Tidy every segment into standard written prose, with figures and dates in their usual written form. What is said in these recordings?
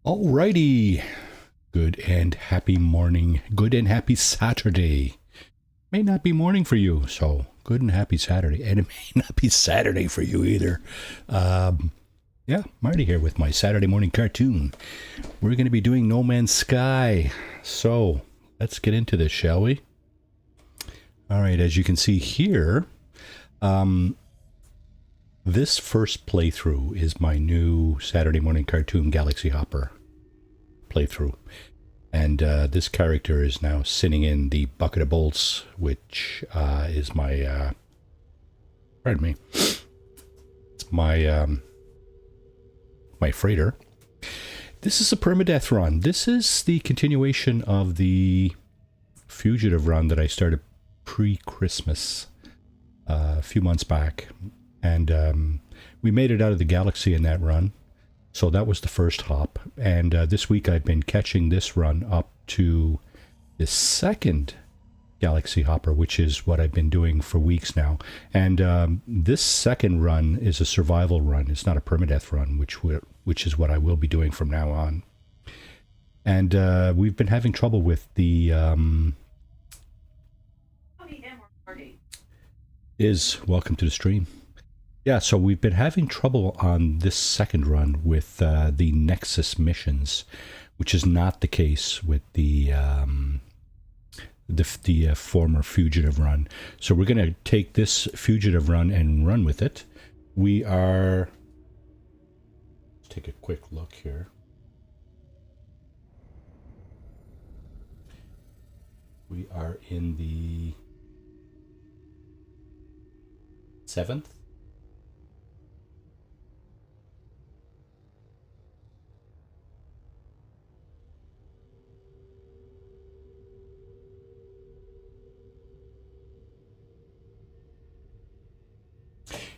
Alrighty. Good and happy morning. Good and happy Saturday. May not be morning for you, so good and happy Saturday. And it may not be Saturday for you either. Yeah, Marty here with my Saturday morning cartoon. We're going to be doing No Man's Sky. So let's get into this, shall we? All right, as you can see here, this first playthrough is my new Saturday morning cartoon Galaxy Hopper playthrough. And this character is now sitting in the bucket of bolts, which is my, pardon me, it's my, my freighter. This is a permadeath run. This is the continuation of the fugitive run that I started pre-Xmas a few months back. And we made it out of the galaxy in that run. So that was the first hop. And this week I've been catching this run up to the second galaxy hopper, which is what I've been doing for weeks now. And this second run is a survival run. It's not a permadeath run, which is what I will be doing from now on. And we've been having trouble with the... welcome to the stream. Yeah, so we've been having trouble on this second run with the Nexus missions, which is not the case with the former fugitive run. So we're going to take this fugitive run and run with it. We are... Let's take a quick look here. We are in the 7th.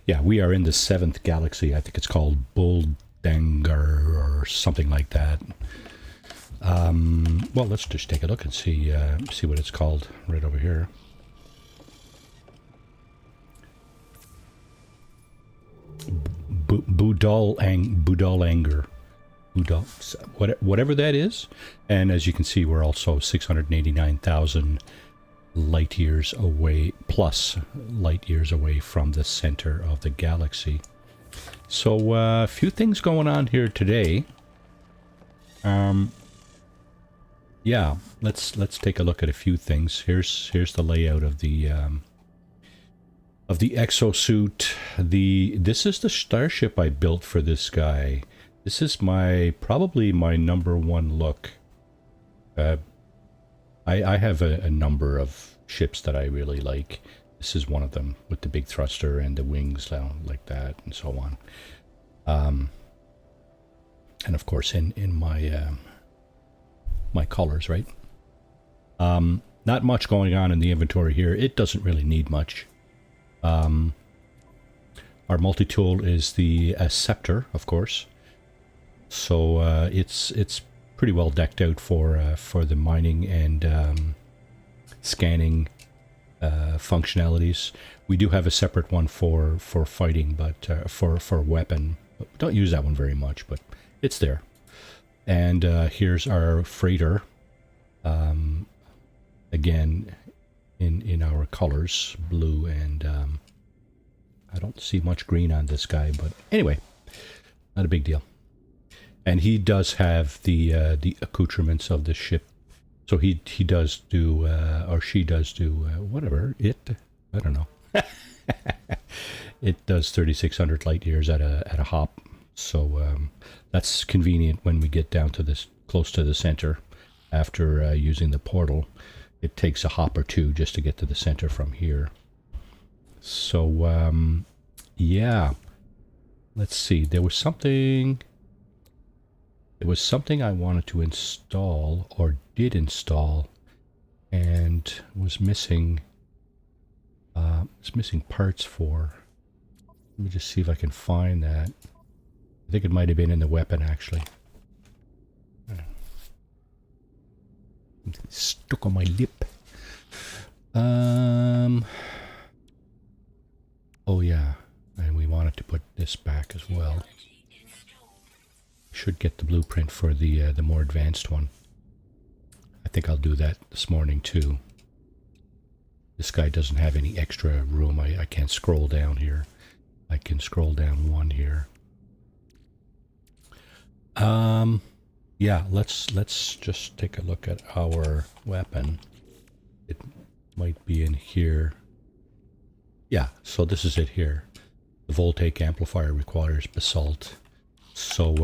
Yeah, we are in the 7th galaxy. I think it's called Buldanger or something like that. Well, let's just take a look and see what it's called right over here. Budalanger. Whatever that is. And as you can see, we're also 689,000 light years away, plus light years away from the center of the galaxy. So a few things going on here today. Yeah, let's take a look at a few things. Here's the layout of the exosuit. This is the starship I built for this guy. This is probably my #1 look. I have a number of ships that I really like. This is one of them, with the big thruster and the wings like that and so on. And of course in my my colors, right? Not much going on in the inventory here. It doesn't really need much. Our multi-tool is the scepter, of course. So it's pretty well decked out for the mining and scanning functionalities. We do have a separate one for fighting, but for weapon. We don't use that one very much, but it's there. And here's our freighter. Again, in our colors, blue and I don't see much green on this guy, but anyway, not a big deal. And he does have the accoutrements of the ship, so he does do or she does do whatever I don't know. It does 3,600 light years at a hop, so that's convenient when we get down to this close to the center. After using the portal, it takes a hop or two just to get to the center from here. So yeah, let's see. There was something I wanted to install, or did install, and was missing parts for. Let me just see if I can find that. I think it might have been in the weapon, actually. Stuck on my lip. Oh yeah, and we wanted to put this back as well. should get the blueprint for the more advanced one. I think I'll do that this morning too. This guy doesn't have any extra room. I can't scroll down here. I can scroll down one here. Yeah, let's just take a look at our weapon. It might be in here. Yeah, so this is it here. The voltaic amplifier requires basalt. So,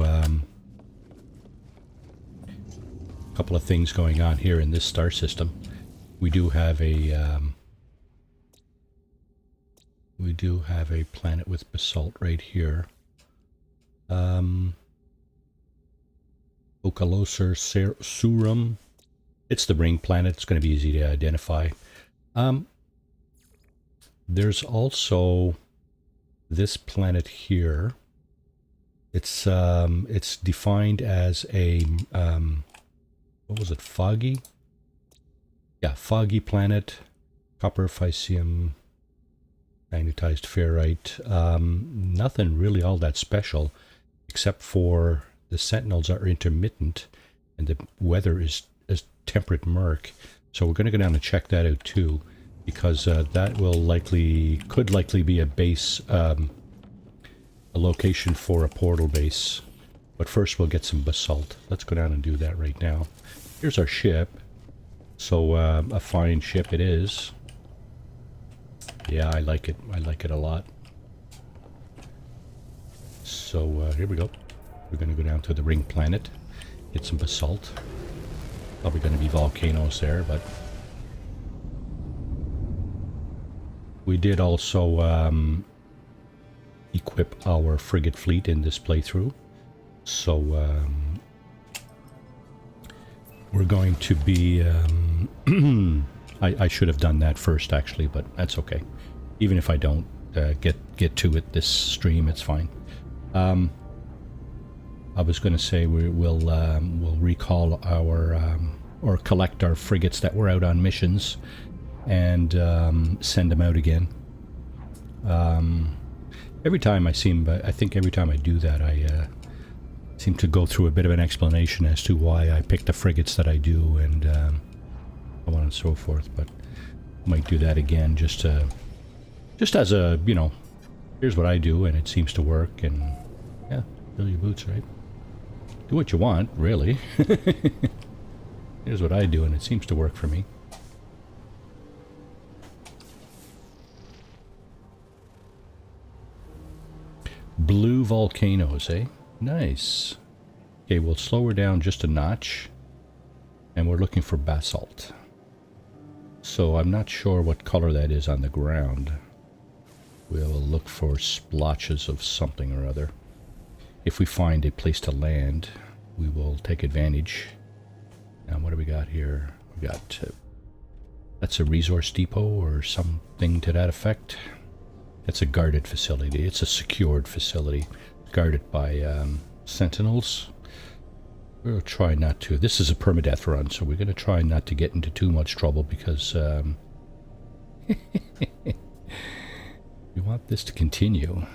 couple of things going on here in this star system. We do have a planet with basalt right here. Okalosar Surum. It's the ring planet. It's going to be easy to identify. There's also this planet here. It's defined as a what was it? Foggy? Yeah, foggy planet. Copper, Physium, magnetized ferrite. Nothing really all that special, except for the sentinels are intermittent, and the weather is temperate murk. So we're going to go down and check that out too, because that could likely be a base, a location for a portal base. But first we'll get some basalt. Let's go down and do that right now. Here's our ship. So a fine ship it is. Yeah, I like it. I like it a lot. So here we go. We're going to go down to the ring planet, get some basalt. Probably going to be volcanoes there, but we did also equip our frigate fleet in this playthrough. So we're going to be I should have done that first actually, but that's okay. Even if I don't get to it this stream, it's fine. I was going to say we'll recall our or collect our frigates that were out on missions and send them out again. Every time I think every time I do that, I seem to go through a bit of an explanation as to why I pick the frigates that I do, and so on and so forth. But I might do that again, just as a, you know, here's what I do and it seems to work, and yeah, fill your boots, right? Do what you want, really. Here's what I do and it seems to work for me. Blue volcanoes, eh? Nice. Okay, we'll slow her down just a notch. And we're looking for basalt. So I'm not sure what color that is on the ground. We'll look for splotches of something or other. If we find a place to land, we will take advantage. Now what do we got here? We got... that's a resource depot or something to that effect. It's a guarded facility. It's a secured facility. Guarded by sentinels. We'll try not to. This is a permadeath run, so we're going to try not to get into too much trouble because we want this to continue.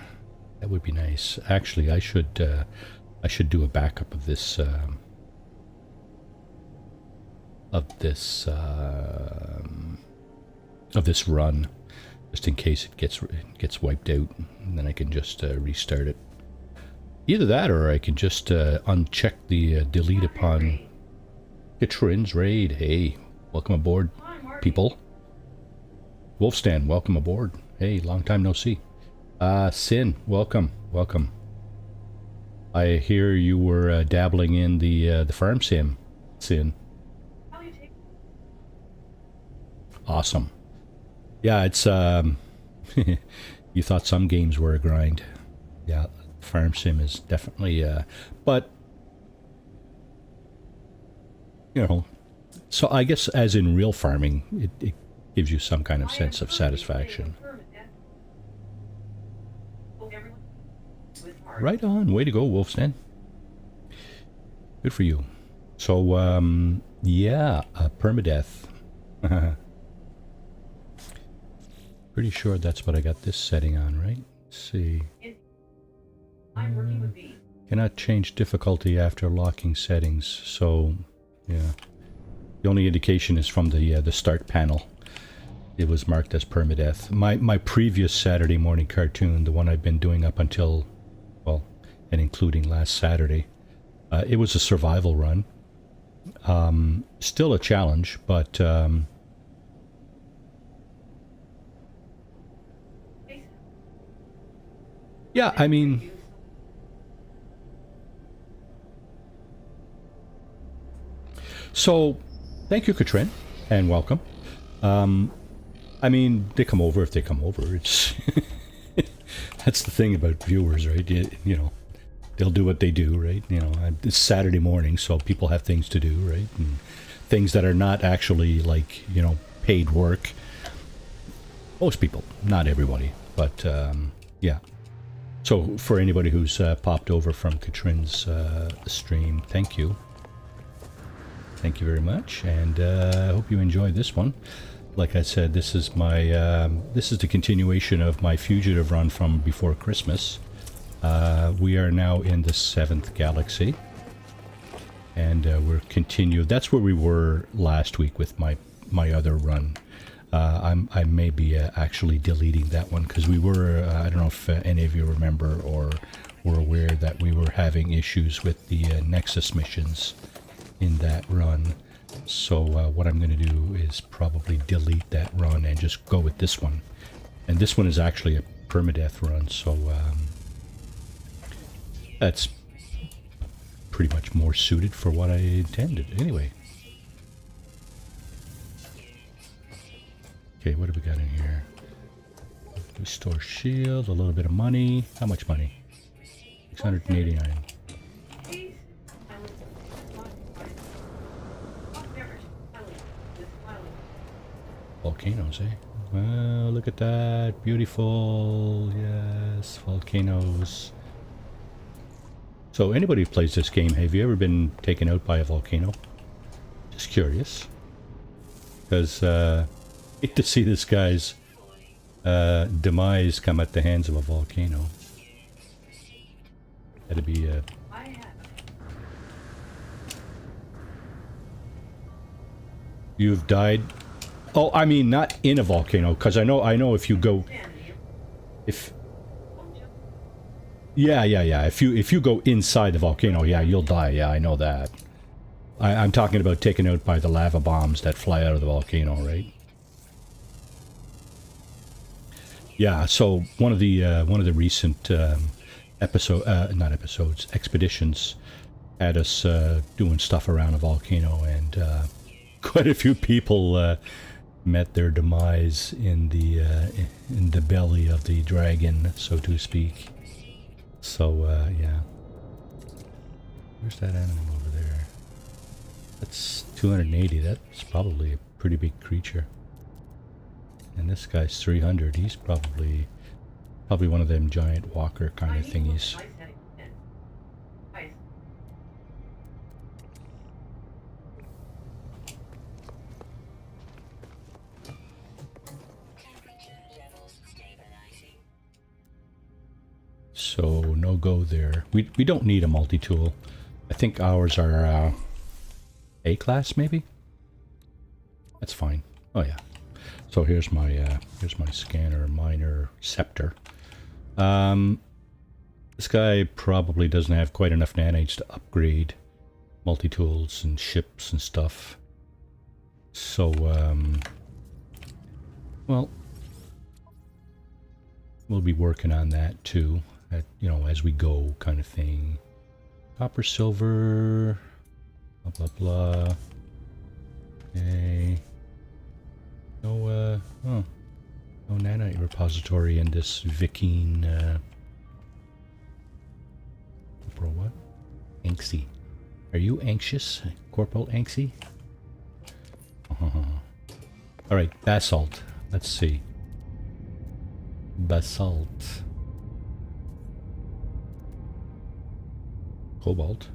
That would be nice. Actually, I should do a backup of this run, just in case it gets wiped out, and then I can just restart it. Either that, or I can just uncheck the delete upon Kitrin's raid. Hey, welcome aboard, people. Wolfstan, welcome aboard. Hey, long time no see. Sin, welcome, welcome. I hear you were dabbling in the farm sim, Sin. Awesome. Yeah, it's you thought some games were a grind. Yeah, farm sim is definitely but you know, so I guess as in real farming, it gives you some kind of sense of satisfaction. Right on, way to go, Wolfstan. Good for you. So yeah, permadeath. Pretty sure that's what I got this setting on, right? Let's see. I'm working with B. Cannot change difficulty after locking settings. So, yeah. The only indication is from the start panel. It was marked as permadeath. My previous Saturday morning cartoon, the one I've been doing up until, well, and including last Saturday, it was a survival run. Still a challenge, but yeah, I mean, so thank you, Katrin, and welcome. I mean, they come over if they come over. It's that's the thing about viewers, right? You know, they'll do what they do, right? You know, it's Saturday morning, so people have things to do, right? And things that are not actually, like, you know, paid work. Most people, not everybody, but yeah. So for anybody who's popped over from Katrin's stream, thank you. Thank you very much, and I hope you enjoyed this one. Like I said, this is my this is the continuation of my fugitive run from before Christmas. We are now in the 7th galaxy, and we're continued. That's where we were last week with my other run. I may be actually deleting that one because we were, I don't know if any of you remember or were aware that we were having issues with the Nexus missions in that run. So what I'm going to do is probably delete that run and just go with this one. And this one is actually a permadeath run, so that's pretty much more suited for what I intended anyway. Okay, what have we got in here? Restore shield, a little bit of money. How much money? 689. Volcanoes, eh? Well, look at that. Beautiful. Yes, volcanoes. So anybody who plays this game, have you ever been taken out by a volcano? Just curious. Because, hate to see this guy's demise come at the hands of a volcano. That'd be You've died. Oh, I mean, not in a volcano, because I know if you go, yeah, if you go inside the volcano, yeah, you'll die. Yeah, I know that. I'm talking about taken out by the lava bombs that fly out of the volcano, right? Yeah, so one of the recent expeditions had us doing stuff around a volcano, and quite a few people met their demise in the belly of the dragon, so to speak. So yeah, where's that animal over there? That's 280. That's probably a pretty big creature. And this guy's 300. He's probably one of them giant walker kind of thingies. So no go there. We don't need a multi-tool. I think ours are A class maybe. That's fine. Oh yeah. So here's my scanner, miner, scepter. This guy probably doesn't have quite enough nanites to upgrade multi-tools and ships and stuff. So well, we'll be working on that too, you know, as we go, kind of thing. Copper, silver, blah blah blah. Okay. No, no nanite repository in this Viking, Corporal what? Anxie. Are you anxious, Corporal Anxie? Alright, basalt. Let's see. Basalt. Cobalt.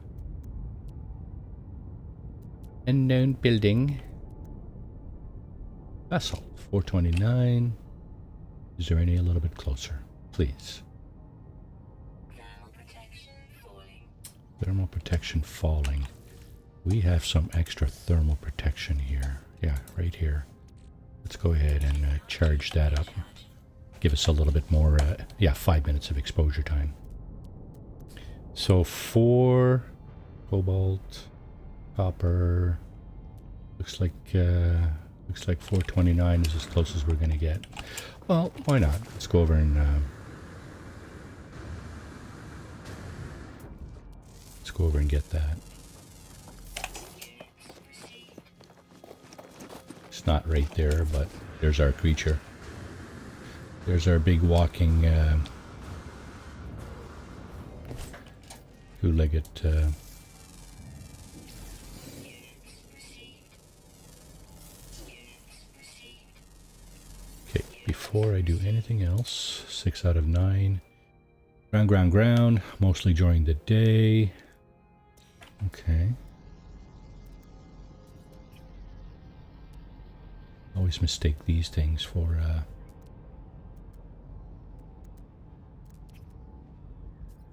Unknown building. Basalt. 429. Is there any a little bit closer? Please. Thermal protection falling. We have some extra thermal protection here. Yeah, right here. Let's go ahead and charge that up. Give us a little bit more, yeah, 5 minutes of exposure time. So 4 cobalt, copper, looks like 429 is as close as we're going to get. Well, why not? Let's go over and get that. It's not right there, but there's our creature. There's our big walking two-legged okay, before I do anything else, 6 out of 9. Ground, mostly during the day. Okay. Always mistake these things for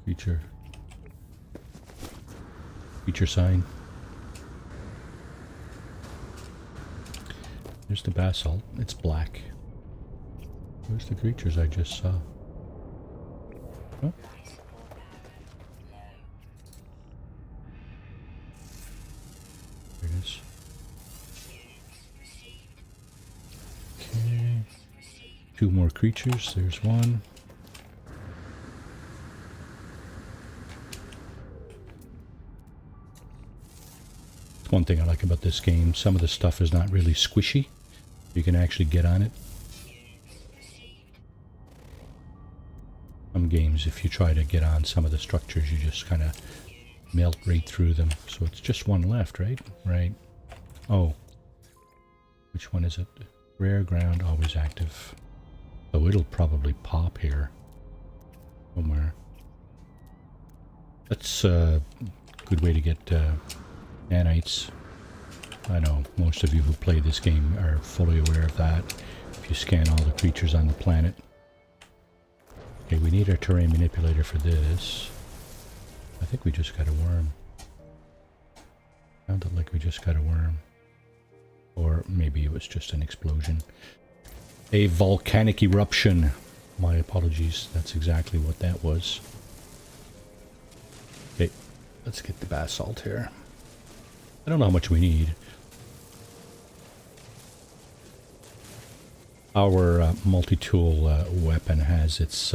creature sign. There's the basalt. It's black. Where's the creatures I just saw? Huh? There it is. Okay. 2 more creatures. There's one. One thing I like about this game, some of the stuff is not really squishy. You can actually get on it. Some games, if you try to get on some of the structures, you just kind of melt right through them. So it's just one left, right? Right. Oh. Which one is it? Rare ground, always active. So it'll probably pop here. Somewhere. That's a good way to get nanites. I know most of you who play this game are fully aware of that. If you scan all the creatures on the planet. Okay, we need our terrain manipulator for this. I think we just got a worm. Sounded like we just got a worm. Or maybe it was just an explosion. A volcanic eruption. My apologies. That's exactly what that was. Okay, let's get the basalt here. I don't know how much we need. Our multi-tool weapon has its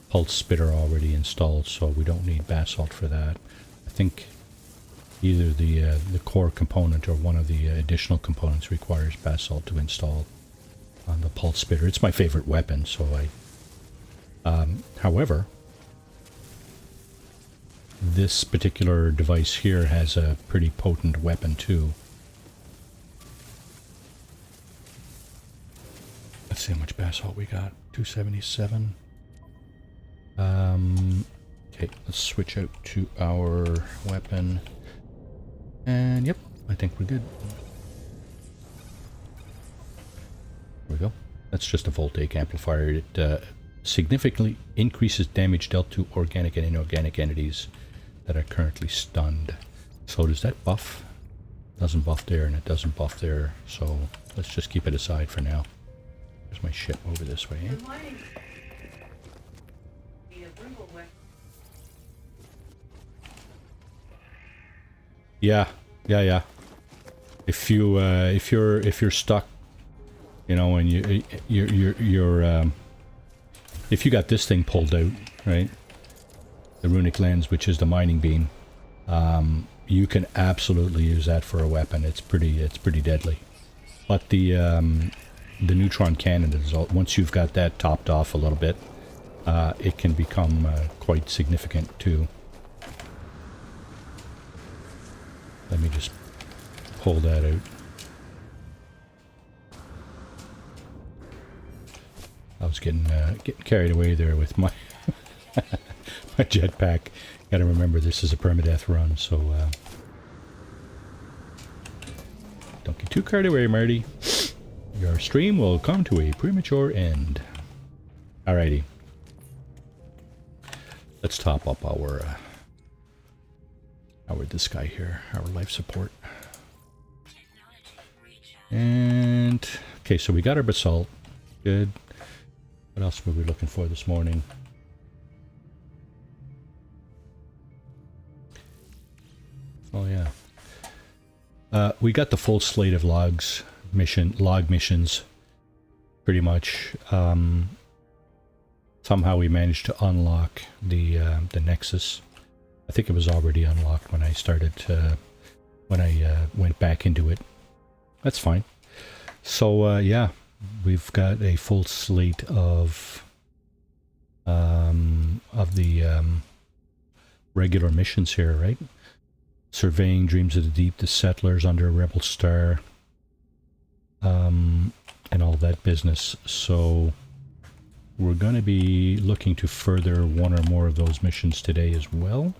pulse spitter already installed, so we don't need basalt for that. I think either the core component or one of the additional components requires basalt to install on the pulse spitter. It's my favorite weapon, so however, this particular device here has a pretty potent weapon too. Let's see how much basalt we got. 277. Okay, let's switch out to our weapon. And yep, I think we're good. There we go. That's just a voltaic amplifier. It significantly increases damage dealt to organic and inorganic entities that are currently stunned. So does that buff? Doesn't buff there and it doesn't buff there. So let's just keep it aside for now. There's my ship over this way. Yeah. If you're stuck, you know, and you're if you got this thing pulled out, right? The runic lens, which is the mining beam, you can absolutely use that for a weapon. It's pretty deadly. But the neutron cannon is once you've got that topped off a little bit, it can become quite significant too. Let me just pull that out. I was getting carried away there with my my jetpack. Gotta remember this is a permadeath run, so don't get too carried away, Marty. Your stream will come to a premature end. Alrighty. Let's top up our Powered this guy here, our life support. And okay, so we got our basalt. Good. What else were we looking for this morning? Oh yeah. We got the full slate of log missions, pretty much. Somehow we managed to unlock the Nexus. I think it was already unlocked when I started, when I went back into it. That's fine. So yeah, we've got a full slate of the regular missions here, right? Surveying Dreams of the Deep, the Settlers under a Rebel Star, and all that business. So we're going to be looking to further one or more of those missions today as well.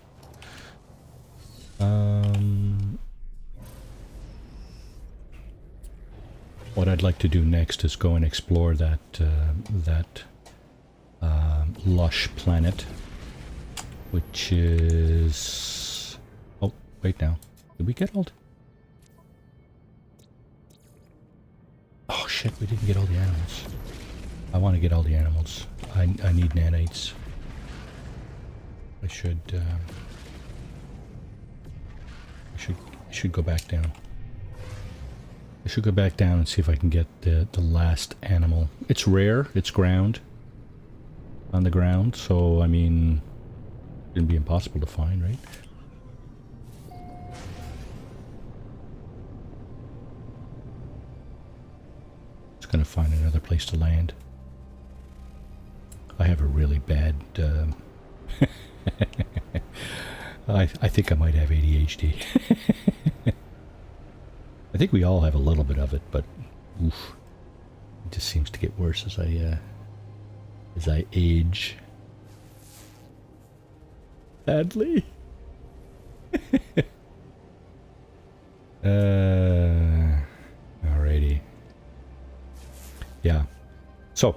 What I'd like to do next is go and explore that lush planet, which is... Oh, wait now. Did we get all... Oh shit, we didn't get all the animals. I want to get all the animals. I need nanites. I should go back down. I should go back down and see if I can get the last animal. It's rare. It's ground. On the ground, so I mean, it'd be impossible to find, right? Just gonna find another place to land. I have a really bad... I think I might have ADHD. I think we all have a little bit of it, but oof, it just seems to get worse as I age. Sadly. Alrighty. Yeah. So,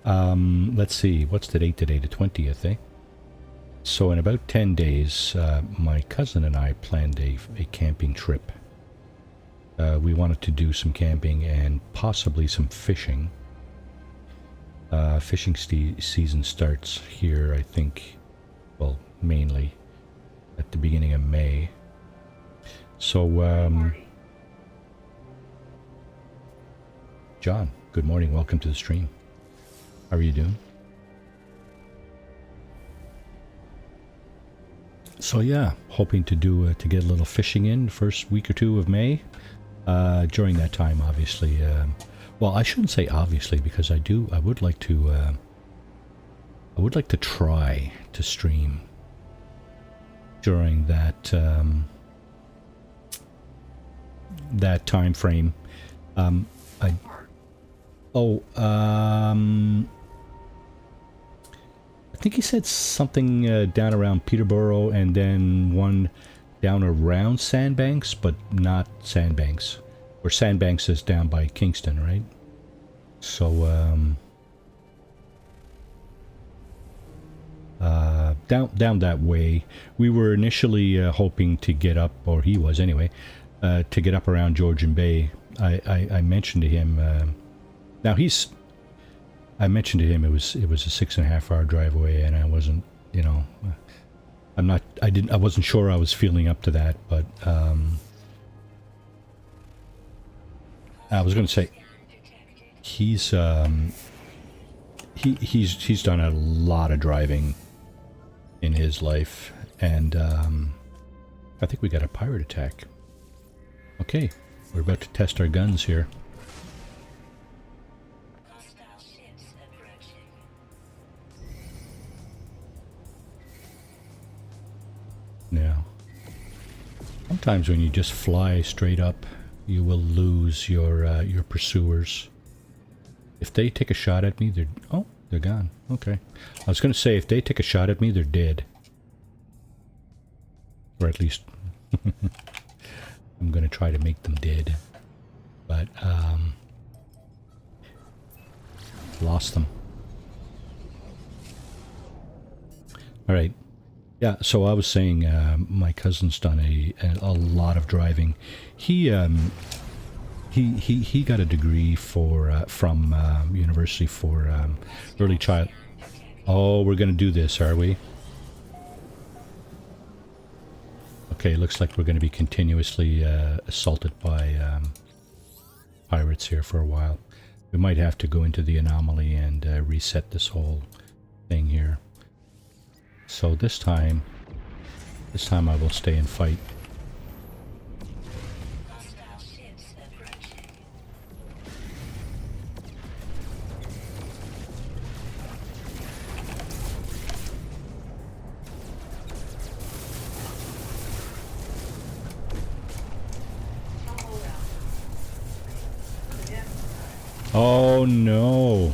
let's see. What's the date today? The 20th, eh? So in about 10 days, my cousin and I planned a camping trip. We wanted to do some camping and possibly some fishing. Fishing season starts here, I think, well, mainly at the beginning of May. So, John, good morning. Welcome to the stream. How are you doing? So yeah, hoping to get a little fishing in the first week or two of May. During that time, obviously. Well, I shouldn't say obviously, because I would like to try to stream during that that time frame. I think he said something down around Peterborough, and then one down around Sandbanks, but not Sandbanks. Where Sandbanks is down by Kingston, right? So, down that way. We were initially hoping to get up, or he was anyway, to get up around Georgian Bay. I mentioned to him, I mentioned to him it was a 6.5 hour drive away, and I wasn't, you know, I wasn't sure I was feeling up to that, but I was going to say he's done a lot of driving in his life, and I think we got a pirate attack. Okay, we're about to test our guns here. Now, sometimes when you just fly straight up, you will lose your pursuers. If they take a shot at me, they're gone. Okay. I was going to say, if they take a shot at me, they're dead. Or at least I'm going to try to make them dead. But lost them. All right. Yeah, so I was saying my cousin's done a lot of driving. He he got a degree for from university for early child. Oh, we're gonna do this, are we? Okay, looks like we're going to be continuously assaulted by pirates here for a while. We might have to go into the anomaly and reset this whole thing here. So this time I will stay and fight. Oh no!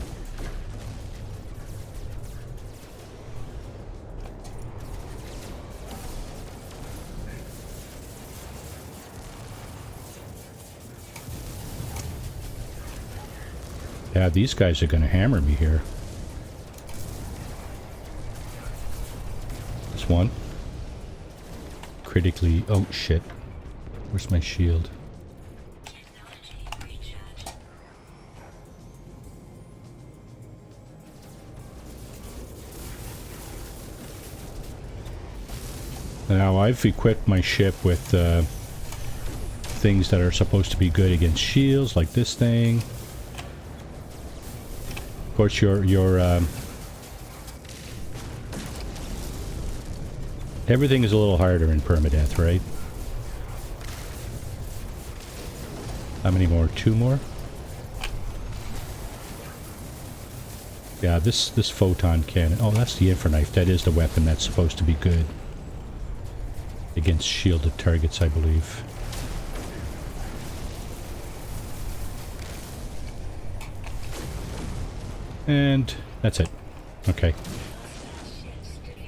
Yeah, these guys are gonna hammer me here. This one. Critically... Oh shit. Where's my shield? Now I've equipped my ship with things that are supposed to be good against shields, like this thing. Of course, your everything is a little harder in permadeath, right? How many more? 2 more? Yeah, this photon cannon. Oh, that's the infraknife. That is the weapon that's supposed to be good against shielded targets, I believe. And that's it. Okay.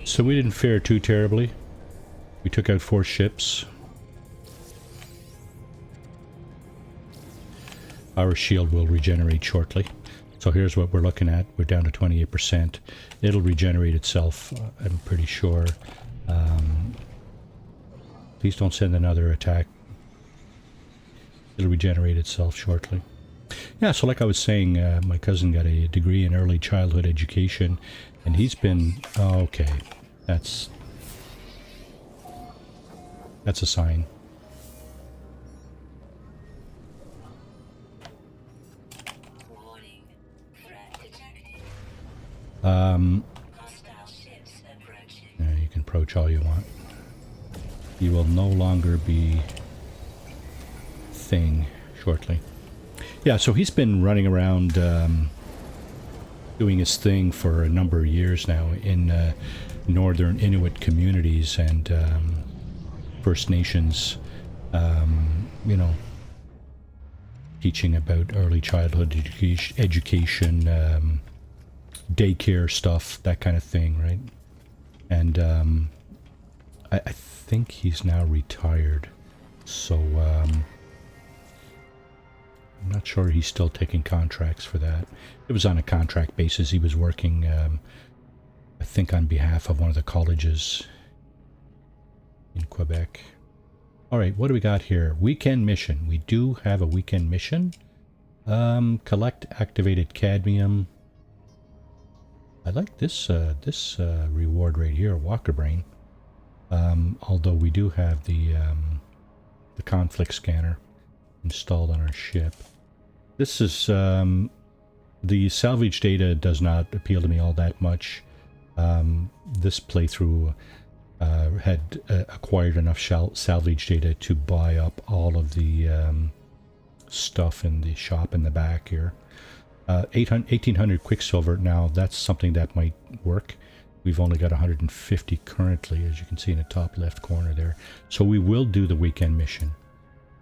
So we didn't fare too terribly. We took out 4 ships. Our shield will regenerate shortly. So here's what we're looking at. We're down to 28%. It'll regenerate itself, I'm pretty sure. Please don't send another attack. It'll regenerate itself shortly. Yeah, so like I was saying, my cousin got a degree in early childhood education, and he's been... Oh, okay, that's a sign. Yeah, you can approach all you want. He will no longer be thing shortly. Yeah, so he's been running around doing his thing for a number of years now in northern Inuit communities and First Nations, you know, teaching about early childhood education, daycare stuff, that kind of thing, right? And I think he's now retired, so I'm not sure he's still taking contracts for that. It was on a contract basis. He was working, I think, on behalf of one of the colleges in Quebec. All right, what do we got here? Weekend mission. We do have a weekend mission. Collect activated cadmium. I like this reward right here, Walker Brain. Although we do have the conflict scanner installed on our ship. This is the salvage data does not appeal to me all that much. This playthrough had acquired enough salvage data to buy up all of the stuff in the shop in the back here. 1800 quicksilver. Now that's something that might work. We've only got 150 currently, as you can see in the top left corner there. So we will do the weekend mission.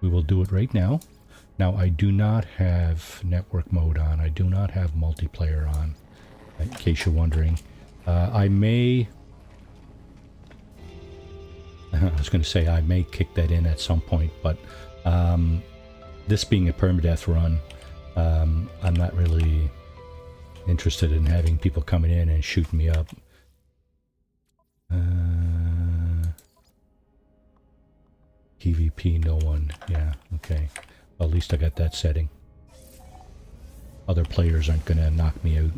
We will do it right now. Now I do not have network mode on. I do not have multiplayer on, in case you're wondering. I may... I was going to say I may kick that in at some point, but this being a permadeath run, I'm not really interested in having people coming in and shooting me up. PvP, no one. Yeah, okay. Well, at least I got that setting. Other players aren't going to knock me out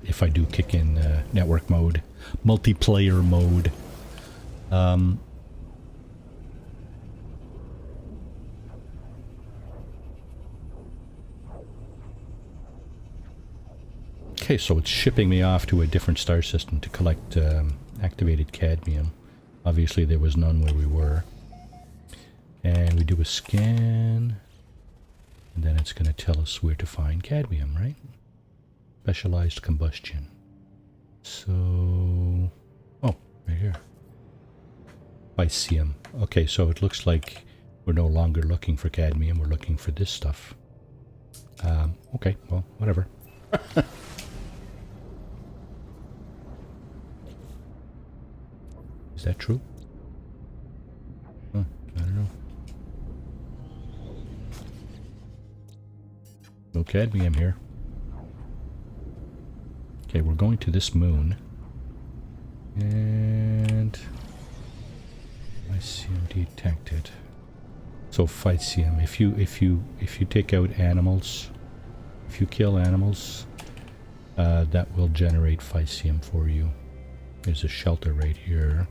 if I do kick in network mode, multiplayer mode. Okay, so it's shipping me off to a different star system to collect activated cadmium. Obviously there was none where we were. And we do a scan, and then it's going to tell us where to find cadmium, right? Specialized combustion. So, oh, right here. Pycium. Okay, so it looks like we're no longer looking for cadmium, we're looking for this stuff. Okay, well, whatever. Is that true? Huh, I don't know. No cadmium here. Okay, we're going to this moon. And Pycium detected. So Pycium, if you take out animals, if you kill animals, that will generate Pycium for you. There's a shelter right here.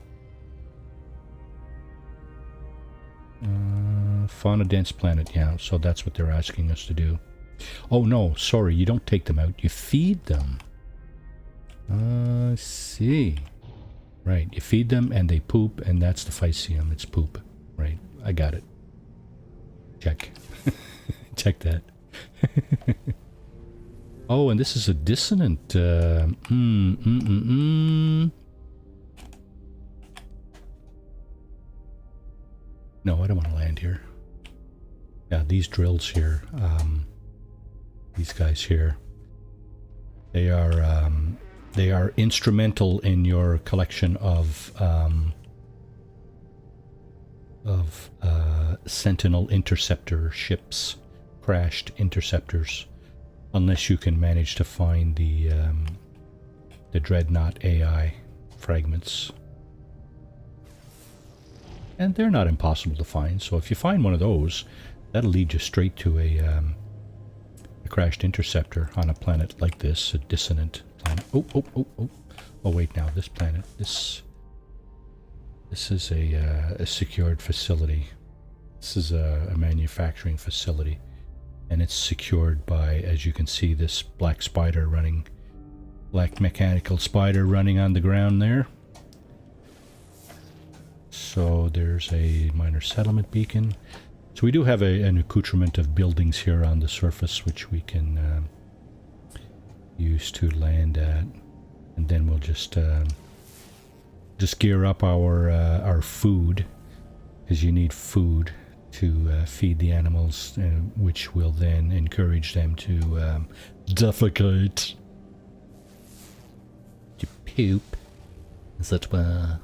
Fauna dense planet, yeah, so that's what they're asking us to do. Oh no, sorry, you don't take them out, you feed them. See. Right, you feed them and they poop, and that's the Pycium, it's poop. Right, I got it. Check. Check that. Oh, and this is a dissonant. No, I don't want to land here. Yeah, these drills here, these guys here, they are instrumental in your collection of Sentinel interceptor ships, crashed interceptors, unless you can manage to find the Dreadnought AI fragments. And they're not impossible to find, so if you find one of those, that'll lead you straight to a crashed interceptor on a planet like this, a dissonant planet. Oh, wait, now, this planet, this is a secured facility. This is a manufacturing facility, and it's secured by, as you can see, this black mechanical spider running on the ground there. So there's a minor settlement beacon. So we do have an accoutrement of buildings here on the surface, which we can use to land at, and then we'll just gear up our food, because you need food to feed the animals, which will then encourage them to defecate, to poop, as it were.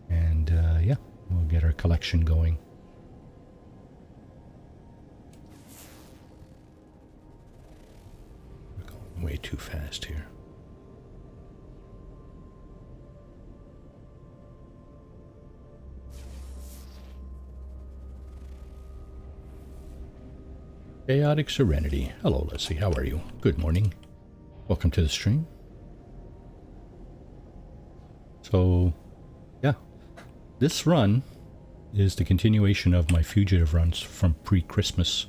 And yeah, we'll get our collection going. We're going way too fast here. Chaotic Serenity. Hello, Leslie. How are you? Good morning. Welcome to the stream. So, yeah. This run is the continuation of my fugitive runs from pre-Xmas.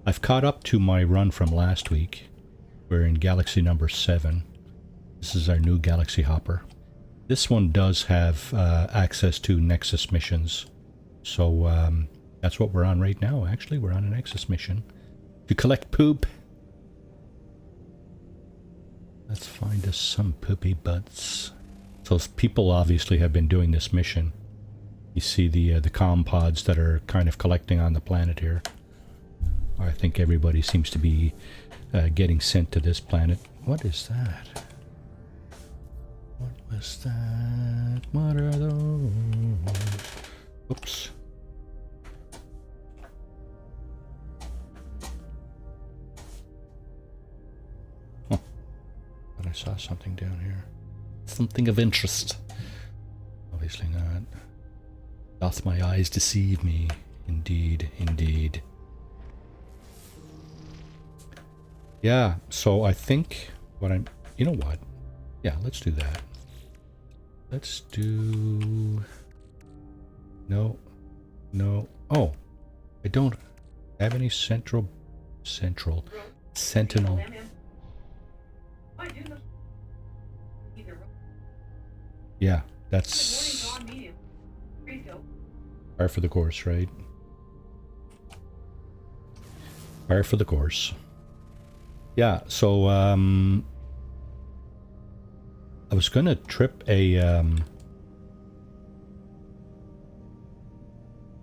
I've caught up to my run from last week. We're in galaxy number 7. This is our new galaxy hopper. This one does have access to Nexus missions. So that's what we're on right now. Actually, we're on a Nexus mission to collect poop. Let's find us some poopy butts. So people obviously have been doing this mission. You see the comm pods that are kind of collecting on the planet here. I think everybody seems to be getting sent to this planet. What is that? What was that? What are those? Oops. Huh. But I saw something down here. Something of interest. Obviously not. Doth my eyes deceive me? Indeed, indeed. Yeah, so I think what I'm... You know what? Yeah, let's do that. Let's do... No. No. Oh, I don't have any central sentinel. Yeah, that's par for the course, right? Par for the course. Yeah, so I was gonna trip a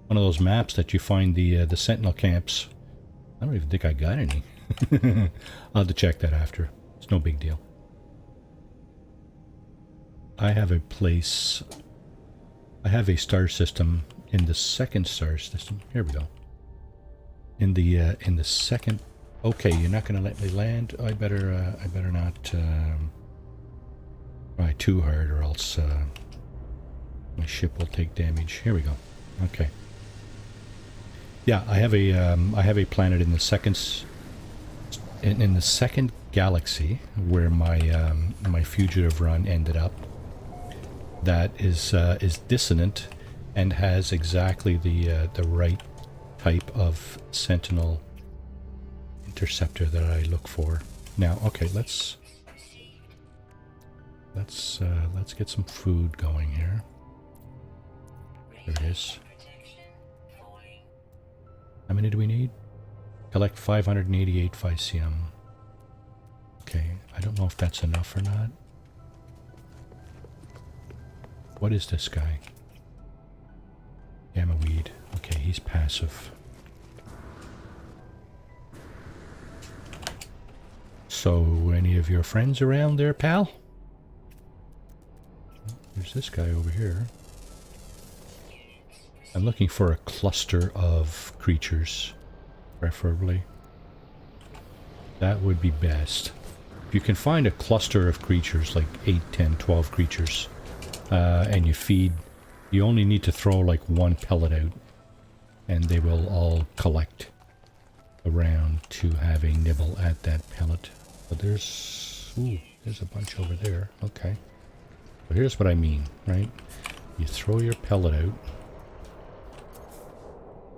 one of those maps that you find the sentinel camps. I don't even think I got any. I'll have to check that after. It's no big deal. I have a place. I have a star system in the second star system. Here we go. In the second. Okay, you're not going to let me land. I better not try too hard, or else my ship will take damage. Here we go. Okay. Yeah, I have a planet in the second galaxy where my fugitive run ended up. That is dissonant and has exactly the right type of sentinel interceptor that I look for. Now, okay, let's get some food going here. There it is. How many do we need? Collect 588 Physium. Okay, I don't know if that's enough or not. What is this guy? Gamma weed. Okay, he's passive. So, any of your friends around there, pal? There's this guy over here. I'm looking for a cluster of creatures, preferably. That would be best. If you can find a cluster of creatures, like 8, 10, 12 creatures, and you feed, you only need to throw like one pellet out, and they will all collect around to have a nibble at that pellet. But there's a bunch over there. Okay. So here's what I mean, right? You throw your pellet out,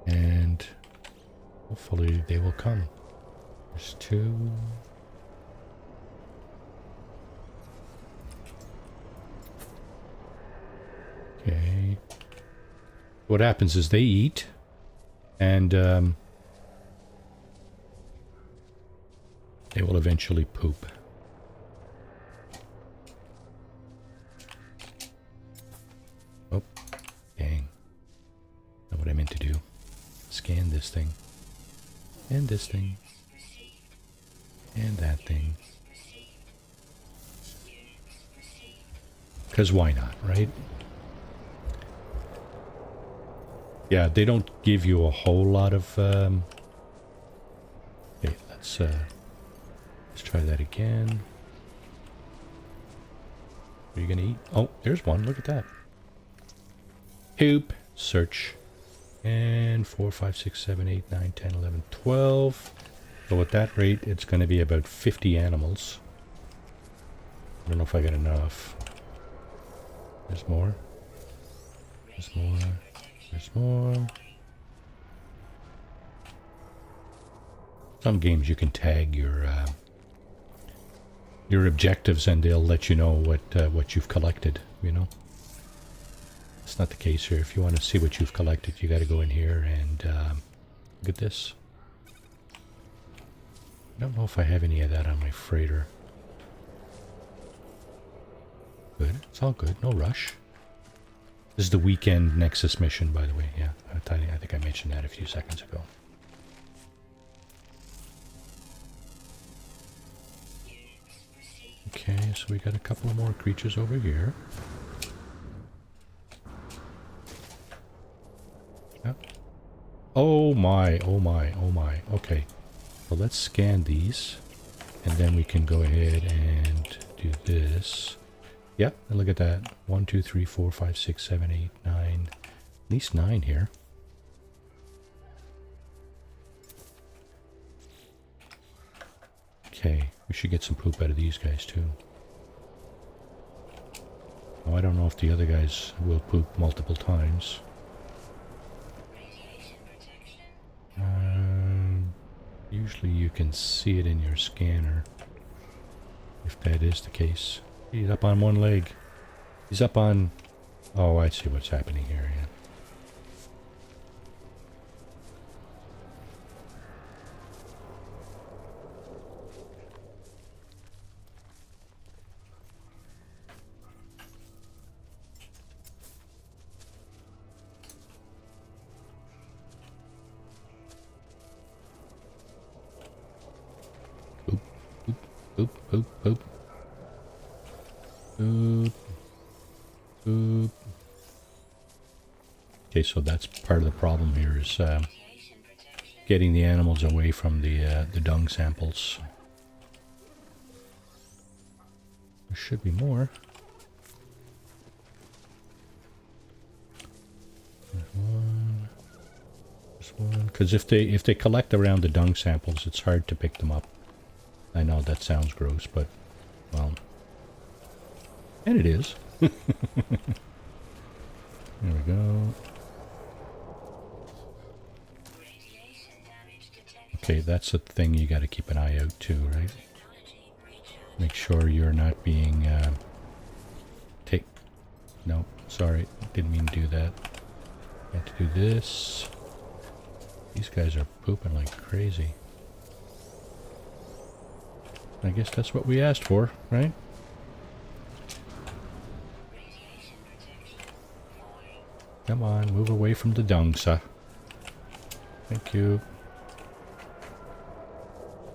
and hopefully they will come. There's 2. Okay. What happens is they eat, and they will eventually poop. Oh, dang. Not what I meant to do. Scan this thing. And this thing. And that thing. Because why not, right? Yeah, they don't give you a whole lot of... Okay, let's try that again. Are you gonna eat? Oh, there's one. Look at that. Poop. Search. And 4, 5, 6, 7, 8, 9, 10, 11, 12. So at that rate, it's going to be about 50 animals. I don't know if I got enough. There's more. There's more. There's more. Some games you can tag your objectives, and they'll let you know what you've collected. You know. It's not the case here. If you want to see what you've collected, you got to go in here and look at this. I don't know if I have any of that on my freighter. Good. It's all good. No rush. This is the weekend Nexus mission, by the way. Yeah, I think I mentioned that a few seconds ago. Okay, so we got a couple more creatures over here. Yep. Oh my, oh my, oh my. Okay. So let's scan these. And then we can go ahead and do this. Yep, and look at that. 1, 2, 3, 4, 5, 6, 7, 8, 9, At least 9 here. Okay, we should get some poop out of these guys too. Oh, I don't know if the other guys will poop multiple times. Usually you can see it in your scanner, if that is the case. He's up on one leg. He's up on... Oh, I see what's happening here, yeah. Boop, boop, boop. Boop. Boop. Okay, so that's part of the problem here is getting the animals away from the dung samples. There should be more. There's one. There's one. Because if they collect around the dung samples, it's hard to pick them up. I know that sounds gross, but, well, and it is. There we go. Okay, that's a thing you got to keep an eye out too, right? Make sure you're not being, no, sorry, didn't mean to do that. Got to do this. These guys are pooping like crazy. I guess that's what we asked for, right? Come on, move away from the dung, sir. Thank you.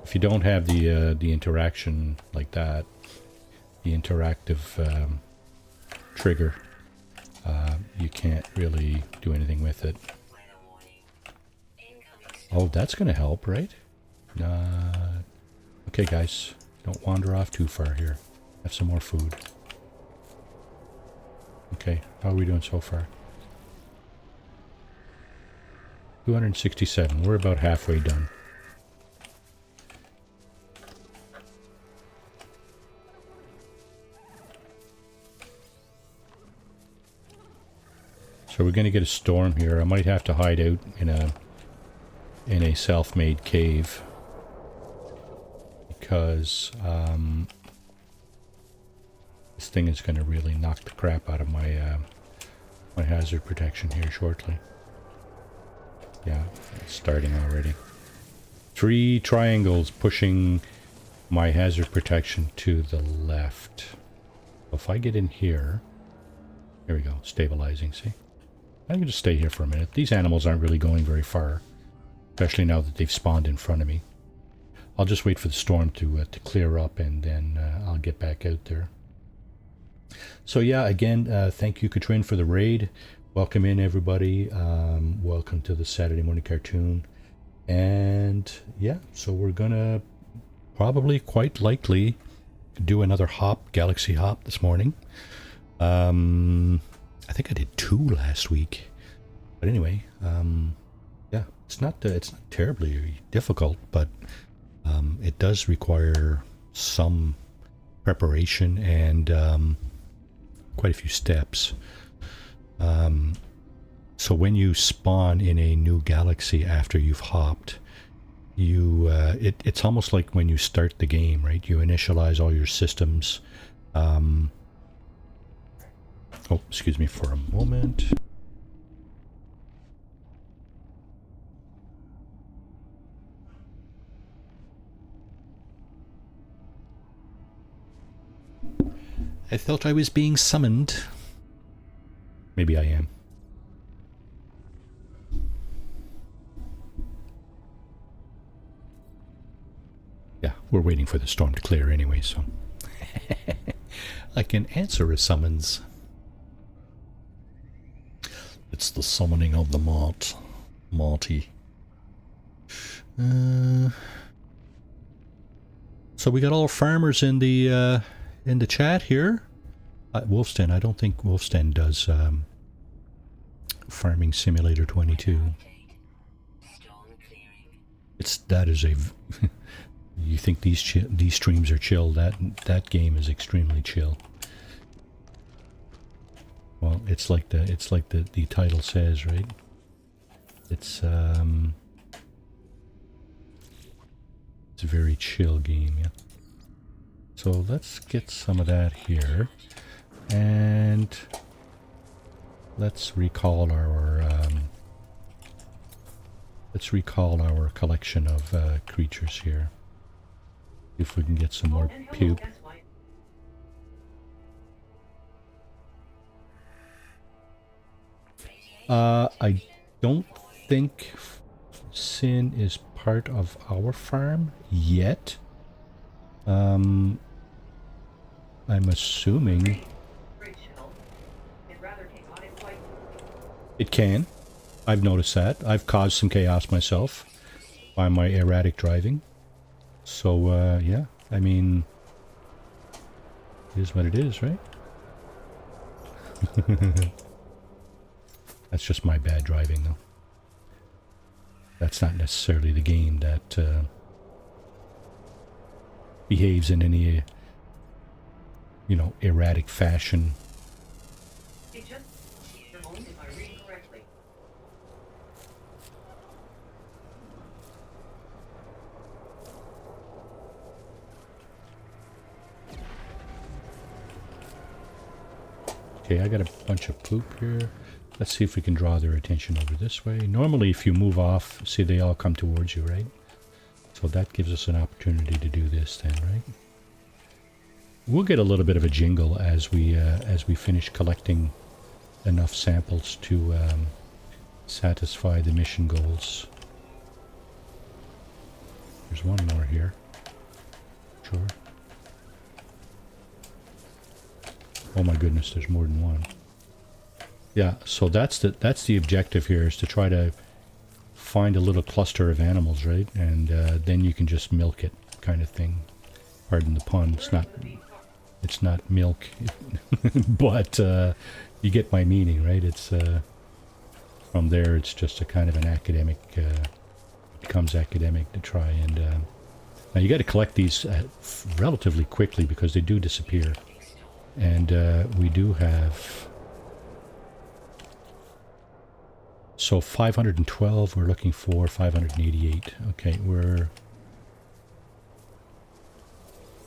If you don't have the interaction like that, the interactive trigger, you can't really do anything with it. Oh, that's going to help, right? Okay, guys, don't wander off too far here. Have some more food. Okay, how are we doing so far? 267. We're about halfway done. So we're going to get a storm here. I might have to hide out in a self-made cave. Because this thing is going to really knock the crap out of my my hazard protection here shortly. Yeah, it's starting already. 3 triangles pushing my hazard protection to the left. So if I get in here, here we go, stabilizing, see? I can just stay here for a minute. These animals aren't really going very far, especially now that they've spawned in front of me. I'll just wait for the storm to clear up, and then I'll get back out there. So yeah, again, thank you, Katrin, for the raid. Welcome in, everybody. Welcome to the Saturday Morning Cartoon. And yeah, so we're gonna probably, quite likely, do another hop, Galaxy hop this morning. I think I did 2 last week. But anyway, yeah, it's not terribly difficult, but it does require some preparation and quite a few steps. So when you spawn in a new galaxy after you've hopped, it's almost like when you start the game, right? You initialize all your systems. Oh, excuse me for a moment. I thought I was being summoned. Maybe I am. Yeah, we're waiting for the storm to clear anyway, so I can answer a summons. It's the summoning of the Marty. So we got all farmers in the chat here. Wolfsten, I don't think Wolfsten does Farming Simulator 22. That is a you think these streams are chill? That game is extremely chill. Well, it's like the title says, right? It's a very chill game, yeah. So let's get some of that here, and let's recall our collection of creatures here. If we can get some more pupe. I don't think Sin is part of our farm yet. I'm assuming it can. I've noticed that. I've caused some chaos myself by my erratic driving. So, yeah, I mean, it is what it is, right? That's just my bad driving, though. That's not necessarily the game that behaves in any, you know, erratic fashion. Okay, I got a bunch of poop here. Let's see if we can draw their attention over this way. Normally, if you move off, see, they all come towards you, right? So that gives us an opportunity to do this then, right? We'll get a little bit of a jingle as we finish collecting enough samples to satisfy the mission goals. There's one more here. Sure. Oh my goodness, there's more than one. Yeah, so that's the objective here, is to try to find a little cluster of animals, right? And then you can just milk it, kind of thing. Pardon the pun. It's not milk, but you get my meaning, right? It's from there. It's just a kind of an academic. Becomes academic to try and. Now you got to collect these relatively quickly because they do disappear, and we do have. So 512, we're looking for 588. Okay, we're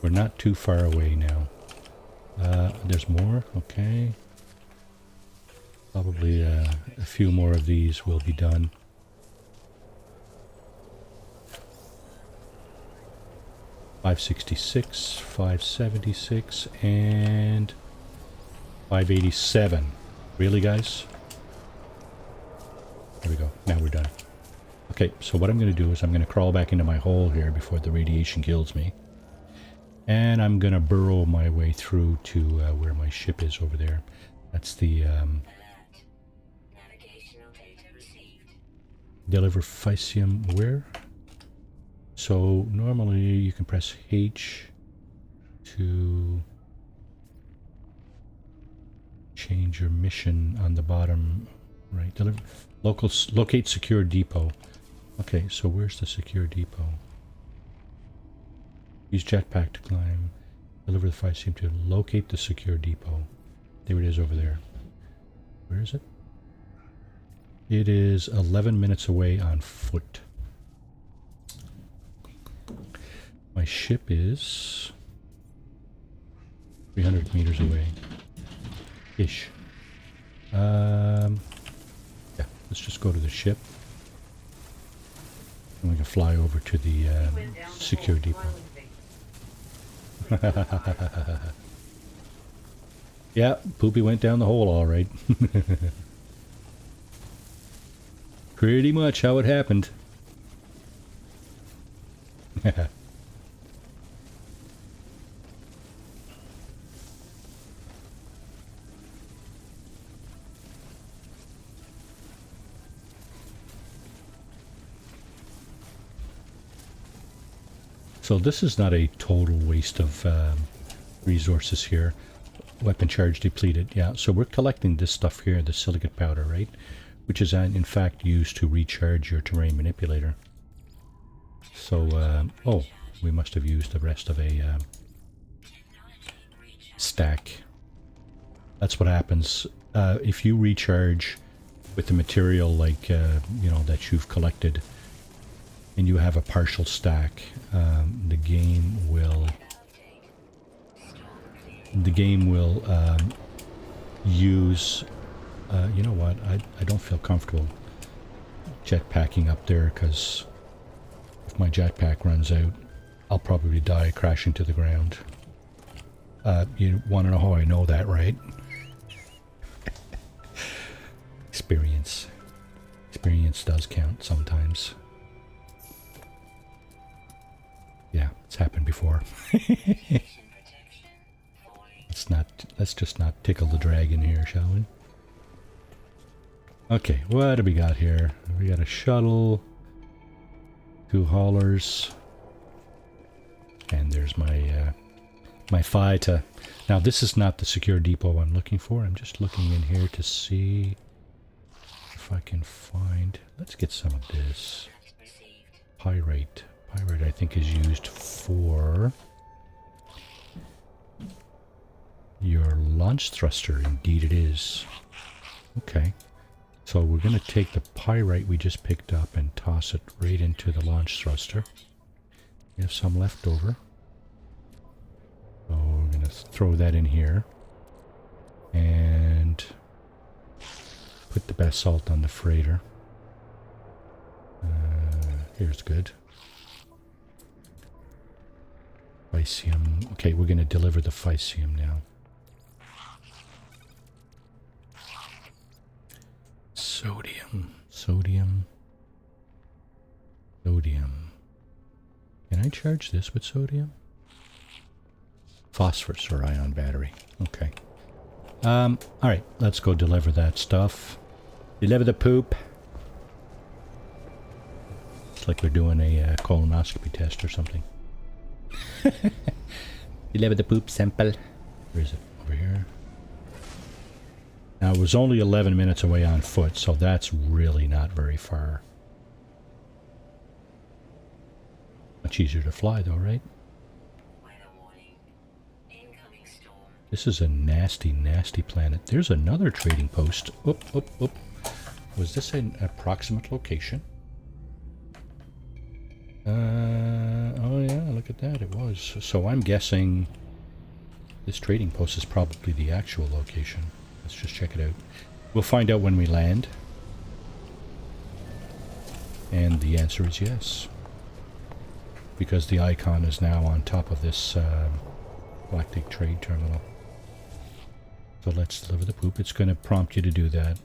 not too far away now. There's more, okay. Probably a few more of these will be done. $566, $576, and $587. Really, guys? There we go. Now we're done. Okay, so what I'm going to do is I'm going to crawl back into my hole here before the radiation kills me. And I'm going to burrow my way through to where my ship is over there. That's the... deliver Physium where? So normally you can press H to change your mission on the bottom right. Deliver... Locate secure depot. Okay, so where's the secure depot? Use jetpack to climb. Deliver the Physium to locate the secure depot. There it is over there. Where is it? It is 11 minutes away on foot. My ship is 300 meters away. Ish. Yeah, let's just go to the ship. And we can fly over to the secure depot. Yeah, Poopy went down the hole all right. Pretty much how it happened. So this is not a total waste of resources here. Weapon charge depleted. Yeah, so we're collecting this stuff here, the silicate powder, right? which is in fact used to recharge your terrain manipulator. So, oh, we must have used the rest of a stack. That's what happens if you recharge with the material like, you know, that you've collected, and you have a partial stack. The game will use, you know what, I don't feel comfortable jetpacking up there, because if my jetpack runs out, I'll probably die crashing to the ground. You want to know how I know that, right? Experience. Experience does count sometimes. Yeah, it's happened before. Let's just not tickle the dragon here, shall we? Okay, what do we got here? We got a shuttle, 2 haulers, and there's my my fighter. Now this is not the secure depot I'm looking for. I'm just looking in here to see if I can find. Let's get some of this pyrite. Pyrite, I think, is used for your launch thruster. Indeed it is. Okay. So we're going to take the pyrite we just picked up and toss it right into the launch thruster. We have some left over. So we're going to throw that in here. And put the basalt on the freighter. Here's good. Physium. Okay, we're going to deliver the physium now. Sodium. Sodium. Sodium. Can I charge this with sodium? Phosphorus or ion battery. Okay. Alright, let's go deliver that stuff. Deliver the poop. It's like we're doing a colonoscopy test or something. Deliver the poop sample. Where is it? Over here. Now, it was only 11 minutes away on foot, so that's really not very far. Much easier to fly, though, right? This is a nasty, nasty planet. There's another trading post. Oop, oop, oop. Was this an approximate location? Oh yeah, look at that, it was. So I'm guessing this trading post is probably the actual location. Let's just check it out. We'll find out when we land. And the answer is yes. Because the icon is now on top of this galactic trade terminal. So let's deliver the poop. It's going to prompt you to do that.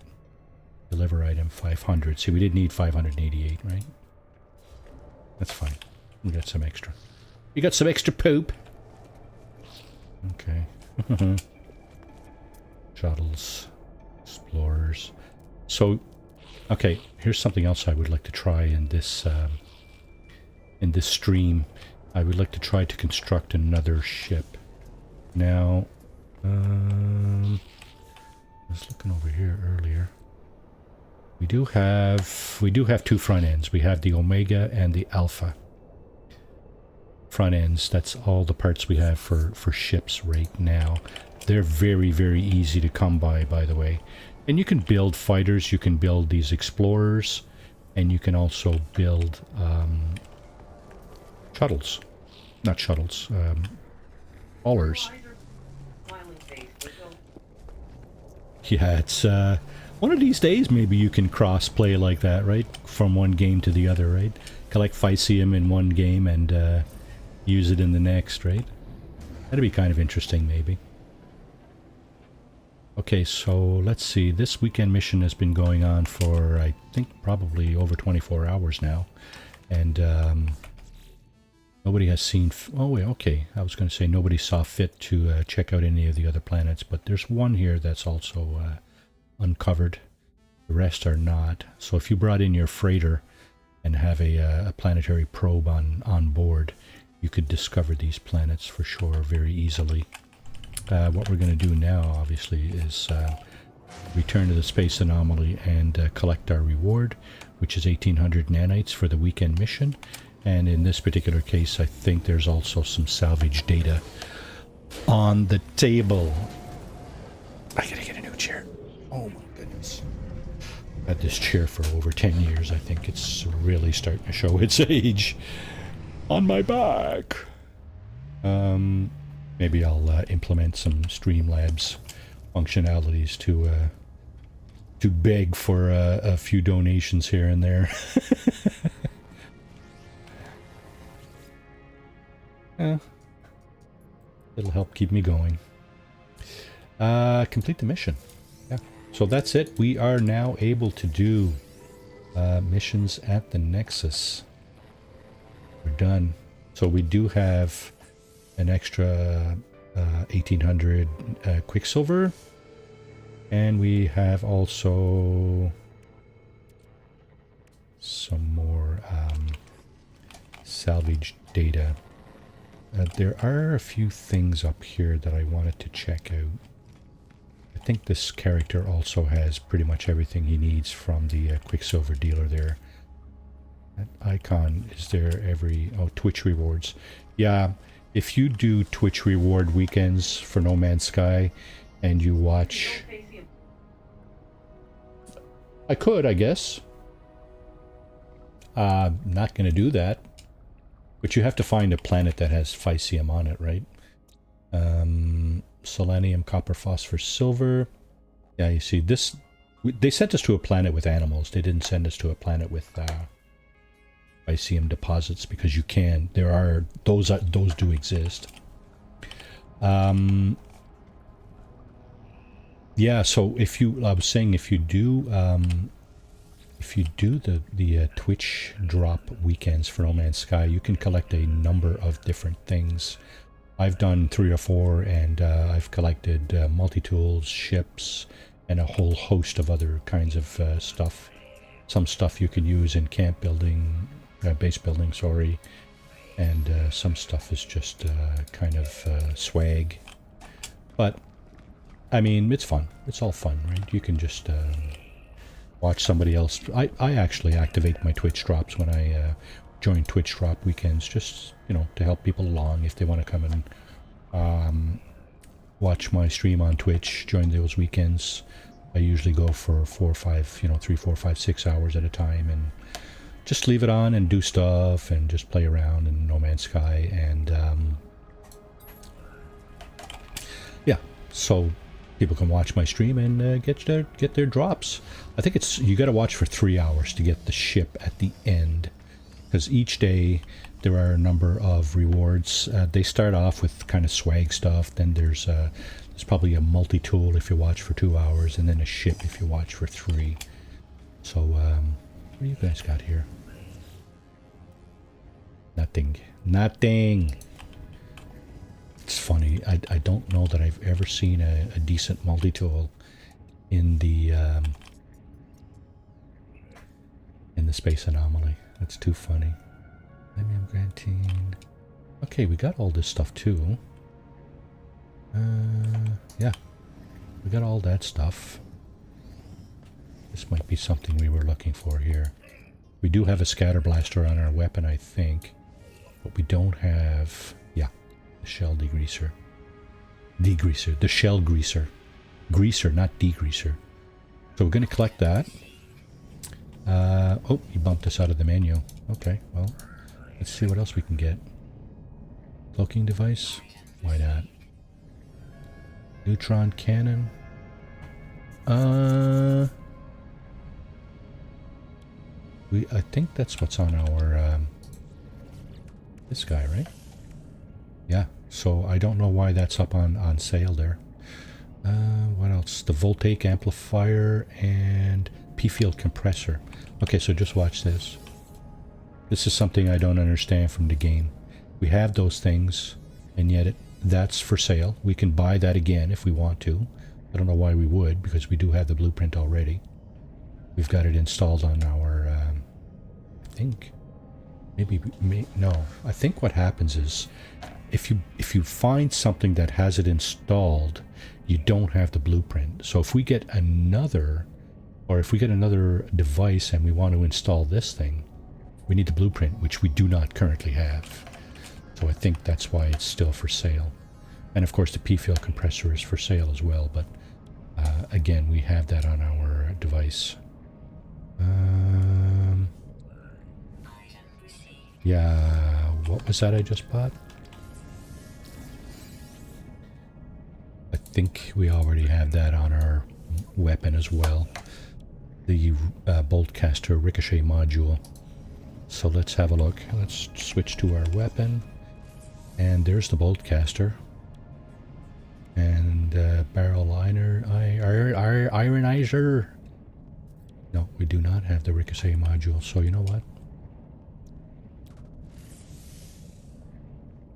Deliver item 500. See, we did need 588, right? That's fine. We got some extra. We got some extra poop. Okay. Shuttles. Explorers. So, okay, here's something else I would like to try in this stream. I would like to try to construct another ship. Now, I was looking over here earlier. We do have two front ends. We have the Omega and the Alpha front ends. That's all the parts we have for ships right now. They're very, very easy to come by the way. And you can build fighters, you can build these explorers, and you can also build shuttles. Not shuttles, haulers. Yeah, it's one of these days maybe you can cross-play like that, right? From one game to the other, right? Collect Physium in one game and use it in the next, right? That'd be kind of interesting, maybe. Okay, so let's see. This weekend mission has been going on for, I think, probably over 24 hours now. And nobody has seen... oh, wait, okay. I was going to say nobody saw fit to check out any of the other planets, but there's one here that's also uncovered. The rest are not. So if you brought in your freighter and have a planetary probe on board, you could discover these planets for sure very easily. What we're going to do now, obviously, is return to the space anomaly and collect our reward, which is 1800 nanites for the weekend mission. And in this particular case, I think there's also some salvage data on the table. I gotta get a new chair. Oh my goodness. I've had this chair for over 10 years. I think it's really starting to show its age on my back. Maybe I'll implement some Streamlabs functionalities to beg for a few donations here and there. It'll help keep me going. Complete the mission. Yeah. So that's it. We are now able to do missions at the Nexus. We're done. So we do have an extra 1800 Quicksilver. And we have also some more salvage data. There are a few things up here that I wanted to check out. I think this character also has pretty much everything he needs from the Quicksilver dealer there. That icon is there every... Oh, Twitch rewards. Yeah, if you do Twitch reward weekends for No Man's Sky and you watch... I could, I guess. Not gonna do that. But you have to find a planet that has Physium on it, right? Selenium, copper, phosphor, silver. Yeah, you see this. They sent us to a planet with animals. They didn't send us to a planet with Physium deposits because you can. There are those do exist. Yeah. So if you, I was saying, if you do the Twitch drop weekends for No Man's Sky, you can collect a number of different things. I've done 3 or 4, and I've collected multi-tools, ships, and a whole host of other kinds of stuff. Some stuff you can use in camp building, base building, sorry, and some stuff is just kind of swag. But, I mean, it's fun. It's all fun, right? You can just... watch somebody else. I actually activate my Twitch drops when I join Twitch drop weekends, just, you know, to help people along if they want to come and watch my stream on Twitch, join those weekends. I usually go for 4 or 5, you know, 3, 4, 5, 6 hours at a time and just leave it on and do stuff and just play around in No Man's Sky. And yeah, so people can watch my stream and get their drops. I think it's, you got to watch for 3 hours to get the ship at the end, because each day there are a number of rewards. They start off with kind of swag stuff, then there's probably a multi-tool if you watch for 2 hours, and then a ship if you watch for 3. So what do you guys got here? Nothing. It's funny, I don't know that I've ever seen a decent multi-tool in the space anomaly. That's too funny. Premium granting. Okay, we got all this stuff too. Yeah, we got all that stuff. This might be something we were looking for here. We do have a scatter blaster on our weapon, I think, but we don't have... Yeah, the shell degreaser. The shell greaser. Greaser, not degreaser. So we're going to collect that. Oh, he bumped us out of the menu. Okay, well, let's see what else we can get. Cloaking device? Why not? Neutron cannon? I think that's what's on our, this guy, right? Yeah, so I don't know why that's up on sale there. What else? The voltaic amplifier and P-field compressor. Okay, so just watch this. This is something I don't understand from the game. We have those things, and yet that's for sale. We can buy that again if we want to. I don't know why we would, because we do have the blueprint already. We've got it installed on our, I think, no. I think what happens is, if you find something that has it installed, you don't have the blueprint. So if we get another, or if we get another device and we want to install this thing, we need the blueprint, which we do not currently have. So I think that's why it's still for sale. And of course the P-fill compressor is for sale as well, but again, we have that on our device. Yeah, what was that I just bought? I think we already have that on our weapon as well. The bolt caster ricochet module. So let's have a look. Let's switch to our weapon. And there's the bolt caster. And barrel liner, ironizer. No, we do not have the ricochet module. So you know what?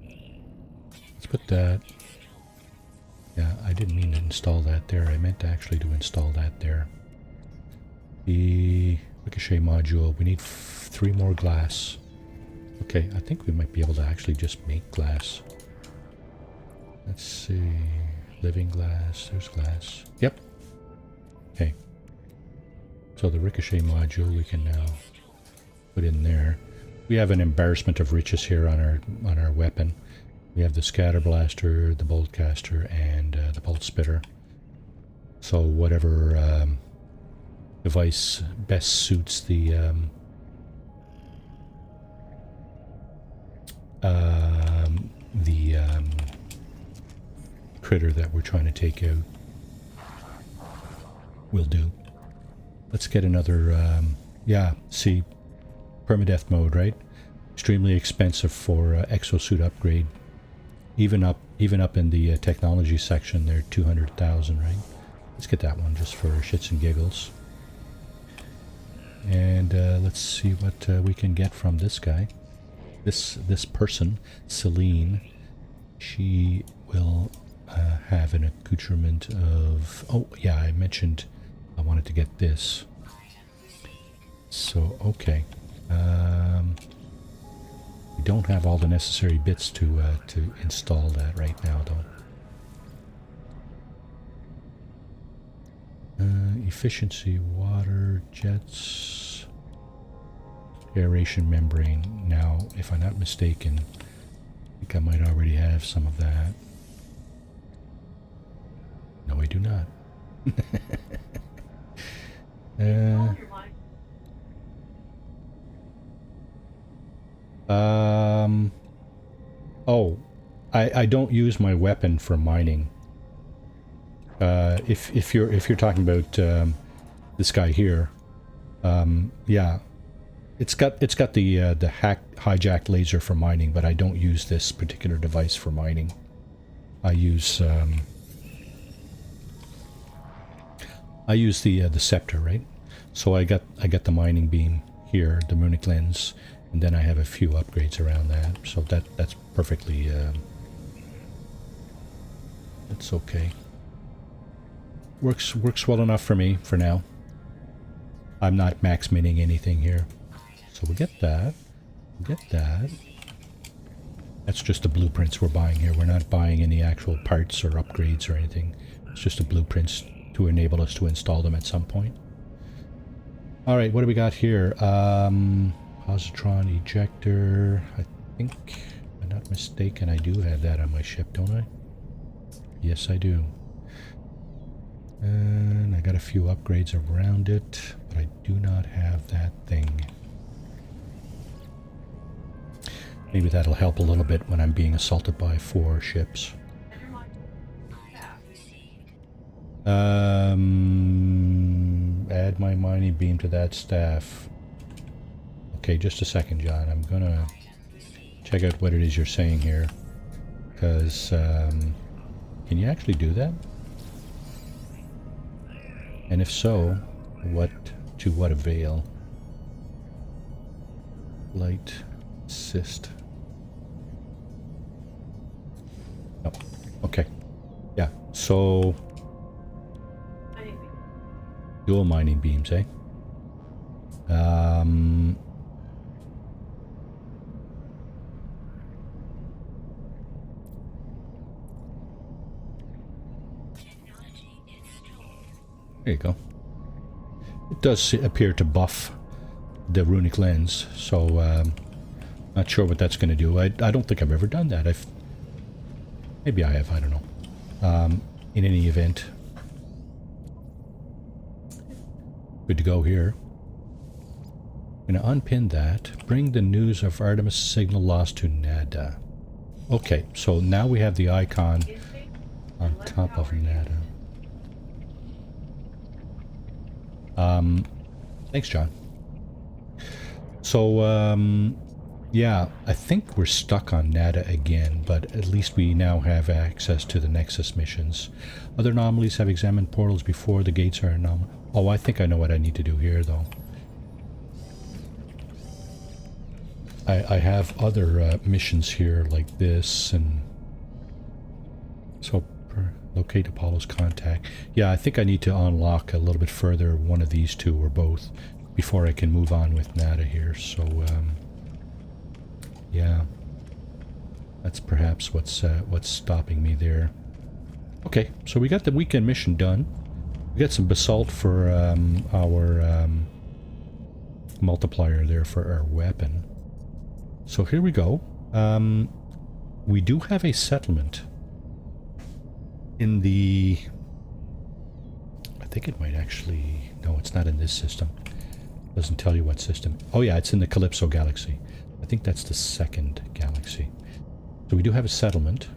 Let's put that. Yeah, I didn't mean to install that there. I meant actually to install that there. The ricochet module. We need 3 more glass. Okay, I think we might be able to actually just make glass. Let's see. Living glass. There's glass. Yep. Okay. So the ricochet module we can now put in there. We have an embarrassment of riches here on our weapon. We have the scatter blaster, the bolt caster, and the bolt spitter. So whatever device best suits the critter that we're trying to take out will do. Let's get another, yeah, see, permadeath mode, right? Extremely expensive for exosuit upgrade. Even up in the technology section, they're 200,000, right? Let's get that one just for shits and giggles. And let's see what we can get from this guy. This person, Celine, she will have an accoutrement of... Oh, yeah, I mentioned I wanted to get this. So, okay. We don't have all the necessary bits to install that right now, though. Efficiency, water, jets, aeration membrane. Now, if I'm not mistaken, I think I might already have some of that. No, I do not. Oh, I don't use my weapon for mining. If you're talking about this guy here, yeah, it's got the hijack laser for mining, but I don't use this particular device for mining. I use the scepter, right? So I got the mining beam here, the runic lens, and then I have a few upgrades around that. So that's perfectly that's okay. Works well enough for me for now. I'm not max mining anything here. So we'll get that. We'll get that. That's just the blueprints we're buying here. We're not buying any actual parts or upgrades or anything. It's just the blueprints to enable us to install them at some point. Alright, what do we got here? Positron ejector. I think, if I'm not mistaken, I do have that on my ship, don't I? Yes, I do. And I got a few upgrades around it, but I do not have that thing. Maybe that'll help a little bit when I'm being assaulted by 4 ships. Add my mining beam to that staff. Okay, just a second, John. I'm gonna check out what it is you're saying here. Because, can you actually do that? And if so, to what avail? Light assist. Oh, okay. Yeah, so dual mining beams, eh? There you go. It does appear to buff the runic lens, so not sure what that's going to do. I don't think I've ever done that. Maybe I have, I don't know. In any event, good to go here. I'm going to unpin that. Bring the news of Artemis signal lost to NADA. Okay, so now we have the icon on top of NADA. Thanks, John. So, yeah, I think we're stuck on NADA again, but at least we now have access to the Nexus missions. Other anomalies have examined portals before. The gates are anomalous. Oh, I think I know what I need to do here, though. I have other missions here like this, and so locate Apollo's contact. Yeah, I think I need to unlock a little bit further one of these two or both before I can move on with NADA here. So yeah, that's perhaps what's stopping me there. Okay, so we got the weekend mission done. We got some basalt for our multiplier there for our weapon. So here we go. We do have a settlement in the... I think it might actually... No, it's not in this system. Doesn't tell you what system. Oh yeah, it's in the Calypso galaxy. I think that's the second galaxy. So we do have a settlement.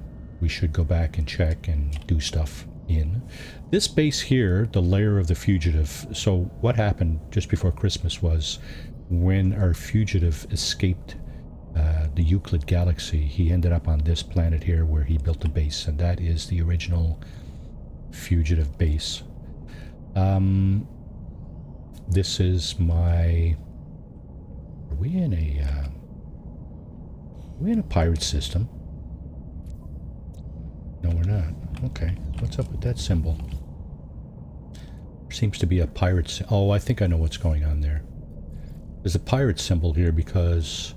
We should go back and check and do stuff in. This base here, the lair of the fugitive. So what happened just before Christmas was when our fugitive escaped the Euclid galaxy, he ended up on this planet here where he built a base, and that is the original fugitive base. This is my... Are we in a pirate system? No, we're not. Okay, what's up with that symbol? There seems to be a pirate... Oh, I think I know what's going on there. There's a pirate symbol here because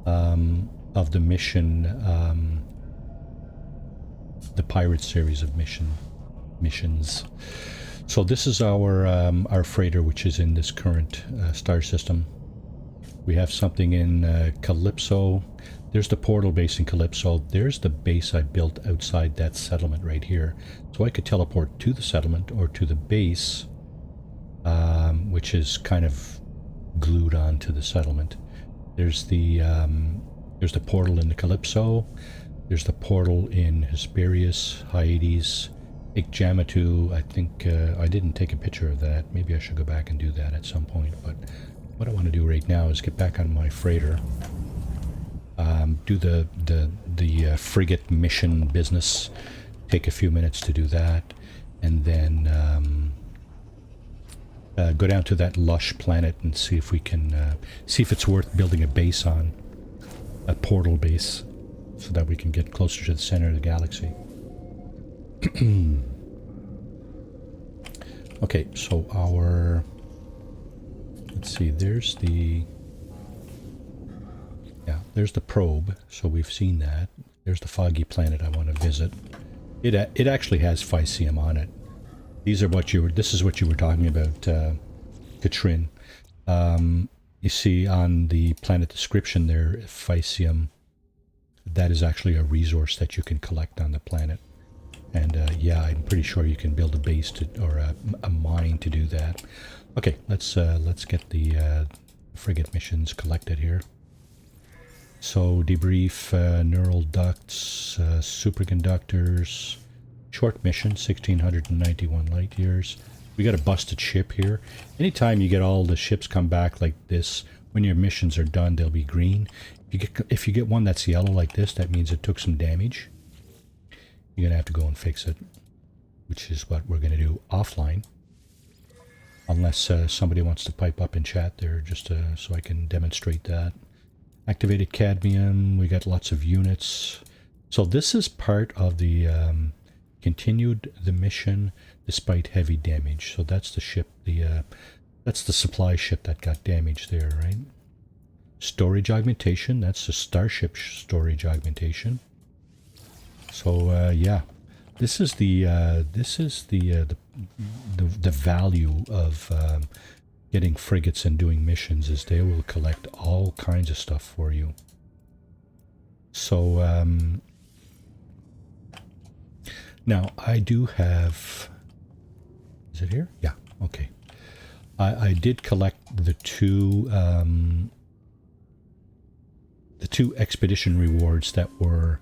of the mission, the pirate series of missions. So this is our freighter, which is in this current star system. We have something in Calypso. There's the portal base in Calypso. There's the base I built outside that settlement right here. So I could teleport to the settlement or to the base, which is kind of glued onto the settlement. There's the portal in the Calypso. There's the portal in Hesperius, Hyades, Ikjamatu. I think I didn't take a picture of that. Maybe I should go back and do that at some point. But what I want to do right now is get back on my freighter, do the frigate mission business. Take a few minutes to do that, and then go down to that lush planet and see if we can see if it's worth building a base on, a portal base, so that we can get closer to the center of the galaxy. Okay, so our... Let's see, there's the... Yeah, there's the probe, so we've seen that. There's the foggy planet I want to visit. It actually has Physium on it. These are what you were... This is what you were talking about, Katrin. You see on the planet description there, Physium. That is actually a resource that you can collect on the planet. And yeah, I'm pretty sure you can build a base to, or a mine to do that. Okay, let's get the frigate missions collected here. So debrief, neural ducts, superconductors, short mission, 1691 light years. We got a busted ship here. Anytime you get all the ships come back like this, when your missions are done, they'll be green. If you get one that's yellow like this, that means it took some damage. You're going to have to go and fix it, which is what we're going to do offline. Unless somebody wants to pipe up in chat there, just so I can demonstrate that. Activated cadmium, we got lots of units. So this is part of the continued the mission despite heavy damage. So that's the ship, that's the supply ship that got damaged there, right? Storage augmentation, that's the starship storage augmentation. So yeah, This is the value of getting frigates and doing missions, is they will collect all kinds of stuff for you. So now I do have. Is it here? Yeah. Okay. I did collect the two expedition rewards that were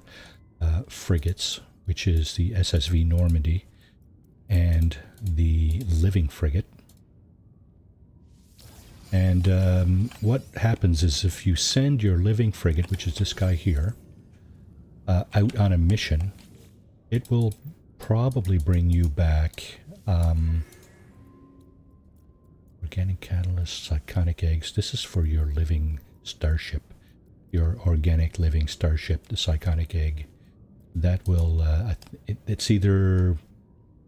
frigates, which is the SSV Normandy and the living frigate. And what happens is if you send your living frigate, which is this guy here, out on a mission, it will probably bring you back organic catalysts, iconic eggs. This is for your living starship, your organic living starship, the iconic egg. That will, it's either,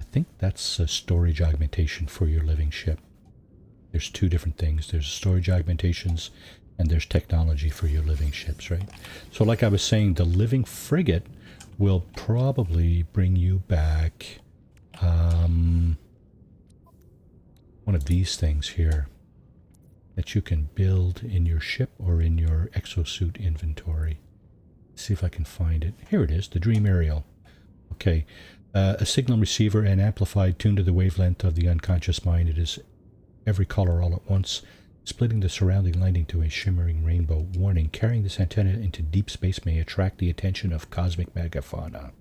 I think that's a storage augmentation for your living ship. There's two different things. There's storage augmentations and there's technology for your living ships, right? So like I was saying, the living frigate will probably bring you back one of these things here that you can build in your ship or in your exosuit inventory. Let's see if I can find it. Here it is, the Dream Aerial. Okay, a signal receiver and amplified tuned to the wavelength of the unconscious mind. It is every color all at once, splitting the surrounding light into a shimmering rainbow. Warning, carrying this antenna into deep space may attract the attention of cosmic megafauna.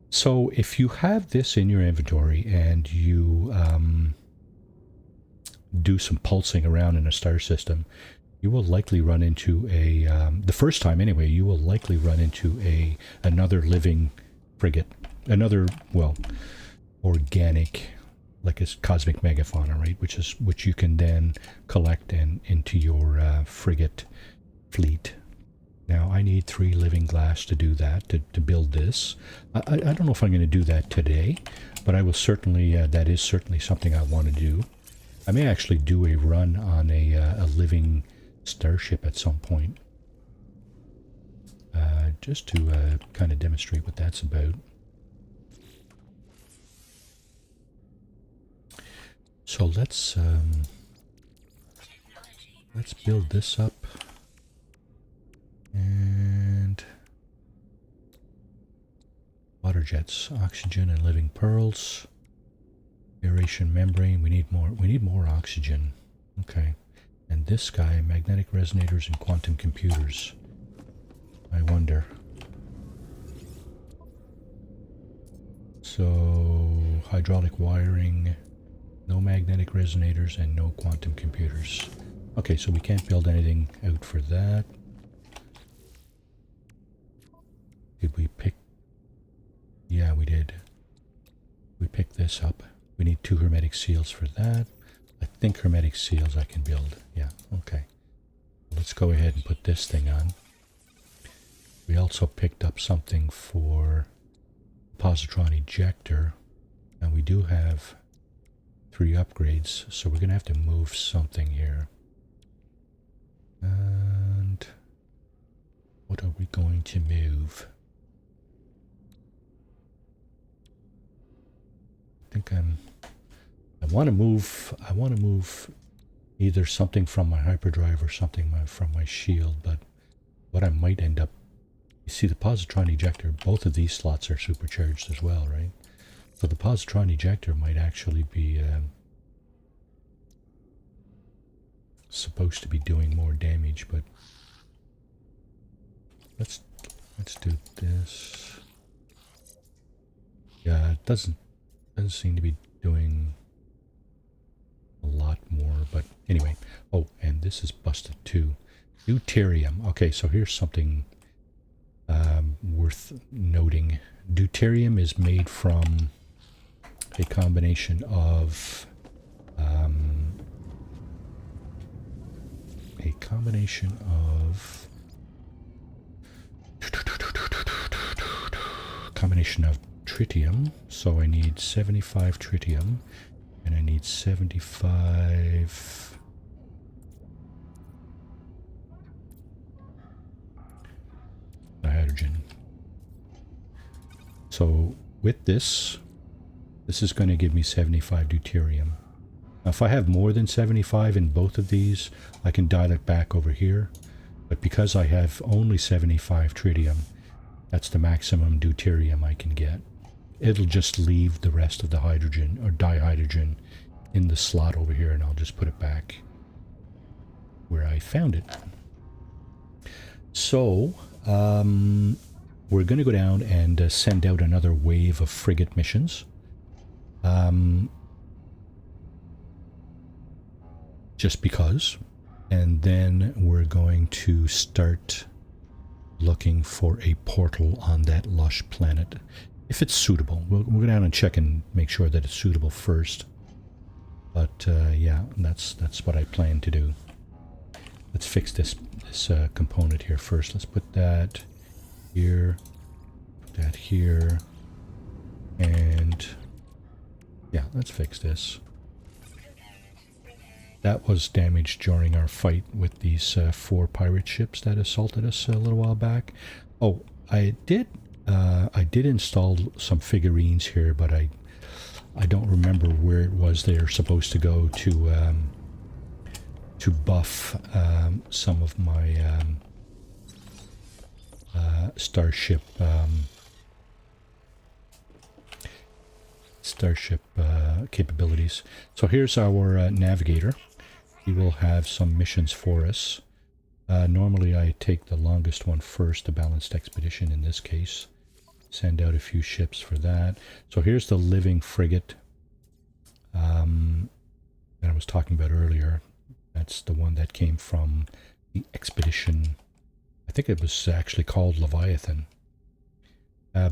So if you have this in your inventory and you do some pulsing around in a star system, you will likely run into a, the first time anyway, you will likely run into another living frigate, another, well, organic, like a cosmic megafauna, right? Which you can then collect into your frigate fleet. Now I need 3 living glass to do that, to build this. I don't know if I'm going to do that today, but I will certainly, that is certainly something I want to do. I may actually do a run on a living starship at some point, just to kind of demonstrate what that's about. So let's build this up, and water jets, oxygen and living pearls, aeration membrane. We need more oxygen. Okay, and this guy, magnetic resonators and quantum computers. I wonder. So hydraulic wiring. No magnetic resonators and no quantum computers. Okay, so we can't build anything out for that. Did we pick? Yeah, we did. We picked this up. We need 2 hermetic seals for that. I think hermetic seals I can build. Yeah, okay. Let's go ahead and put this thing on. We also picked up something for positron ejector, and we do have 3 upgrades, so we're going to have to move something here. And what are we going to move? I think I want to move either something from my hyperdrive or something from my shield, but what I might end up, you see the positron ejector, both of these slots are supercharged as well, right? So the positron ejector might actually be supposed to be doing more damage, but let's do this. Yeah, it doesn't seem to be doing a lot more, but anyway. Oh, and this is busted too. Deuterium. Okay, so here's something worth noting. Deuterium is made from a combination of tritium. So I need 75 tritium, and I need 75 hydrogen. So with this, this is going to give me 75 deuterium. Now, if I have more than 75 in both of these, I can dial it back over here. But because I have only 75 tritium, that's the maximum deuterium I can get. It'll just leave the rest of the hydrogen or dihydrogen in the slot over here, and I'll just put it back where I found it. So, we're going to go down and send out another wave of frigate missions. Just because. And then we're going to start looking for a portal on that lush planet. If it's suitable. We'll go down and check and make sure that it's suitable first. But yeah, that's what I plan to do. Let's fix this component here first. Let's put that here, put that here, and yeah, let's fix this. That was damaged during our fight with these 4 pirate ships that assaulted us a little while back. Oh, I did install some figurines here, but I don't remember where it was they're supposed to go to buff some of my starship capabilities. So here's our navigator. He will have some missions for us. Normally I take the longest one first, the balanced expedition in this case. Send out a few ships for that. So here's the living frigate that I was talking about earlier. That's the one that came from the expedition. I think it was actually called Leviathan.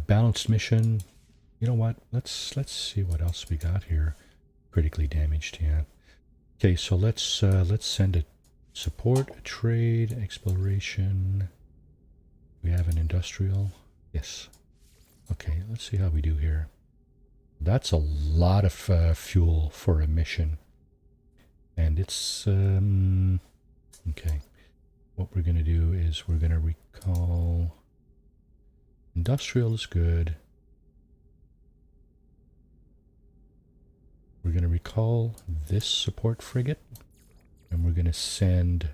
Balanced mission. You know what? Let's see what else we got here. Critically damaged, yeah. Okay, so let's send a support, a trade, exploration. We have an industrial. Yes. Okay, let's see how we do here. That's a lot of fuel for a mission. And it's okay. What we're going to do is we're going to recall. Industrial is good. We're going to recall this support frigate, and we're going to send.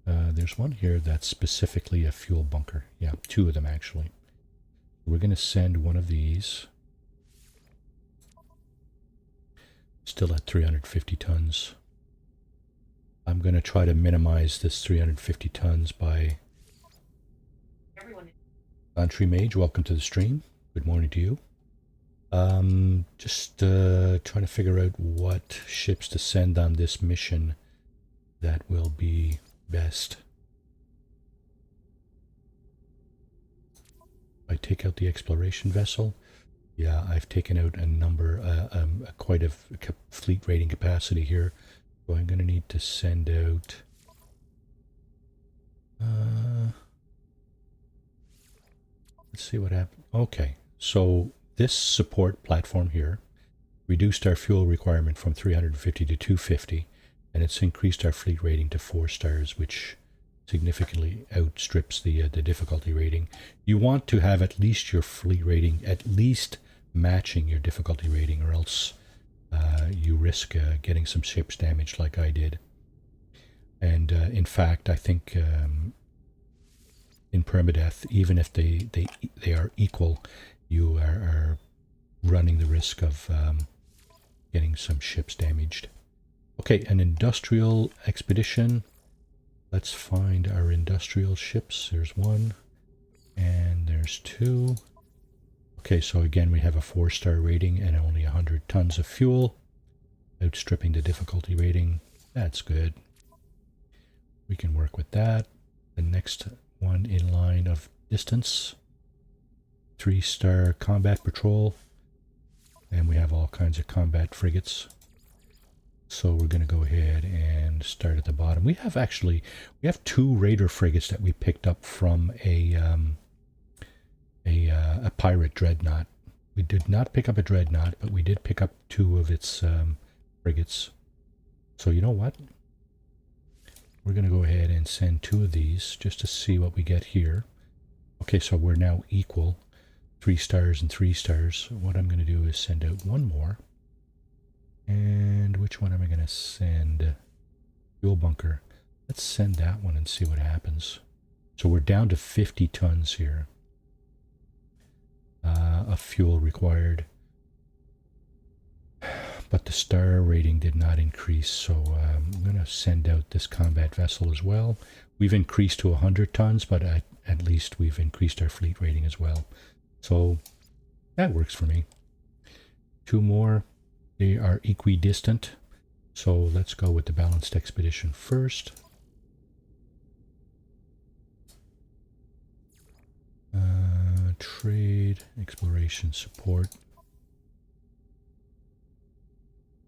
There's one here that's specifically a fuel bunker. Yeah, 2 of them actually. We're going to send one of these. Still at 350 tons. I'm going to try to minimize this 350 tons by... Country Mage, welcome to the stream. Good morning to you. Just trying to figure out what ships to send on this mission that will be best. I take out the exploration vessel. Yeah, I've taken out a number, quite a fleet rating capacity here. So I'm going to need to send out... let's see what happened. Okay, so this support platform here reduced our fuel requirement from 350 to 250, and it's increased our fleet rating to 4 stars, which significantly outstrips the difficulty rating. You want to have at least your fleet rating at least matching your difficulty rating, or else you risk getting some ships damaged like I did. And in fact, I think in permadeath, even if they are equal, you are running the risk of getting some ships damaged. Okay, an industrial expedition. Let's find our industrial ships. There's 1 and there's 2. Okay, so again we have a 4-star rating and only 100 tons of fuel, outstripping the difficulty rating. That's good. We can work with that. The next one in line of distance, 3-star combat patrol, and we have all kinds of combat frigates. So we're going to go ahead and start at the bottom. We have 2 raider frigates that we picked up from a pirate dreadnought. We did not pick up a dreadnought, but we did pick up 2 of its frigates. So you know what? We're going to go ahead and send 2 of these just to see what we get here. Okay, so we're now equal. 3 stars and 3 stars. What I'm going to do is send out one more. And which one am I going to send? Fuel bunker. Let's send that one and see what happens. So we're down to 50 tons here of fuel required. But the star rating did not increase, so I'm going to send out this combat vessel as well. We've increased to 100 tons, but at least we've increased our fleet rating as well. So that works for me. 2 more. They are equidistant. So let's go with the balanced expedition first. Trade, exploration, support.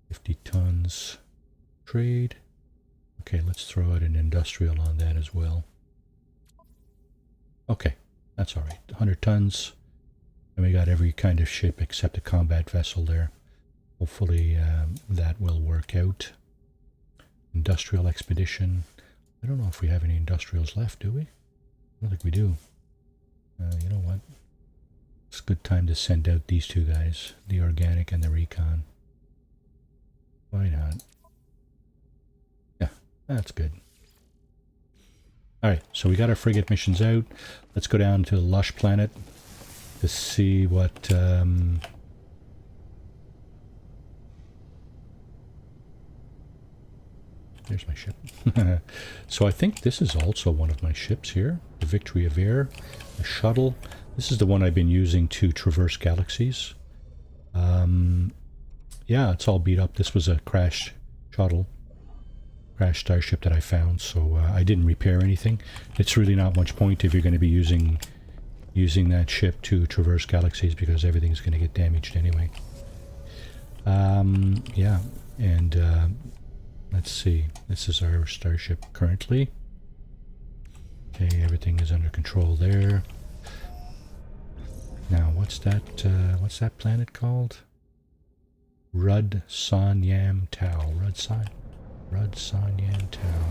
50 tons. Trade. Okay, let's throw out an industrial on that as well. Okay, that's all right. 100 tons. And we got every kind of ship except a combat vessel there. Hopefully that will work out. Industrial expedition. I don't know if we have any industrials left, do we? I don't think we do. You know what? It's a good time to send out these 2 guys, the organic and the recon. Why not? Yeah, that's good. Alright, so we got our frigate missions out. Let's go down to the Lush planet to see what... There's my ship. So I think this is also one of my ships here. The Victory of Air, the shuttle. This is the one I've been using to traverse galaxies. Yeah, it's all beat up. This was a crashed shuttle. Crashed starship that I found, so I didn't repair anything. It's really not much point if you're going to be using that ship to traverse galaxies because everything's going to get damaged anyway. Yeah, and... let's see, this is our starship currently. Okay, everything is under control there. Now, what's that planet called? Rud San Yam Tau. Rud San Yam Tau.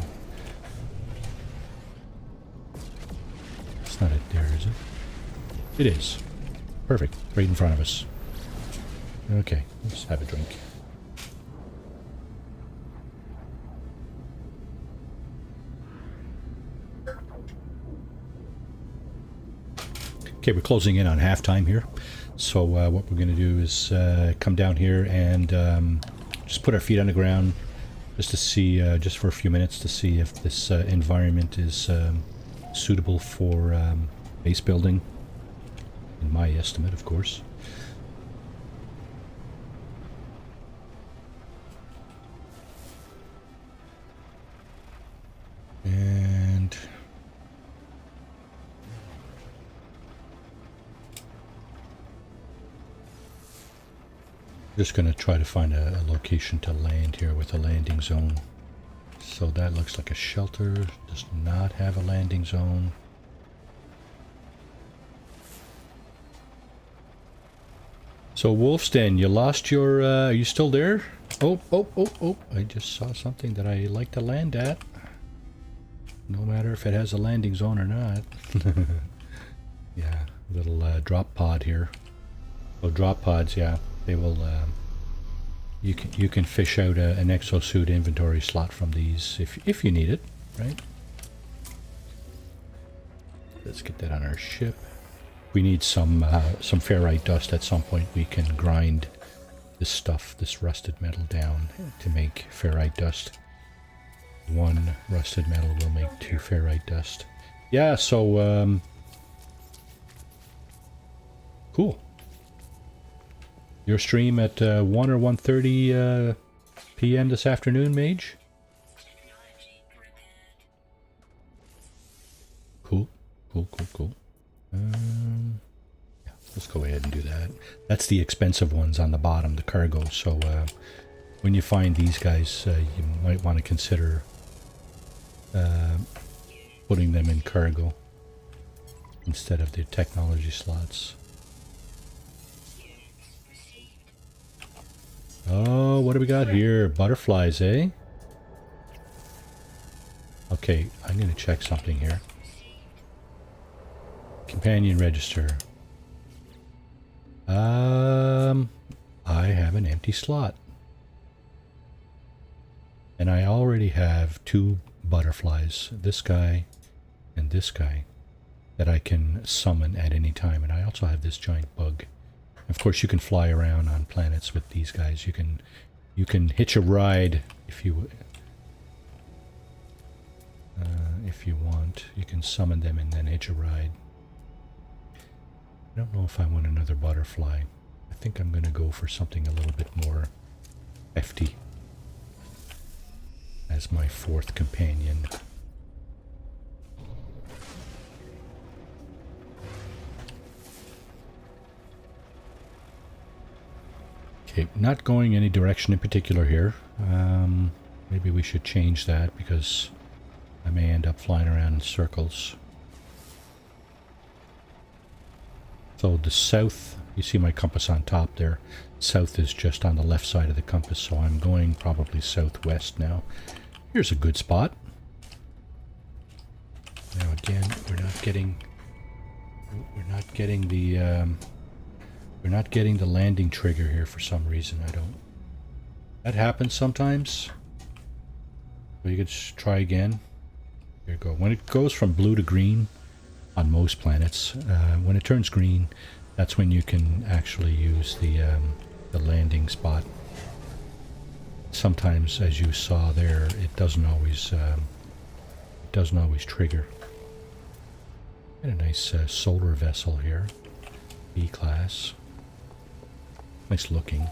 It's not it there, is it? It is. Perfect. Right in front of us. Okay, let's have a drink. Okay, we're closing in on halftime here. So what we're going to do is come down here and just put our feet on the ground just to see, just for a few minutes to see if this environment is suitable for base building, in my estimate, of course. And... just going to try to find a location to land here with a landing zone. So that looks like a shelter. Does not have a landing zone. So Wolfsden, you lost your... are you still there? Oh. I just saw something that I like to land at. No matter if it has a landing zone or not. Yeah, little drop pod here. Oh, drop pods, yeah. They will, you can fish out an exosuit inventory slot from these if you need it, right? Let's get that on our ship. We need some ferrite dust at some point. We can grind this stuff, this rusted metal down to make ferrite dust. 1 rusted metal will make 2 ferrite dust. Yeah, so, cool. Your stream at 1 or 1:30 p.m. this afternoon, Mage? Cool. Yeah, let's go ahead and do that. That's the expensive ones on the bottom, the cargo. So when you find these guys, you might want to consider putting them in cargo instead of the technology slots. Oh, what do we got here? Butterflies, eh? Okay, I'm going to check something here. Companion register. I have an empty slot. And I already have 2 butterflies, this guy and this guy, that I can summon at any time. And I also have this giant bug. Of course, you can fly around on planets with these guys. You can hitch a ride if you want. You can summon them and then hitch a ride. I don't know if I want another butterfly. I think I'm going to go for something a little bit more hefty as my 4th companion. Okay, not going any direction in particular here. Maybe we should change that because I may end up flying around in circles. So the south, you see my compass on top there. South is just on the left side of the compass, so I'm going probably southwest now. Here's a good spot. Now again, we're not getting the landing trigger here for some reason. That happens sometimes. So you could just try again. Here you go. When it goes from blue to green on most planets, when it turns green, that's when you can actually use the landing spot. Sometimes, as you saw there, it doesn't always trigger. Got a nice solar vessel here, B class. Nice looking.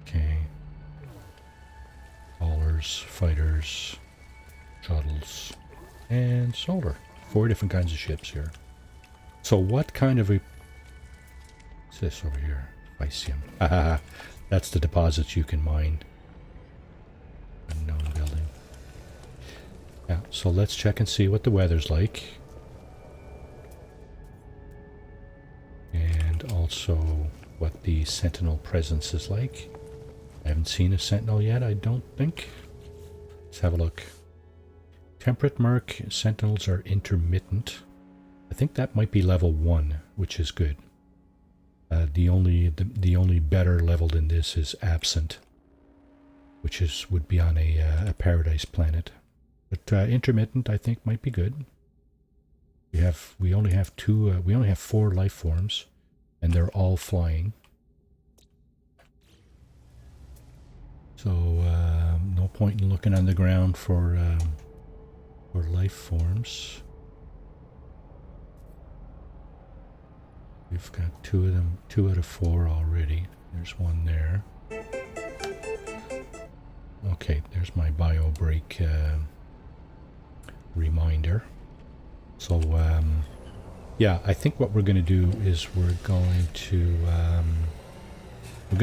Okay. Haulers, fighters, shuttles, and solar. 4 different kinds of ships here. So what kind of a... What's this over here? Lyceum. Haha. That's the deposits you can mine. Unknown building. Yeah, so let's check and see what the weather's like. And also what the sentinel presence is like. I haven't seen a sentinel yet, I don't think. Let's have a look. Temperate murk, sentinels are intermittent. I think that might be level 1, which is good. The only better level than this is absent, which would be on a paradise planet. But intermittent, I think, might be good. We only have 4 life forms, and they're all flying. So no point in looking on the ground for life forms. We've got 2 of them, 2 out of 4 already. There's one there. Okay, there's my bio break reminder. So yeah, I think what we're going to do is we're going to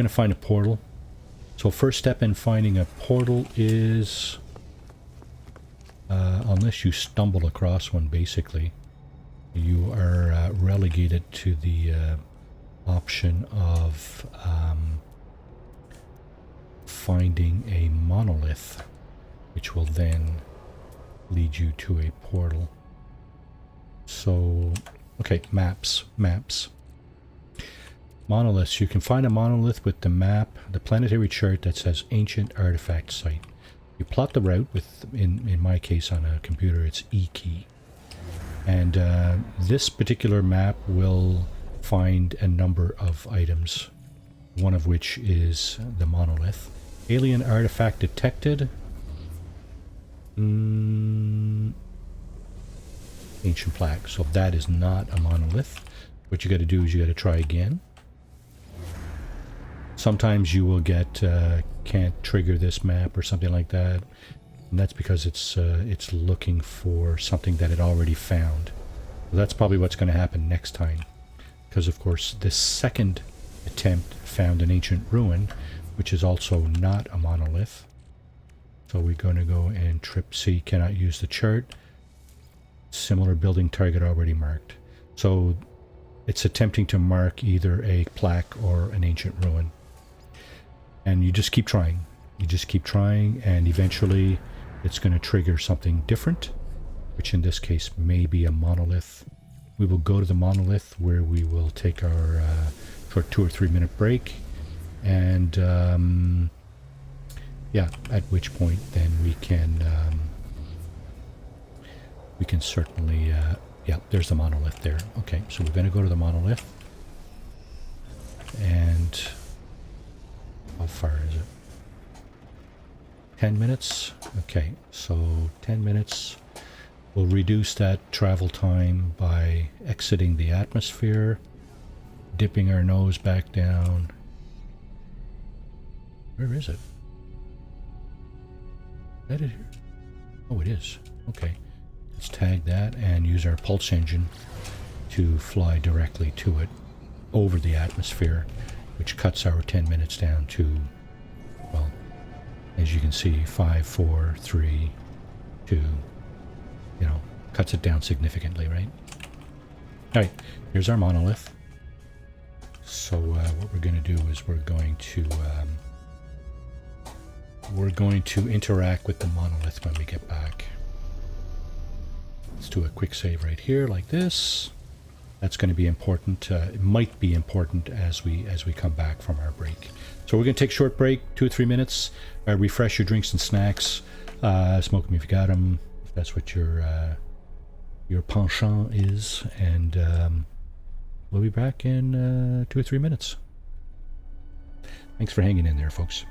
find a portal. So first step in finding a portal is, unless you stumble across one, basically, you are relegated to the option of finding a monolith, which will then lead you to a portal. So, okay, maps. Monoliths. You can find a monolith with the map, the planetary chart that says Ancient Artifact Site. You plot the route with, in my case on a computer, it's E key. And this particular map will find a number of items, one of which is the monolith. Alien artifact detected. Ancient plaque. So that is not a monolith. What you got to do is you got to try again. Sometimes you will get can't trigger this map or something like that, and that's because it's looking for something that it already found. So that's probably what's going to happen next time, because of course this second attempt found an ancient ruin, which is also not a monolith. So we're going to go and trip C, cannot use the chart. Similar building target already marked. So it's attempting to mark either a plaque or an ancient ruin. And you just keep trying. You just keep trying, and eventually it's going to trigger something different. which in this case may be a monolith. We will go to the monolith where we will take our short 2 or 3 minute break, and yeah, at which point then we can certainly yeah, there's the monolith there. Okay, so we're going to go to the monolith, and how far is it? 10 minutes? Okay, so 10 minutes. We'll reduce that travel time by exiting the atmosphere, dipping our nose back down. Where is it? Is that it here? Oh, it is. Okay. Let's tag that and use our pulse engine to fly directly to it over the atmosphere, which cuts our 10 minutes down to, well, as you can see, 5, 4, 3, 2, you know, cuts it down significantly, right? All right, here's our monolith. So what we're going to do is we're going to interact with the monolith when we get back. Let's do a quick save right here, like this. That's going to be important. It might be important as we come back from our break. So we're going to take a short break, 2 or 3 minutes. Refresh your drinks and snacks. Smoke them if you got them. If that's what your penchant is. And we'll be back in 2 or 3 minutes. Thanks for hanging in there, folks.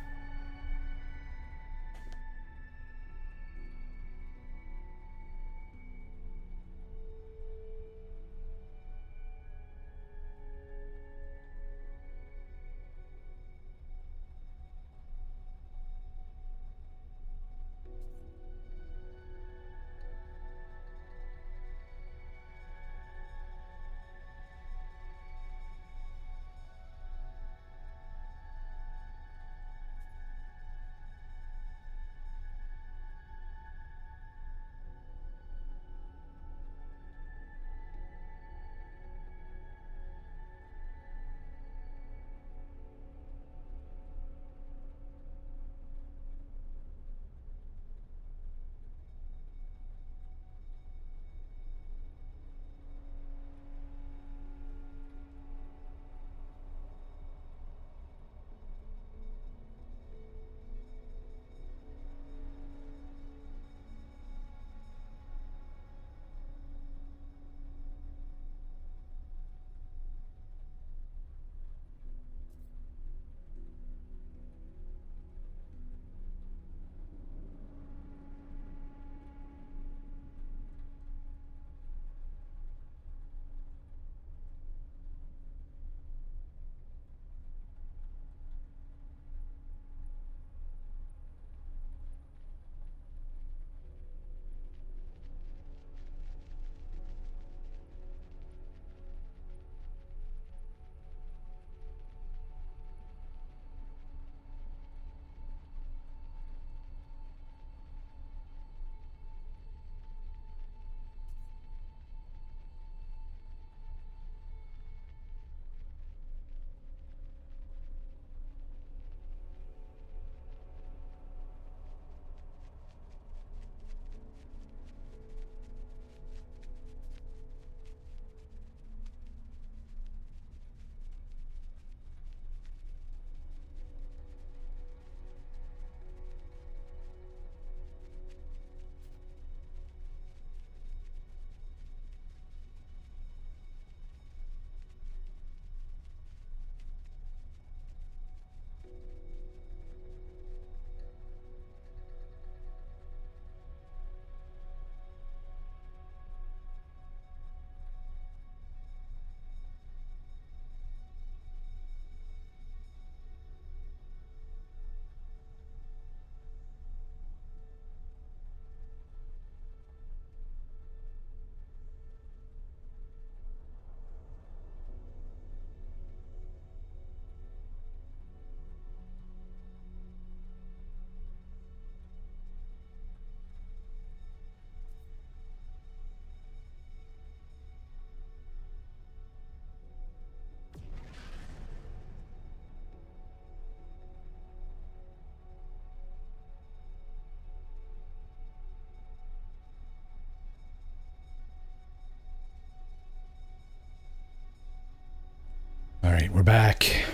Alright, we're back.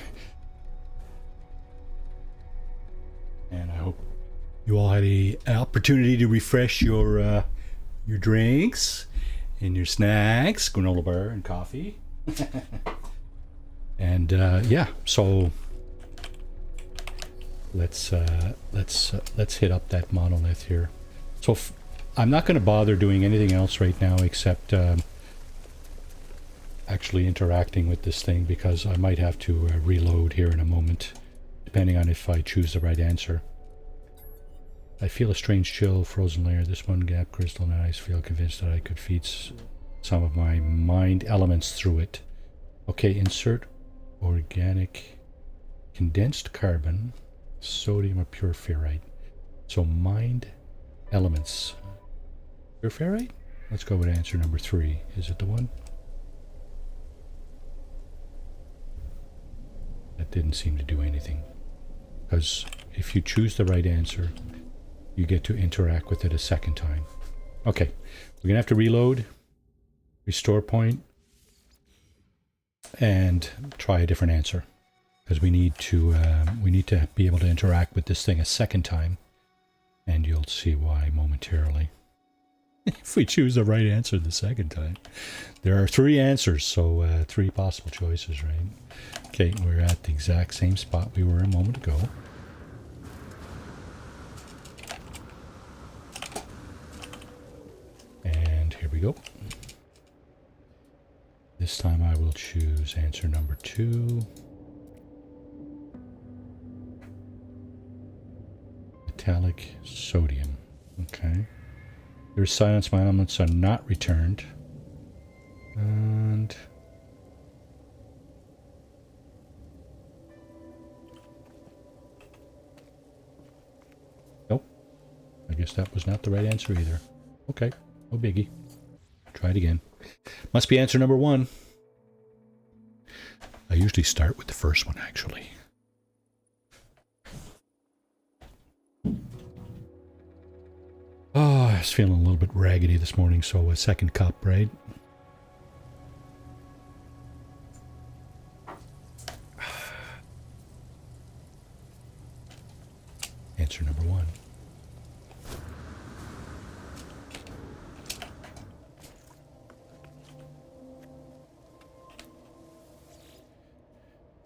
And I hope you all had an opportunity to refresh your drinks and your snacks, granola bar and coffee. And yeah, so let's hit up that monolith here. So I'm not going to bother doing anything else right now except actually interacting with this thing, because I might have to reload here in a moment, depending on if I choose the right answer. I feel a strange chill, frozen layer. This one gap, crystal, and I feel convinced that I could feed some of my mind elements through it. Okay, insert organic condensed carbon, sodium, or pure ferrite. So mind elements. Pure ferrite? Let's go with answer number 3. Is it the one? That didn't seem to do anything. Because if you choose the right answer, you get to interact with it a second time. Okay, we're gonna have to reload, restore point, and try a different answer, because we need to be able to interact with this thing a second time, and you'll see why momentarily. If we choose the right answer the second time. There are 3 answers, so 3 possible choices, right? Okay, we're at the exact same spot we were a moment ago. And here we go. This time I will choose answer number 2. Metallic sodium. Okay. There's silence, my elements are not returned. And nope. I guess that was not the right answer either. Okay, no biggie. Try it again. Must be answer number 1. I usually start with the first one, actually. Oh, I was feeling a little bit raggedy this morning, so a second cup, right? Answer number 1.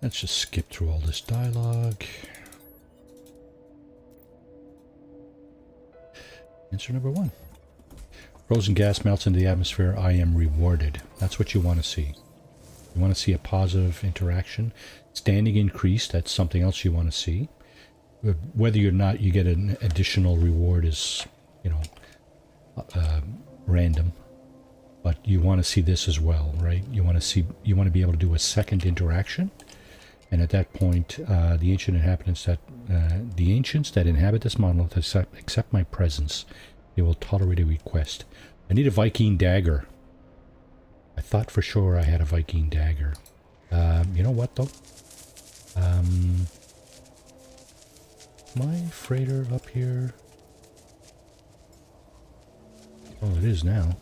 Let's just skip through all this dialogue. Answer number 1. Frozen gas melts into the atmosphere. I am rewarded. That's what you want to see. You want to see a positive interaction. Standing increased. That's something else you want to see. Whether or not you get an additional reward is, you know, random. But you want to see this as well, right? You want to be able to do a second interaction. And at that point, the ancients that inhabit this monolith accept my presence. They will tolerate a request. I need a Viking dagger. I thought for sure I had a Viking dagger. You know what though? My freighter up here. Oh, it is now.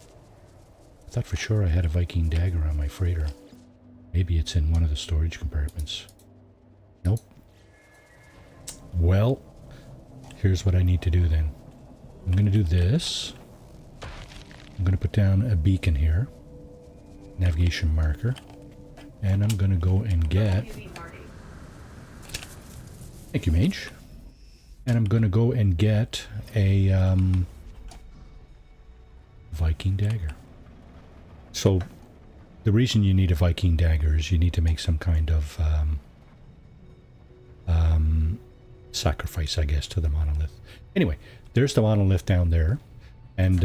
I thought for sure I had a Viking dagger on my freighter. Maybe it's in one of the storage compartments. Nope. Well, here's what I need to do then. I'm going to do this. I'm going to put down a beacon here. Navigation marker. And I'm going to go and get... Thank you, Mage. And I'm going to go and get a Viking dagger. So, the reason you need a Viking dagger is you need to make some kind of sacrifice, I guess, to the monolith. Anyway, there's the monolith down there. And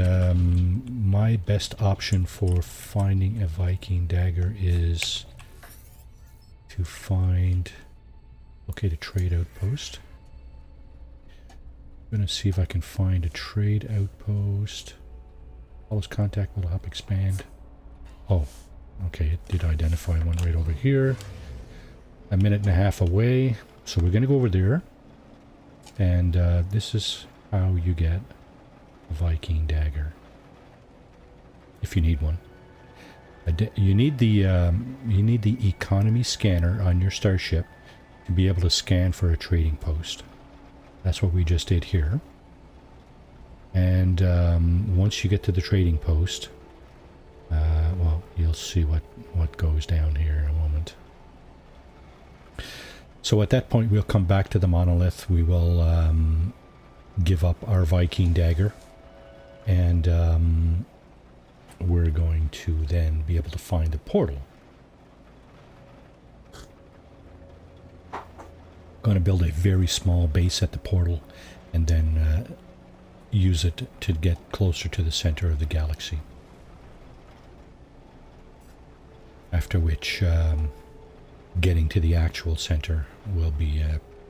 my best option for finding a Viking dagger is to find... Locate a trade outpost. I'm going to see if I can find a trade outpost. Follows contact will help expand. Oh, okay, it did identify one right over here. A minute and a half away. So we're going to go over there. And this is how you get a Viking dagger. If you need one. You need the economy scanner on your starship to be able to scan for a trading post. That's what we just did here. And once you get to the trading post, well, you'll see what goes down here in a moment. So at that point, we'll come back to the monolith. We will give up our Viking dagger, and we're going to then be able to find the portal. Going to build a very small base at the portal, and then use it to get closer to the center of the galaxy. After which, getting to the actual center will be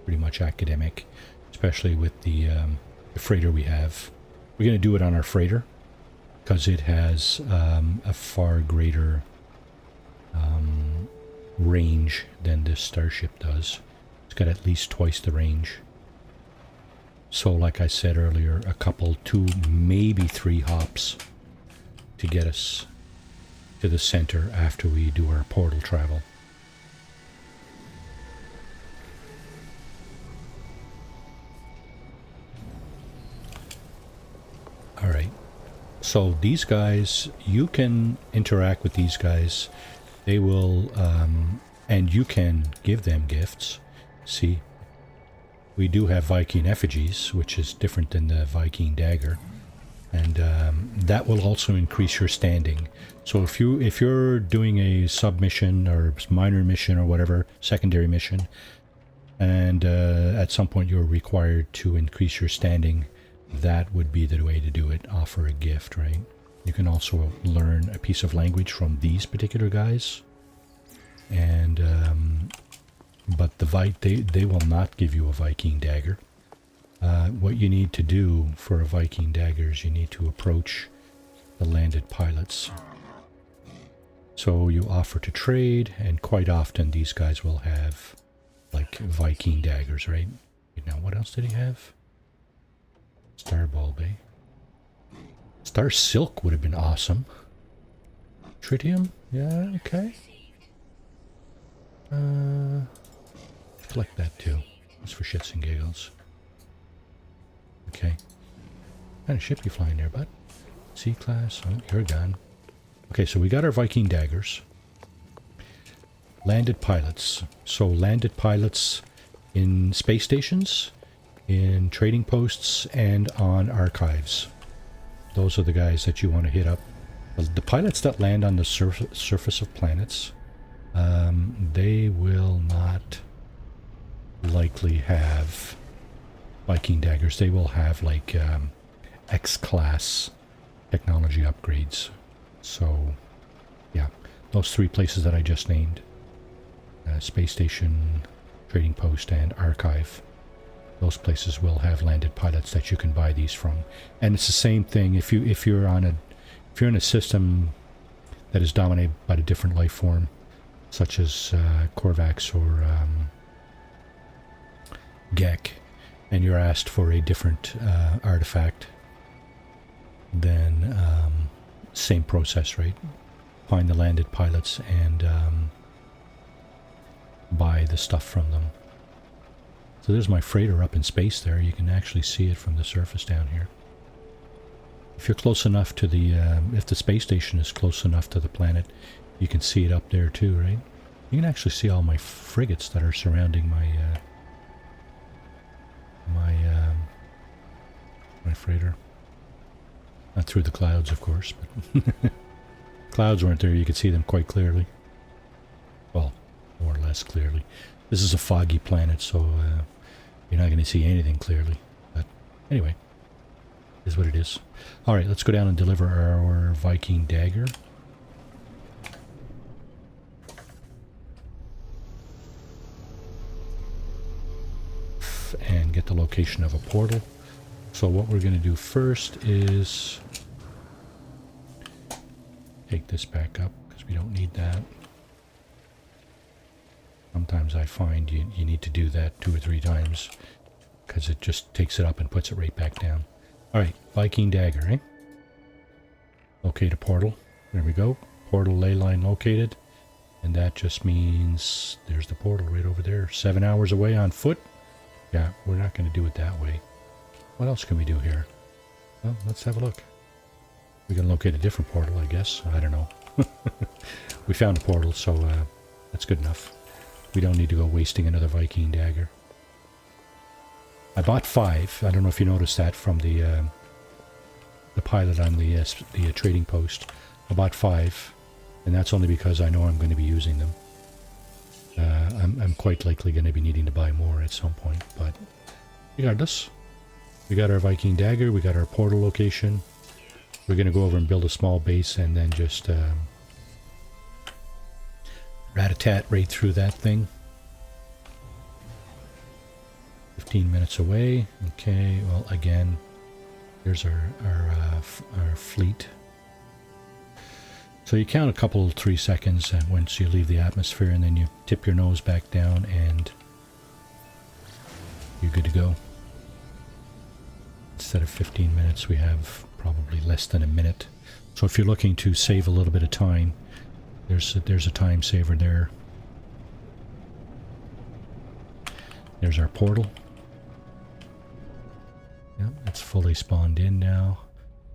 pretty much academic, especially with the freighter we have. We're going to do it on our freighter because it has a far greater range than this starship does. It's got at least twice the range. So like I said earlier, a couple, 2, maybe 3 hops to get us to the center after we do our portal travel. Alright, so these guys, you can interact with these guys. They will, and you can give them gifts. See, we do have Viking effigies, which is different than the Viking dagger, and that will also increase your standing. So if you're doing a sub-mission or minor mission or whatever, secondary mission, and at some point you're required to increase your standing, that would be the way to do it. Offer a gift, right? You can also learn a piece of language from these particular guys, and but they will not give you a Viking dagger. What you need to do for a Viking dagger is you need to approach the landed pilots. So you offer to trade, and quite often these guys will have like Viking daggers, right? Now, what else did he have? Star bulb, eh? Star silk would have been awesome. Tritium? Yeah, okay. Collect that too. That's for shits and giggles. Okay. What kind of ship you flying there, bud? C-class? Oh, you're gone. Okay, so we got our Viking daggers. Landed pilots. So landed pilots in space stations, in trading posts, and on archives. Those are the guys that you want to hit up. The pilots that land on the surface of planets, they will not likely have Viking daggers. They will have like X-class technology upgrades. So yeah, those 3 places that I just named, space station, trading post, and archive, those places will have landed pilots that you can buy these from. And it's the same thing if you're in a system that is dominated by a different life form, such as Korvax or Gek, and you're asked for a different artifact, then same process, right? Find the landed pilots and buy the stuff from them. So there's my freighter up in space there. You can actually see it from the surface down here. If you're close enough to the, if the space station is close enough to the planet, you can see it up there too, right? You can actually see all my frigates that are surrounding my my freighter. Not through the clouds, of course, but clouds weren't there. You could see them quite clearly. Well, more or less clearly. This is a foggy planet, so you're not going to see anything clearly. But anyway, it is what it is. All right, let's go down and deliver our Viking dagger. And get the location of a portal. So what we're going to do first is take this back up because we don't need that. Sometimes I find you need to do that 2 or 3 times because it just takes it up and puts it right back down. Alright, Viking dagger, eh? Locate a portal. There we go. Portal ley line located. And that just means there's the portal right over there. 7 hours away on foot. Yeah, we're not going to do it that way. What else can we do here? Well, let's have a look. We can locate a different portal, I guess. I don't know. We found a portal, so that's good enough. We don't need to go wasting another Viking dagger. I bought 5. I don't know if you noticed that from the pilot on the trading post. I bought 5, and that's only because I know I'm going to be using them. I'm quite likely going to be needing to buy more at some point, but regardless, we got our Viking dagger, we got our portal location. We're going to go over and build a small base and then just rat-a-tat right through that thing. 15 minutes away. Okay, well, again, here's our fleet. So you count a couple, 3 seconds once you leave the atmosphere, and then you tip your nose back down and you're good to go. Instead of 15 minutes, we have probably less than a minute. So if you're looking to save a little bit of time, there's a time saver there. There's our portal. Yep, it's fully spawned in now.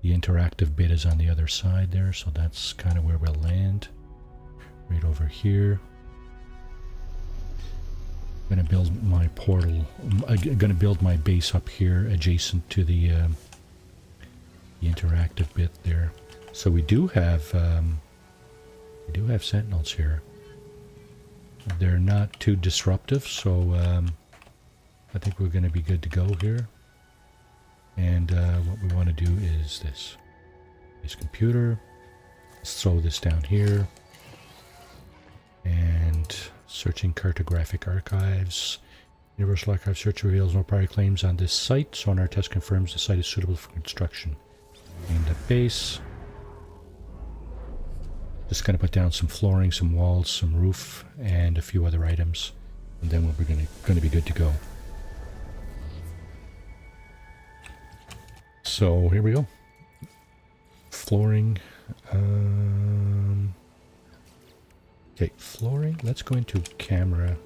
The interactive bit is on the other side there, so that's kind of where we'll land. Right over here. I'm going to build my portal. I'm going to build my base up here adjacent to the interactive bit there. So we do have sentinels here. They're not too disruptive, so I think we're going to be good to go here. And what we want to do is this. This computer. Let's throw this down here. And searching cartographic archives. Universal Archive search reveals no prior claims on this site. Sonar test confirms the site is suitable for construction. And the base. Just going to put down some flooring, some walls, some roof, and a few other items. And then we're going to be good to go. So here we go. Flooring. Okay, flooring. Let's go into camera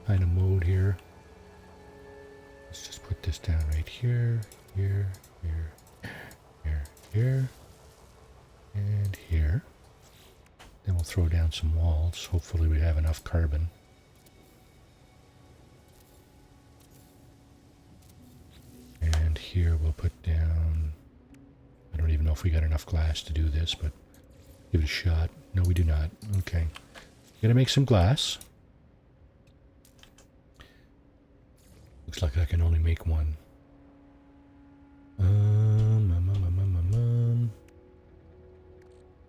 kind of mode here. Let's just put this down right here, here, and here. Then we'll throw down some walls. Hopefully we have enough carbon. And here we'll put down... I don't even know if we got enough glass to do this, but give it a shot. No, we do not. Okay. Gonna make some glass. Looks like I can only make one.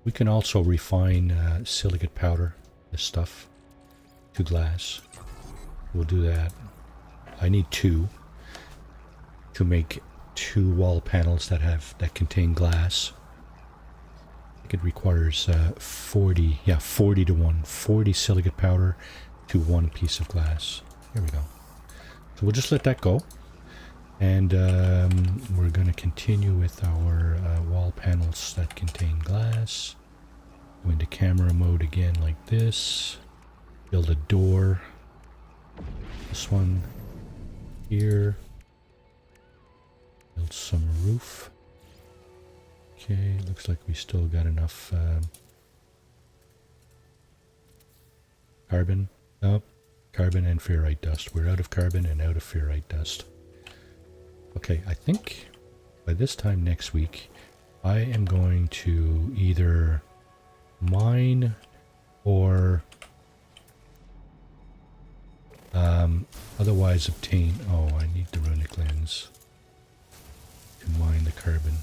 We can also refine silicate powder, this stuff, to glass. We'll do that. I need 2 to make 2 wall panels that contain glass. I think it requires 40 to 1, 40 silicate powder to 1 piece of glass. Here we go. So we'll just let that go. And we're going to continue with our wall panels that contain glass. Go into camera mode again like this. Build a door. This one here. Build some roof. Okay, looks like we still got enough carbon. Oh, carbon and ferrite dust. We're out of carbon and out of ferrite dust. Okay, I think by this time next week, I am going to either mine or otherwise obtain... Oh, I need the runic lens to mine the carbon,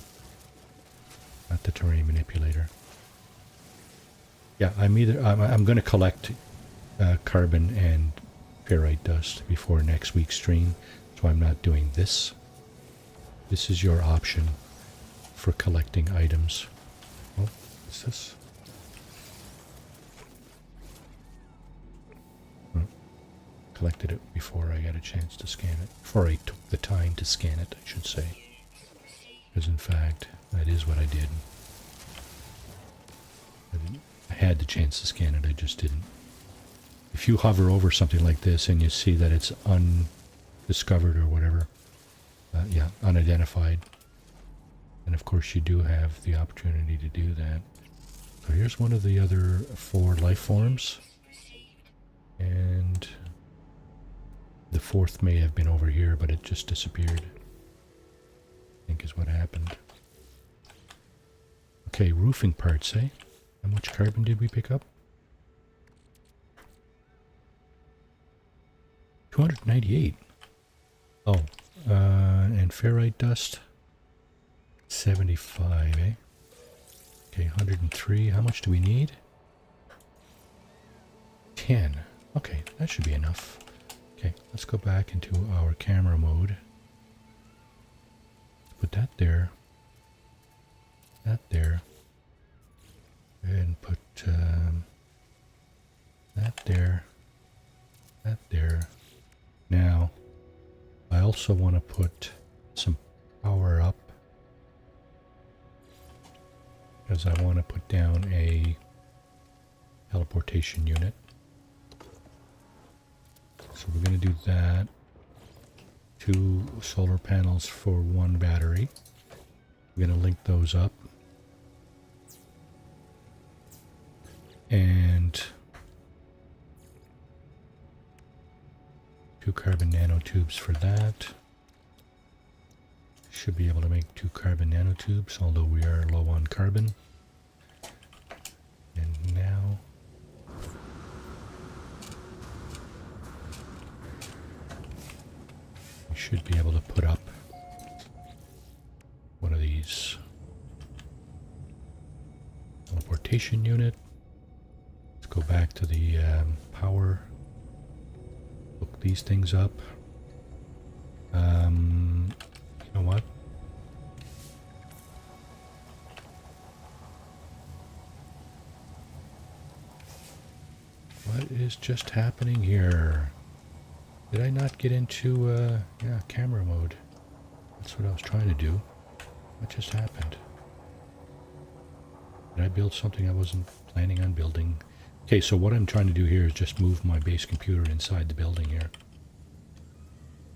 not the terrain manipulator. Yeah, I'm going to collect carbon and ferrite dust before next week's stream, so I'm not doing this. This is your option for collecting items. Oh, what's this? Oh, collected it before I got a chance to scan it. Before I took the time to scan it, I should say. Because in fact, that is what I did. had the chance to scan it, I just didn't. If you hover over something like this and you see that it's undiscovered or whatever, yeah, unidentified, and of course you do have the opportunity to do that. So here's one of the other 4 life forms, and the 4th may have been over here, but it just disappeared, I think is what happened. Okay, roofing parts, eh? How much carbon did we pick up? 298. Oh, and ferrite dust, 75, eh? Okay, 103. How much do we need? 10. Okay, that should be enough. Okay, let's go back into our camera mode. Put that there. That there. And put that there. That there. Now, I also want to put some power up, because I want to put down a teleportation unit. So we're going to do that. 2 solar panels for 1 battery. We're going to link those up. And 2 carbon nanotubes for that. Should be able to make 2 carbon nanotubes, although we are low on carbon. And now we should be able to put up one of these. Teleportation unit. Let's go back to the power. Hook these things up. You know what? What is just happening here? Did I not get into, yeah, camera mode? That's what I was trying to do. What just happened? Did I build something I wasn't planning on building? Okay, so what I'm trying to do here is just move my base computer inside the building here.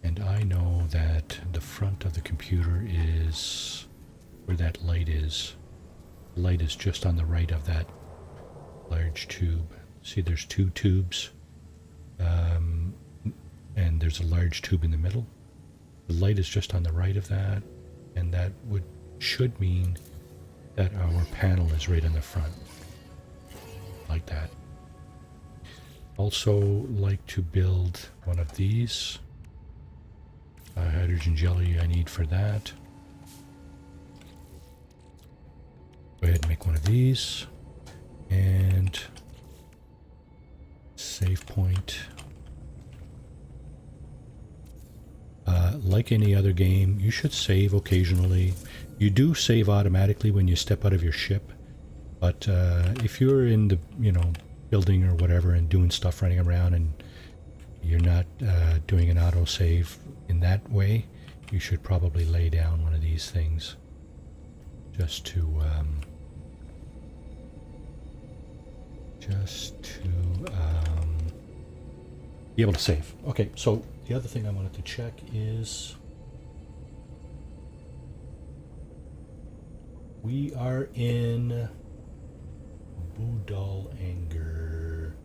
And I know that the front of the computer is where that light is. The light is just on the right of that large tube. See, there's 2 tubes, and there's a large tube in the middle. The light is just on the right of that, and that should mean that our panel is right on the front, like that. Also like to build one of these. Hydrogen jelly I need for that. Go ahead and make one of these. And save point. Like any other game, you should save occasionally. You do save automatically when you step out of your ship, but if you're in the, building or whatever and doing stuff running around and you're not doing an autosave in that way, you should probably lay down one of these things just to be able to save. Okay, so the other thing I wanted to check is we are in Budal Anger.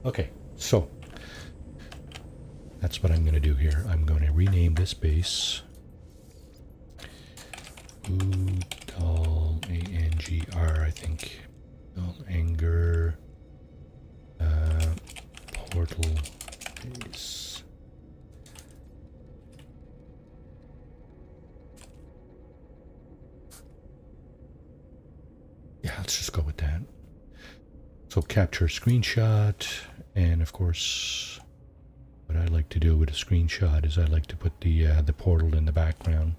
Okay, so that's what I'm going to do here. I'm going to rename this base Budal ANGR, I think. Budal Anger portal base. Yeah, let's just go with that. So capture screenshot, and of course what I like to do with a screenshot is I like to put the portal in the background,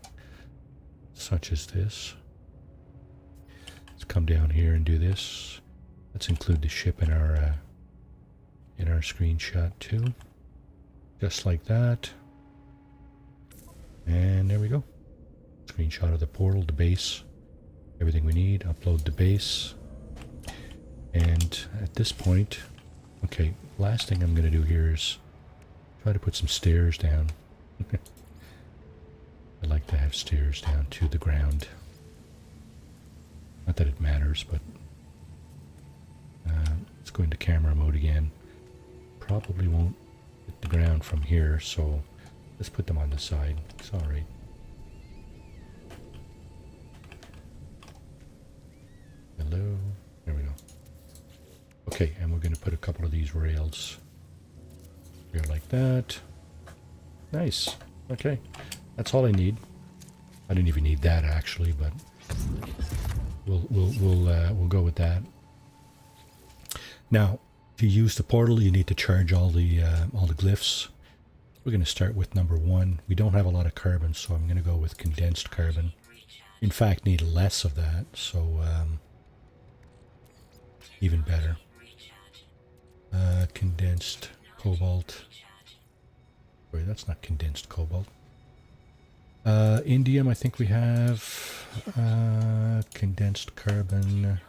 such as this. Let's come down here and do this. Let's include the ship in our screenshot too, just like that. And there we go. Screenshot of the portal, the base. everything we need. Upload the base. And at this point, okay, last thing I'm going to do here is try to put some stairs down. I like to have stairs down to the ground. Not that it matters, but let's go into camera mode again. Probably won't hit the ground from here, so let's put them on the side. It's alright. Hello. There we go. Okay, and we're going to put a couple of these rails here like that. Nice. Okay, that's all I need. I didn't even need that actually, but we'll go with that. Now, to use the portal, you need to charge all the glyphs. We're going to start with number 1. We don't have a lot of carbon, so I'm going to go with condensed carbon. In fact, need less of that, so even better. Condensed cobalt. Wait, that's not condensed cobalt. Indium, I think we have. Condensed carbon.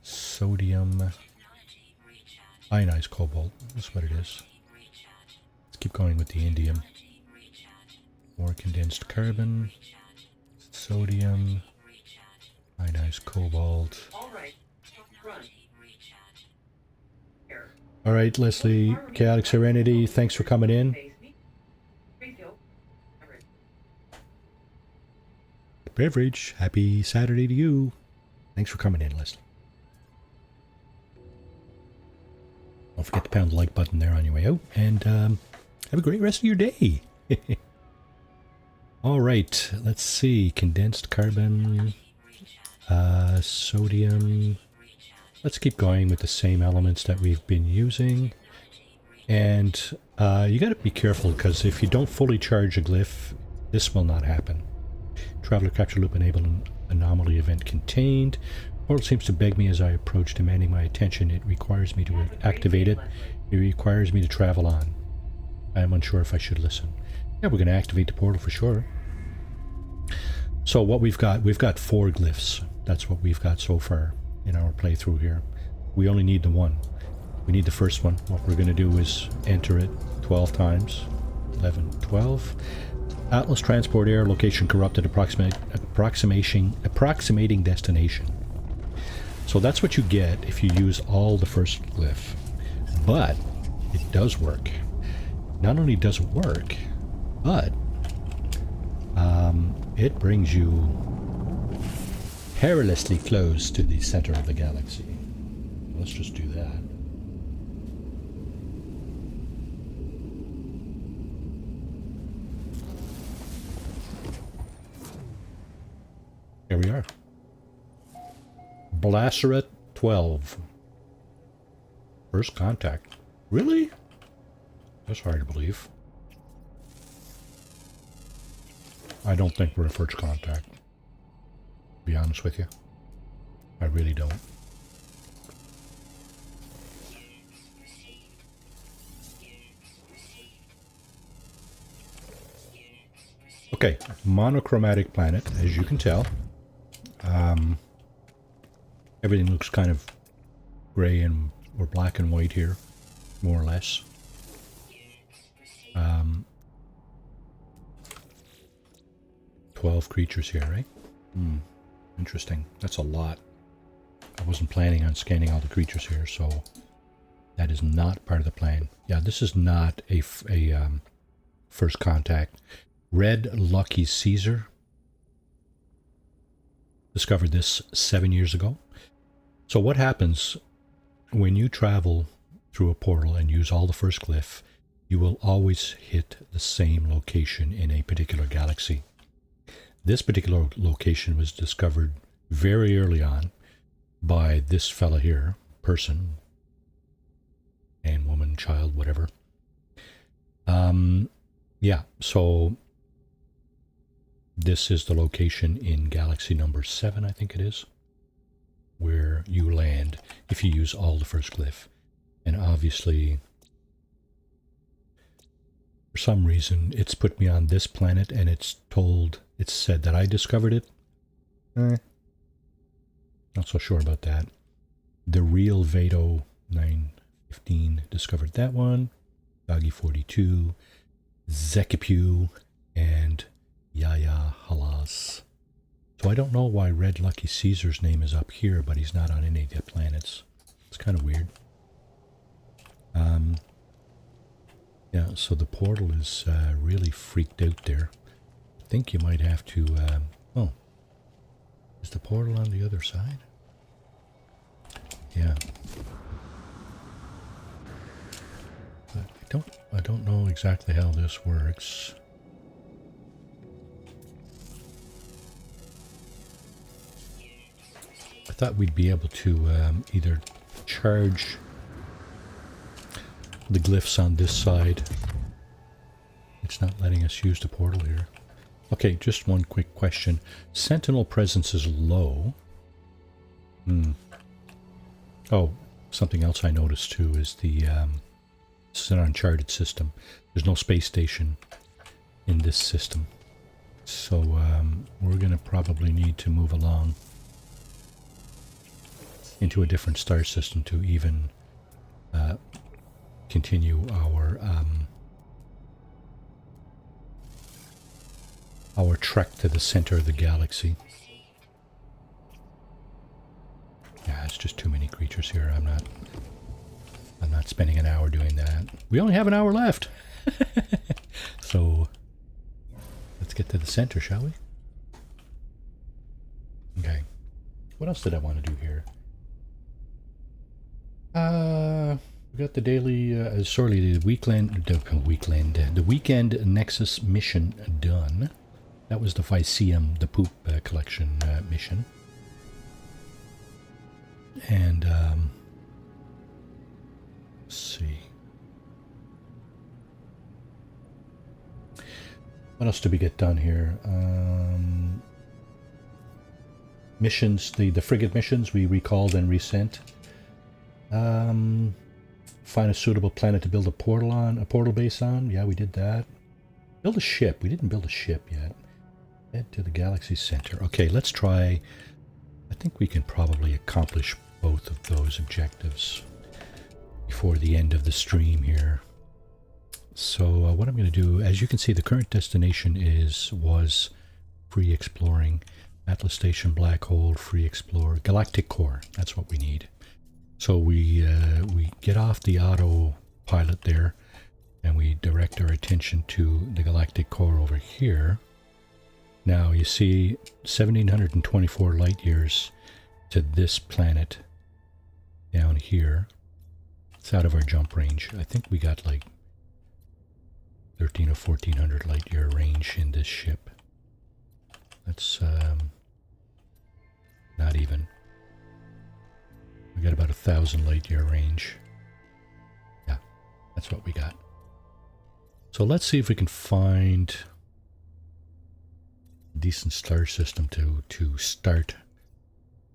Sodium. Ionized cobalt. That's what it is. Let's keep going with the indium. More condensed carbon. Sodium. Ionized cobalt. Alright, Leslie, Chaotic Serenity, thanks for coming in. Beverage, happy Saturday to you. Thanks for coming in, Leslie. Don't forget to pound the like button there on your way out, and have a great rest of your day. Alright, let's see, condensed carbon, sodium. Let's keep going with the same elements that we've been using. And you got to be careful, because if you don't fully charge a glyph, this will not happen. Traveler capture loop enable an anomaly event contained. Portal seems to beg me as I approach, demanding my attention. It requires me to activate it. It requires me to travel on. I am unsure if I should listen. Yeah, we're going to activate the portal for sure. So what we've got 4 glyphs. That's what we've got so far in our playthrough here. We only need the one. We need the first one. What we're going to do is enter it 12 times. 11, 12. Atlas transport air location corrupted, approximating destination. So that's what you get if you use all the first glyph. But it does work. Not only does it work, but it brings you perilously close to the center of the galaxy. Let's just do that. Here we are. Blasteret 12. First contact. Really? That's hard to believe. I don't think we're a first contact. To be honest with you. I really don't. Okay, monochromatic planet, as you can tell. Everything looks kind of gray and or black and white here, more or less. 12 creatures here, right? Interesting. That's a lot. I wasn't planning on scanning all the creatures here, so that is not part of the plan. Yeah, this is not a first contact. Red Lucky Caesar discovered this 7 years ago. So what happens when you travel through a portal and use all the first glyph, you will always hit the same location in a particular galaxy. This particular location was discovered very early on by this fella here, person, man, woman, child, whatever. Yeah, so this is the location in galaxy number 7, I think it is, where you land if you use all the first glyph. And obviously, for some reason, it's put me on this planet, and it's said that I discovered it. Not so sure about that. The real Vado 915 discovered that one. Doggy 42, Zekipu, and Yaya Halas. So I don't know why Red Lucky Caesar's name is up here, but he's not on any of the planets. It's kind of weird. Yeah, so the portal is really freaked out there. I think you might have to... oh, is the portal on the other side? Yeah. But I don't know exactly how this works. I thought we'd be able to either charge the glyphs on this side. It's not letting us use the portal here. Okay, just one quick question. Sentinel presence is low. Oh, something else I noticed too is the this is an uncharted system. There's no space station in this system. So we're going to probably need to move along into a different star system to even continue our trek to the center of the galaxy. Yeah, it's just too many creatures here. I'm not spending an hour doing that. We only have an hour left. So let's get to the center, shall we? Okay. What else did I want to do here? We got the daily, the weekend Nexus mission done. That was the Vyceum, the poop collection mission. And, let's see. What else did we get done here? Missions, the frigate missions we recalled and resent. Find a suitable planet to build a portal base on. Yeah, we did that. Build a ship. We didn't build a ship yet. Head to the galaxy center. Okay, let's try. I think we can probably accomplish both of those objectives before the end of the stream here. So what I'm going to do, as you can see, the current destination was free exploring. Atlas Station, Black Hole, free explore, Galactic Core. That's what we need. So we get off the autopilot there, and we direct our attention to the Galactic Core over here. Now you see 1724 light years to this planet down here. It's out of our jump range. I think we got like 13 or 1400 light year range in this ship. That's not even. We got about 1,000 light year range. Yeah, that's what we got. So let's see if we can find a decent star system to start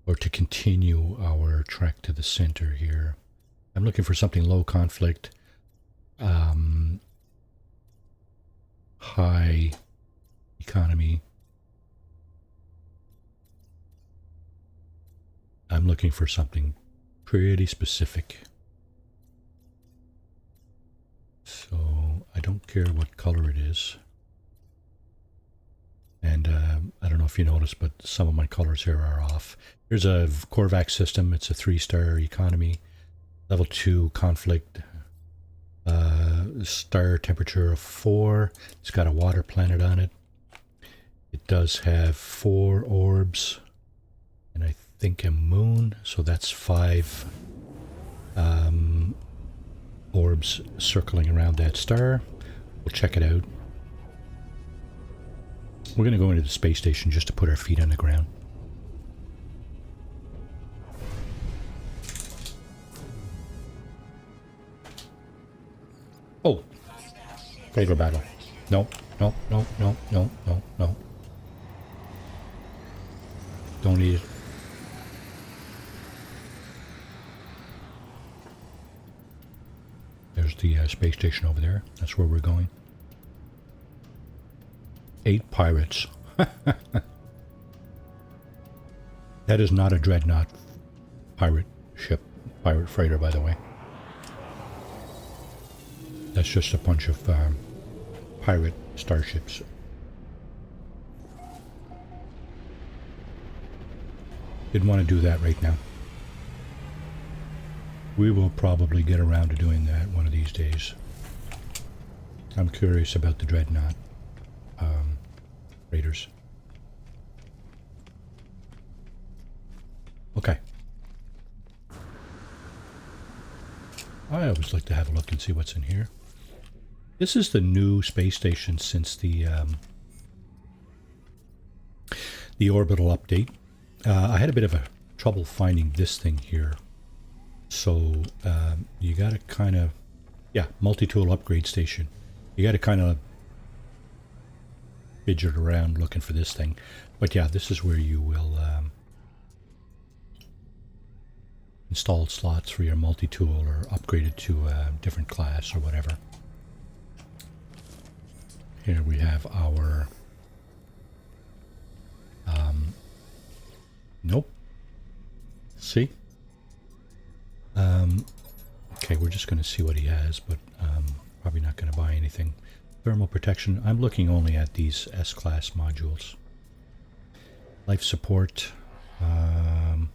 or to continue our trek to the center here. I'm looking for something low conflict, high economy. I'm looking for something pretty specific. So I don't care what color it is. And I don't know if you noticed, but some of my colors here are off. Here's a Korvax system. It's a 3-star economy. Level 2 conflict. Star temperature of 4. It's got a water planet on it. It does have 4 orbs. And I think a moon. So that's 5 orbs circling around that star. We'll check it out. We're going to go into the space station just to put our feet on the ground. Oh! Freighter battle. No, no, no, no, no, no, no. Don't need it. There's the space station over there. That's where we're going. 8 pirates. That is not a dreadnought pirate ship, pirate freighter, by the way. That's just a bunch of pirate starships. Didn't want to do that right now. We will probably get around to doing that one of these days. I'm curious about the dreadnought raiders. Okay. I always like to have a look and see what's in here. This is the new space station since the orbital update. I had a bit of a trouble finding this thing here. So you got to kind of, yeah, multi-tool upgrade station. You got to kind of fidget around looking for this thing. But yeah, this is where you will install slots for your multi-tool or upgrade it to a different class or whatever. Here we have our nope. See? Okay, we're just going to see what he has, but probably not going to buy anything. Thermal protection. I'm looking only at these S-class modules. Life support. Life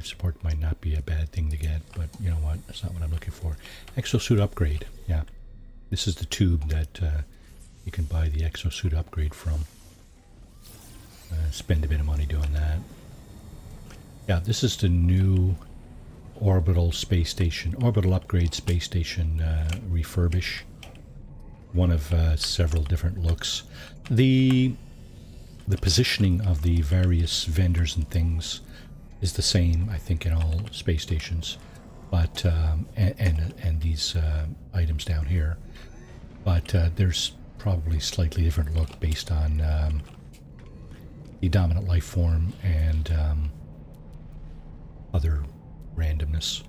support might not be a bad thing to get, but you know what? That's not what I'm looking for. Exosuit upgrade. Yeah. This is the tube that you can buy the exosuit upgrade from. Spend a bit of money doing that. Yeah, this is the new orbital space station, orbital upgrade space station refurbish. One of several different looks. The positioning of the various vendors and things is the same, I think, in all space stations, but and these items down here. But there's probably slightly different look based on the dominant life form and other randomness.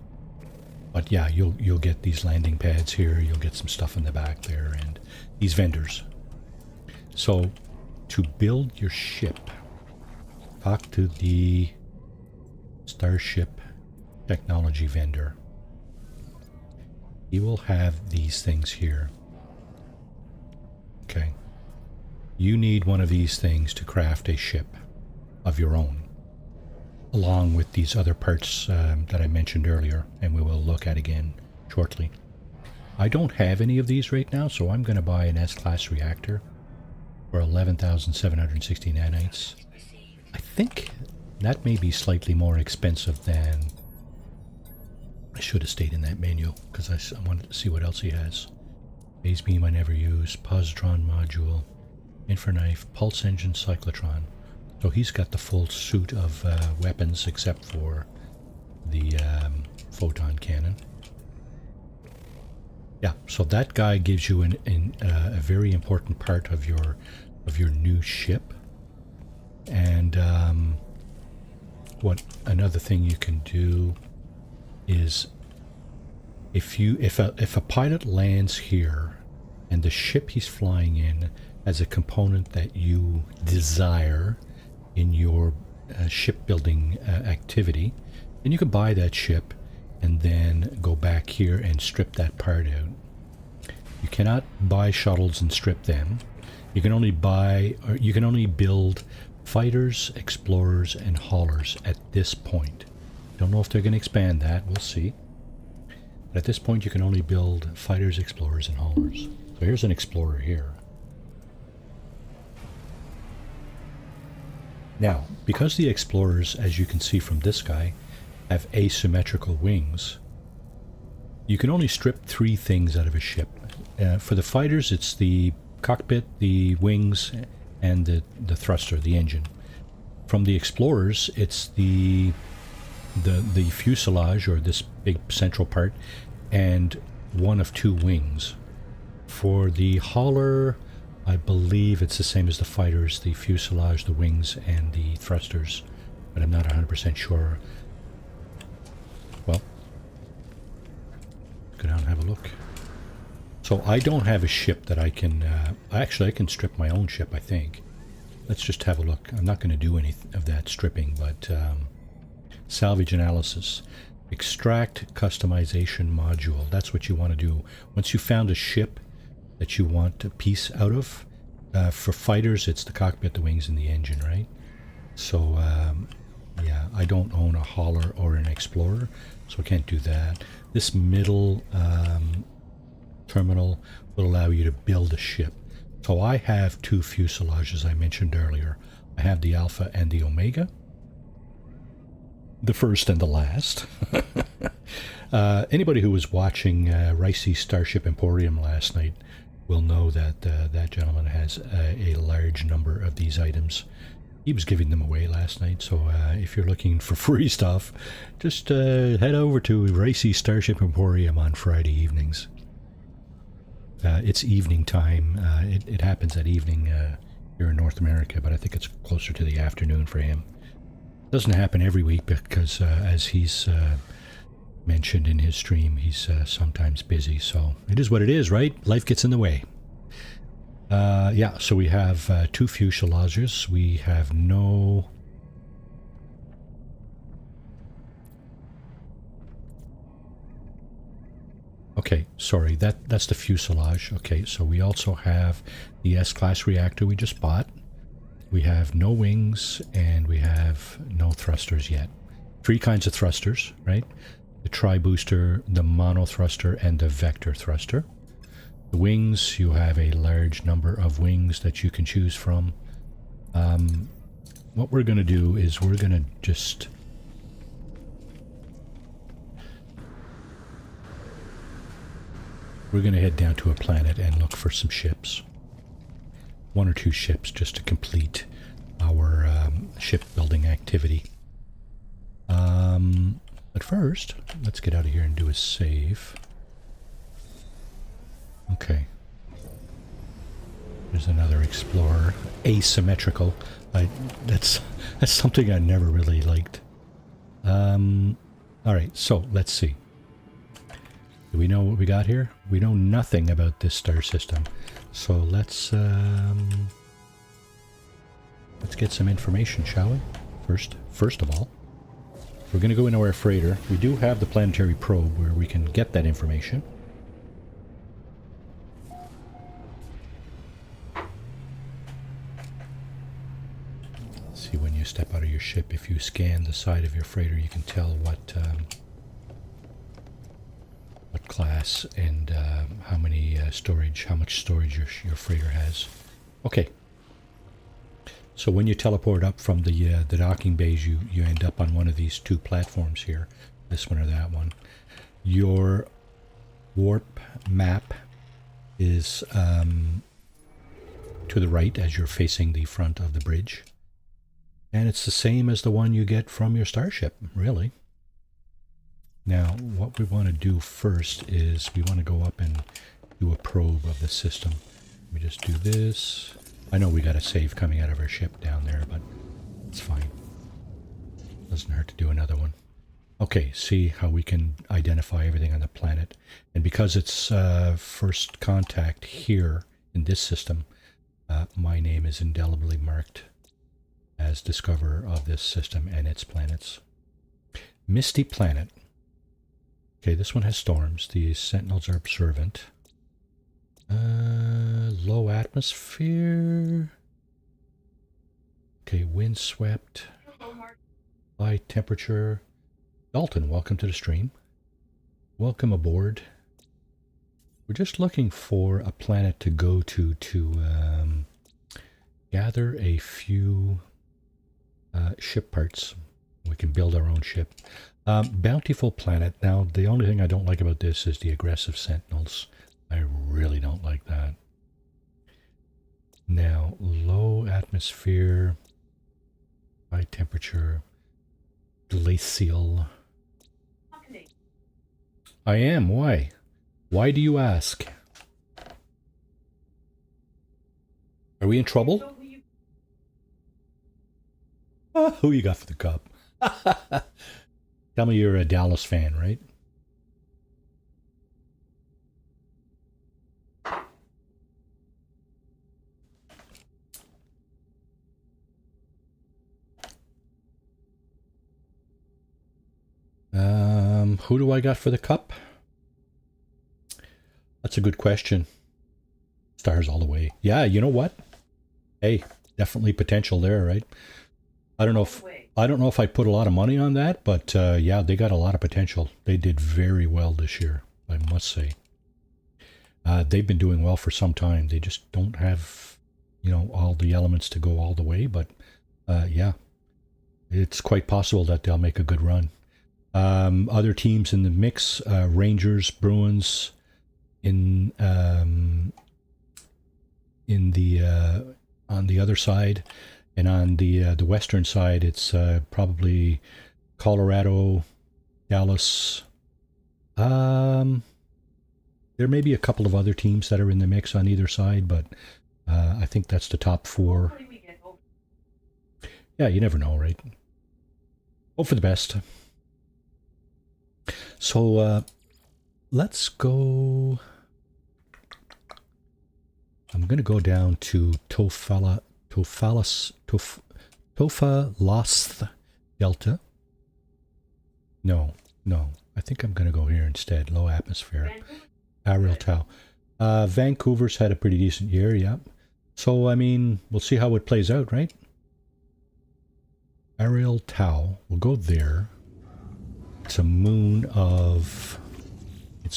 But yeah, you'll get these landing pads here, you'll get some stuff in the back there, and these vendors. So to build your ship, talk to the Starship technology vendor. He will have these things here. Okay. You need one of these things to craft a ship of your own, along with these other parts that I mentioned earlier, and we will look at again shortly. I don't have any of these right now, so I'm going to buy an S-class reactor for 11,760 nanites. I think that may be slightly more expensive than... I should have stayed in that menu, because I wanted to see what else he has. Phase beam I never use, positron module, infraknife, pulse engine, cyclotron. So he's got the full suit of weapons except for the photon cannon. Yeah, so that guy gives you a very important part of your new ship. And what another thing you can do is if a pilot lands here and the ship he's flying in has a component that you desire in your shipbuilding activity, then you can buy that ship and then go back here and strip that part out. You cannot buy shuttles and strip them. You can only buy, or you can only build fighters, explorers, and haulers at this point. Don't know if they're going to expand that. We'll see. But at this point, you can only build fighters, explorers, and haulers. So here's an explorer here. Now, because the explorers, as you can see from this guy, have asymmetrical wings, you can only strip 3 things out of a ship. For the fighters, it's the cockpit, the wings, and the thruster, the engine. From the explorers, it's the fuselage, or this big central part, and one of 2 wings. For the hauler, I believe it's the same as the fighters, the fuselage, the wings, and the thrusters, but I'm not 100% sure. Well, go down and have a look. So I don't have a ship that I can, actually I can strip my own ship, I think. let's just have a look. I'm not going to do any of that stripping, but salvage analysis. Extract customization module. That's what you want to do. Once you found a ship that you want a piece out of, for fighters, it's the cockpit, the wings, and the engine, right? So, yeah, I don't own a hauler or an explorer, so I can't do that. This middle terminal will allow you to build a ship. So I have 2 fuselages I mentioned earlier. I have the Alpha and the Omega. The first and the last. Anybody who was watching Ricey's Starship Emporium last night will know that that gentleman has a large number of these items. He was giving them away last night, so if you're looking for free stuff, just head over to Ricey's Starship Emporium on Friday evenings. It's evening time. It happens at evening here in North America, but I think it's closer to the afternoon for him. Doesn't happen every week because, as he's mentioned in his stream, he's sometimes busy. So it is what it is, right? Life gets in the way. Yeah, so we have 2 fuselages. We have no... Okay, sorry, that's the fuselage. Okay, so we also have the S-class reactor we just bought. We have no wings, and we have no thrusters yet. 3 kinds of thrusters, right? The tri-booster, the mono thruster, and the vector thruster. The wings, you have a large number of wings that you can choose from. What we're going to do is we're going to just... We're going to head down to a planet and look for some ships. 1 or 2 ships just to complete our shipbuilding activity. But first, let's get out of here and do a save. Okay. There's another explorer. Asymmetrical. That's something I never really liked. Alright, so let's see. Do we know what we got here? We know nothing about this star system. So let's get some information, shall we? First of all, we're going to go into our freighter. We do have the planetary probe where we can get that information. See, when you step out of your ship, if you scan the side of your freighter, you can tell what class and how many how much storage your freighter has. Okay. So when you teleport up from the docking bays, you end up on one of these 2 platforms here, this one or that one. Your warp map is to the right as you're facing the front of the bridge. And it's the same as the one you get from your starship, really. Now, what we want to do first is we want to go up and do a probe of the system. Let me just do this. I know we got a save coming out of our ship down there, but it's fine. Doesn't hurt to do another one. Okay, see how we can identify everything on the planet. And because it's first contact here in this system, my name is indelibly marked as discoverer of this system and its planets. Misty Planet. Okay, this one has storms. The sentinels are observant. Low atmosphere. Okay, windswept. High temperature. Dalton, welcome to the stream. Welcome aboard. We're just looking for a planet to go to gather a few ship parts. We can build our own ship. Bountiful planet. Now, the only thing I don't like about this is the aggressive sentinels. I really don't like that. Now, low atmosphere, high temperature, glacial. I am. Why? Why do you ask? Are we in trouble? Who you got for the cup? Tell me you're a Dallas fan, right? Who do I got for the cup? That's a good question. Stars all the way. Yeah, you know what? Hey, definitely potential there, right? I don't know if I put a lot of money on that, but yeah, they got a lot of potential. They did very well this year, I must say. They've been doing well for some time. They just don't have, you know, all the elements to go all the way, but yeah, it's quite possible that they'll make a good run. Other teams in the mix, Rangers, Bruins, in the on the other side, and on the western side, it's probably Colorado, Dallas. There may be a couple of other teams that are in the mix on either side, but I think that's the top four. Yeah, you never know, right? Hope for the best. So let's go. I'm going to go down to Tofalas Delta. No. I think I'm going to go here instead. Low atmosphere. Ariel Tau. Vancouver's had a pretty decent year, yeah. So, I mean, we'll see how it plays out, right? Ariel Tau. We'll go there. It's a moon of New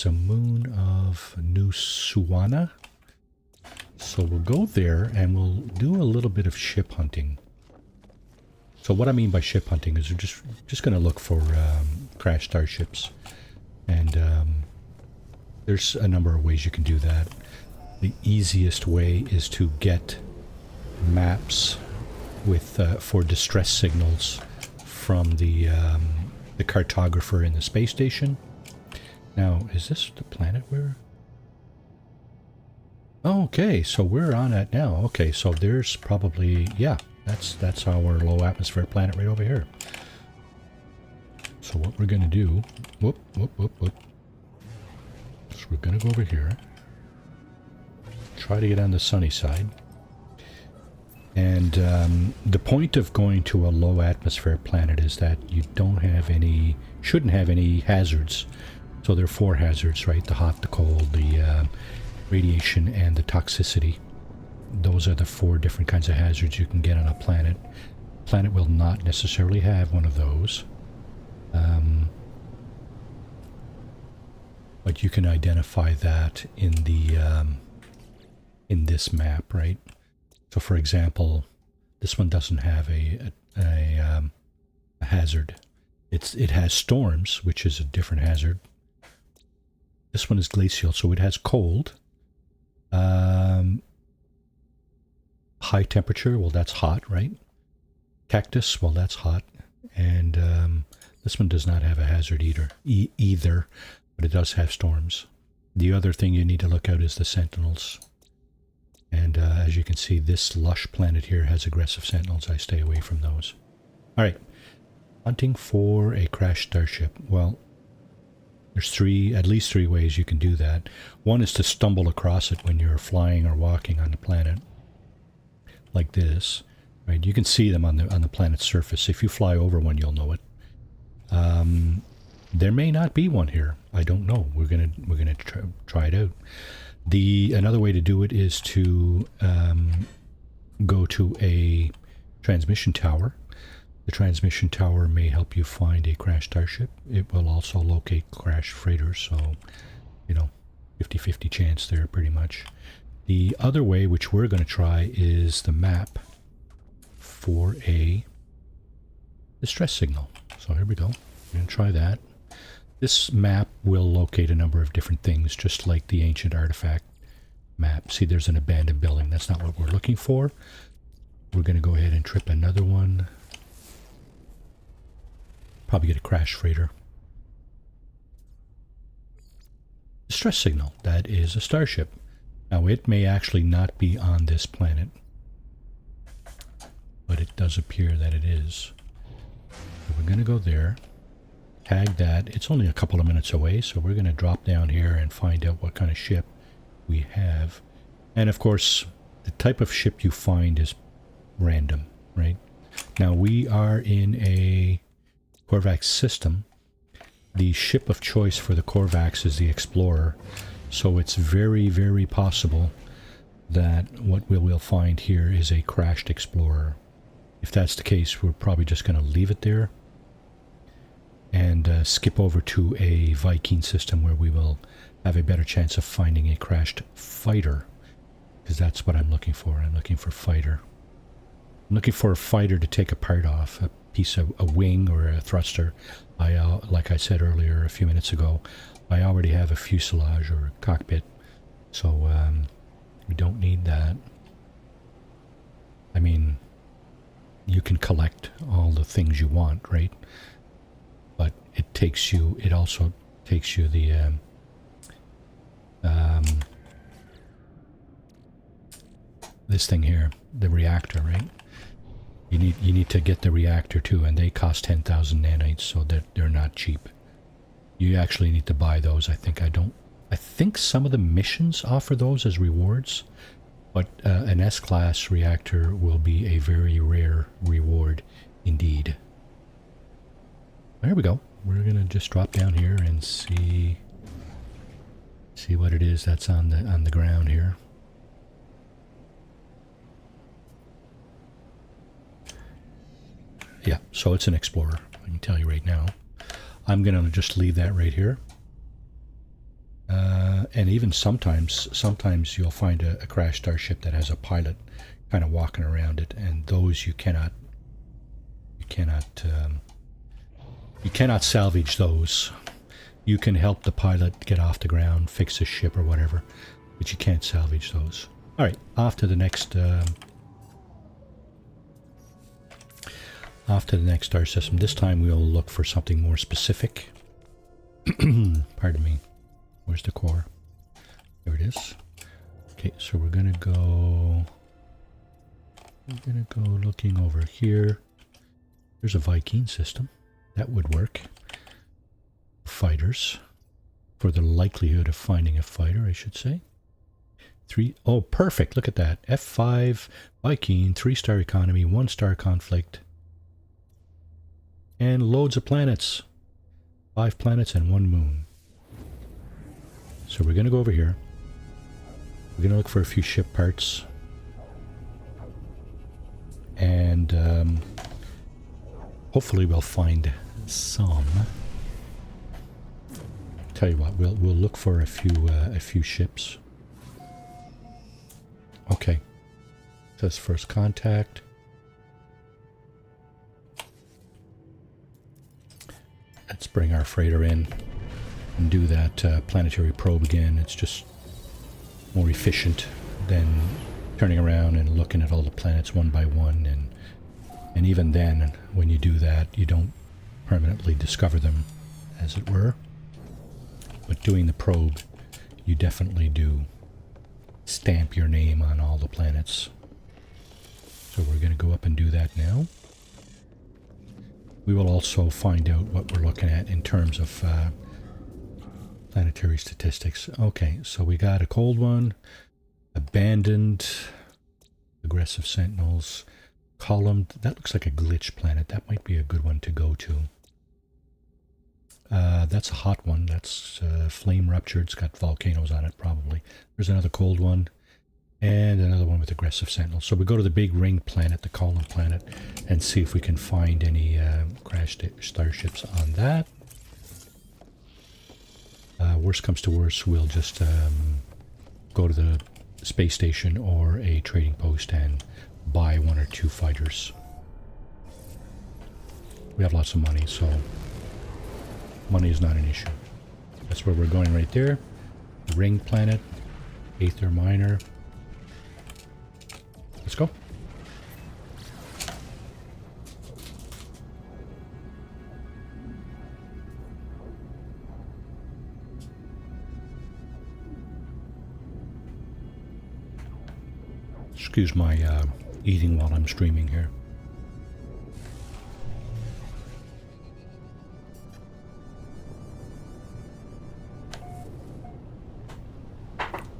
Suwana. So we'll go there and we'll do a little bit of ship hunting. So what I mean by ship hunting is we're just going to look for crashed starships. And there's a number of ways you can do that. The easiest way is to get maps with for distress signals from the cartographer in the space station. Now, is this the planet we're... Okay, so we're on it now. Okay, so there's probably, yeah, that's our low atmosphere planet right over here. So what we're going to do, whoop. So we're going to go over here, try to get on the sunny side. And the point of going to a low atmosphere planet is that you shouldn't have any hazards. So there are 4 hazards, right? The hot, the cold, the radiation, and the toxicity. Those are the 4 different kinds of hazards you can get on a planet. Planet will not necessarily have one of those. But you can identify that in the in this map, right? So for example, this one doesn't have a hazard. It has storms, which is a different hazard. This one is glacial, so it has cold. High temperature, well, that's hot, right? Cactus, well, that's hot. And this one does not have a hazard either, but it does have storms. The other thing you need to look out is the sentinels. And as you can see, this lush planet here has aggressive sentinels. I stay away from those. All right. Hunting for a crashed starship. Well, there's at least three ways you can do that. One is to stumble across it when you're flying or walking on the planet, like this. Right? You can see them on the planet's surface. If you fly over one, you'll know it. There may not be one here. I don't know. We're gonna try it out. Another way to do it is to go to a transmission tower. The transmission tower may help you find a crashed starship. It will also locate crashed freighters, so, 50-50 chance there, pretty much. The other way, which we're going to try, is the map for a distress signal. So here we go. We're going to try that. This map will locate a number of different things, just like the ancient artifact map. See, there's an abandoned building. That's not what we're looking for. We're going to go ahead and trip another one. Probably get a crash freighter. Distress signal. That is a starship. Now, it may actually not be on this planet, but it does appear that it is. So we're going to go there. Tag that. It's only a couple of minutes away, so we're going to drop down here and find out what kind of ship we have. And of course, the type of ship you find is random, right? Now we are in a Korvax system, The ship of choice for the Korvax is the Explorer, so it's very, very possible that what we'll find here is a crashed Explorer. If that's the case, we're probably just going to leave it there and skip over to a Viking system where we will have a better chance of finding a crashed fighter, because that's what I'm looking for. I'm looking for fighter. I'm looking for a fighter to take a part off, a piece of a wing or a thruster. Like I said earlier, a few minutes ago, I already have a fuselage or a cockpit, so we don't need that. I mean, you can collect all the things you want, right? But it also takes you the this thing here, the reactor, right? You need to get the reactor too, and they cost 10,000 nanites, so they're not cheap. You actually need to buy those. I think some of the missions offer those as rewards, but an S-class reactor will be a very rare reward indeed. There we go. We're gonna just drop down here and see what it is that's on the ground here. Yeah, so it's an Explorer, I can tell you right now. I'm going to just leave that right here. And even sometimes you'll find a crashed starship that has a pilot kind of walking around it, and those you cannot salvage those. You can help the pilot get off the ground, fix his ship or whatever, but you can't salvage those. All right, off to the next star system. This time we'll look for something more specific. Pardon me. Where's the core? There it is. Okay, so we're gonna go looking over here. There's a Viking system. That would work. Fighters. For the likelihood of finding a fighter, I should say. Oh, perfect. Look at that. F5, Viking, 3-star economy, 1-star conflict. And loads of planets. 5 planets and 1 moon. So we're going to go over here. We're going to look for a few ship parts. And hopefully we'll find some. Tell you what, we'll look for a few ships. Okay. Says first contact. Let's bring our freighter in and do that planetary probe again. It's just more efficient than turning around and looking at all the planets one by one. And even then, when you do that, you don't permanently discover them, as it were. But doing the probe, you definitely do stamp your name on all the planets. So we're going to go up and do that now. We will also find out what we're looking at in terms of planetary statistics. Okay, so we got a cold one, abandoned, aggressive sentinels, columned. That looks like a glitch planet. That might be a good one to go to. That's a hot one. That's flame ruptured. It's got volcanoes on it, probably. There's another cold one. And another one with aggressive sentinels. So we go to the big ring planet, the column planet, and see if we can find any crashed starships on that. Worst comes to worst, we'll just go to the space station or a trading post and buy 1 or 2 fighters. We have lots of money, so money is not an issue. That's where we're going right there. The ring planet, Aether Minor. Let's go. Excuse my eating while I'm streaming here.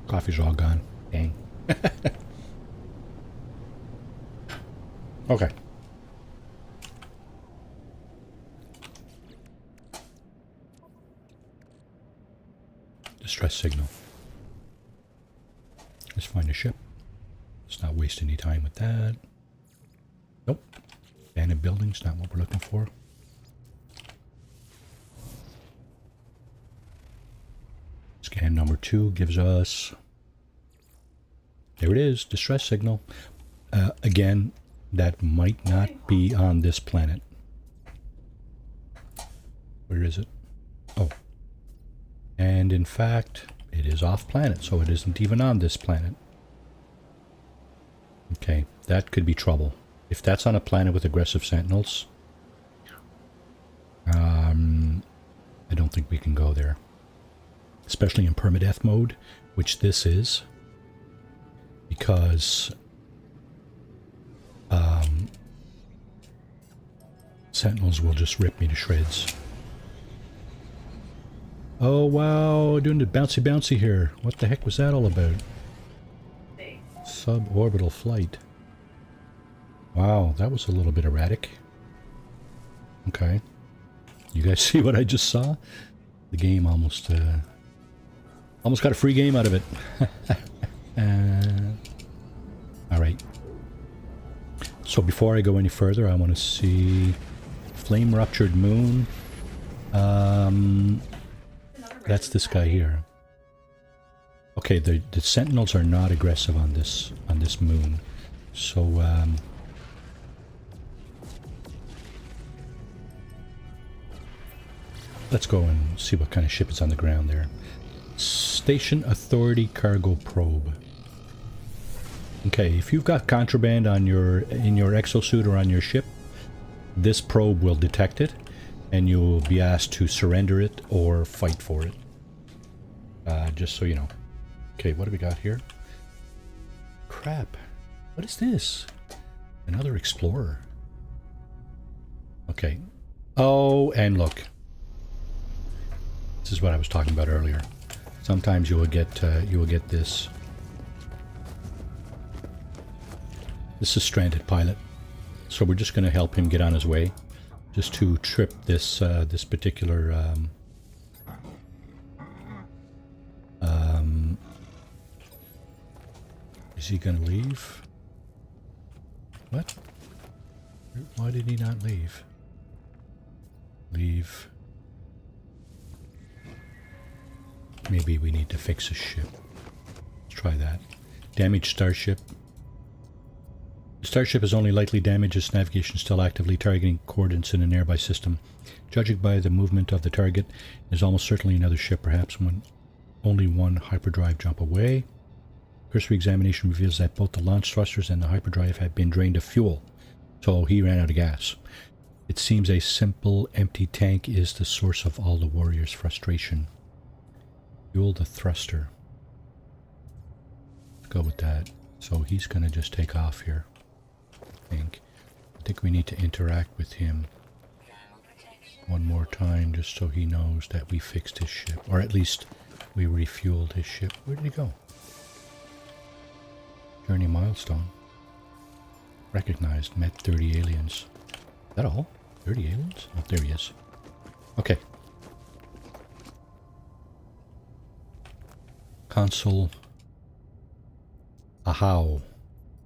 Coffee's all gone. Dang. Okay. distress signal. Let's find a ship. Let's not waste any time with that. Nope. Abandoned buildings, not what we're looking for. Scan number 2 gives us... There it is, distress signal. Again, that might not be on this planet. Where is it? Oh. And in fact, it is off planet, so it isn't even on this planet. Okay, that could be trouble. If that's on a planet with aggressive sentinels, I don't think we can go there. Especially in permadeath mode, which this is. Because sentinels will just rip me to shreds. Oh wow, doing the bouncy bouncy here. What the heck was that all about? Suborbital flight. Wow, that was a little bit erratic. Okay. You guys see what I just saw? The game almost got a free game out of it. Alright. So before I go any further, I want to see flame ruptured moon. That's this guy here. Okay, the sentinels are not aggressive on this moon. So let's go and see what kind of ship is on the ground there. Station Authority Cargo Probe. Okay, if you've got contraband on in your exosuit or on your ship, this probe will detect it, and you'll be asked to surrender it or fight for it. Just so you know. Okay, what do we got here? Crap. What is this? Another explorer. Okay. Oh, and look. This is what I was talking about earlier. Sometimes you will get this. This is stranded pilot. So we're just going to help him get on his way, just to trip this this particular is he going to leave? What? Why did he not leave? Leave. Maybe we need to fix his ship. Let's try that. Damaged starship. The starship is only lightly damaged. Its navigation is still actively targeting coordinates in a nearby system. Judging by the movement of the target, it is almost certainly another ship, perhaps only one hyperdrive jump away. Cursory examination reveals that both the launch thrusters and the hyperdrive have been drained of fuel, so he ran out of gas. It seems a simple, empty tank is the source of all the warrior's frustration. Fuel the thruster. Let's go with that. So he's going to just take off here. I think we need to interact with him one more time just so he knows that we fixed his ship. Or at least we refueled his ship. Where did he go? Journey milestone. Recognized. Met 30 aliens. Is that all? 30 aliens? Oh, there he is. Okay. Consul Ahau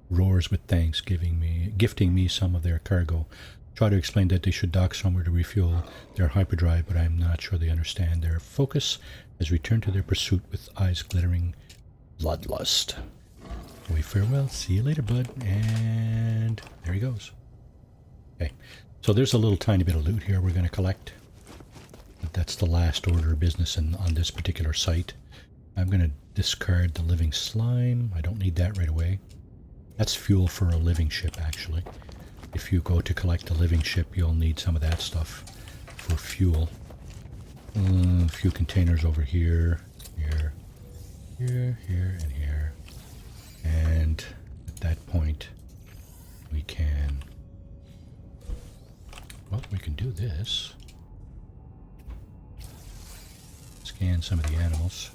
roars with thanks, gifting me some of their cargo. Try to explain that they should dock somewhere to refuel their hyperdrive, but I am not sure they understand. Their focus has returned to their pursuit with eyes glittering bloodlust. We farewell. See you later, bud. And there he goes. Okay, so there's a little tiny bit of loot here we're going to collect. But that's the last order of business on this particular site. I'm going to discard the living slime. I don't need that right away. That's fuel for a living ship, actually. If you go to collect a living ship, you'll need some of that stuff for fuel. A few containers over here, here, and here. And at that point, we can... Well, we can do this. Scan some of the animals.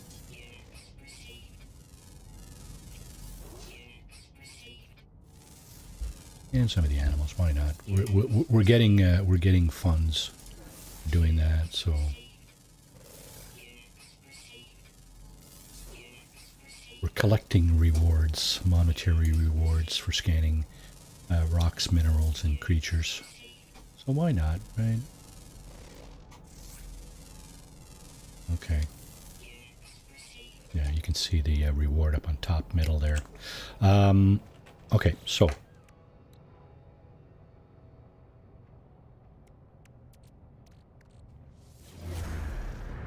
And some of the animals, why not? We're getting funds doing that, so We're collecting rewards, monetary rewards for scanning rocks, minerals, and creatures. So why not, right? Okay. Yeah, you can see the reward up on top, middle there. Okay, so.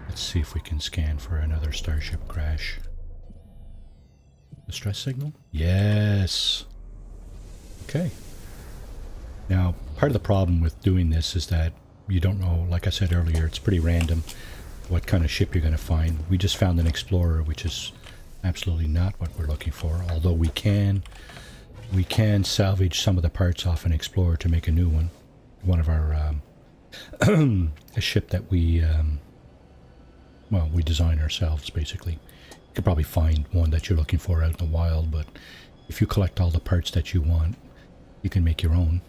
Let's see if we can scan for another starship crash. Distress signal? Yes! Okay. Now, part of the problem with doing this is that you don't know, like I said earlier, it's pretty random what kind of ship you're going to find. We just found an explorer, which is absolutely not what we're looking for, although we can salvage some of the parts off an explorer to make a new one. One of our a ship that we well, we design ourselves, basically. You could probably find one that you're looking for out in the wild, but if you collect all the parts that you want, you can make your own.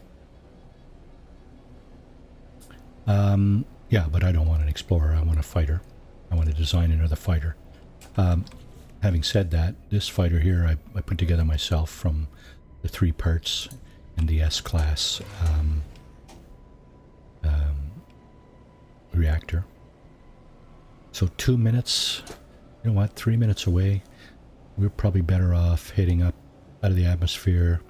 Yeah, but I don't want an explorer. I want a fighter. I want to design another fighter. Having said that, this fighter here I put together myself from the 3 parts in the S-class reactor. So 2 minutes, you know what, 3 minutes away. We're probably better off heading up out of the atmosphere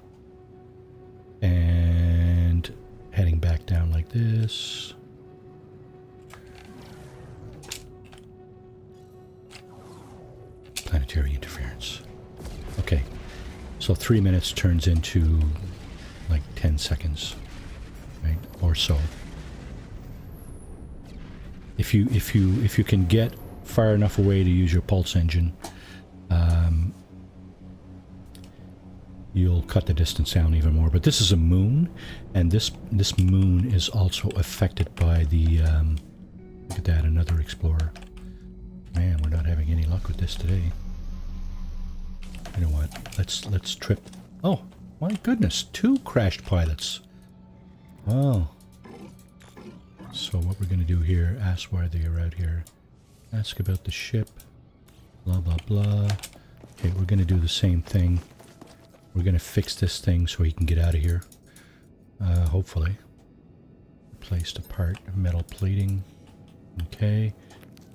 and heading back down like this. Planetary interference. Okay, so 3 minutes turns into like 10 seconds, right, or so. If you can get far enough away to use your pulse engine, you'll cut the distance down even more. But this is a moon, and this moon is also affected by the look at that, another explorer. Man, we're not having any luck with this today. You know what? Let's trip. Oh my goodness, 2 crashed pilots. Oh. So what we're going to do here, ask why they are out here. Ask about the ship. Blah, blah, blah. Okay, we're going to do the same thing. We're going to fix this thing so he can get out of here. Hopefully. Replace the part, metal plating. Okay.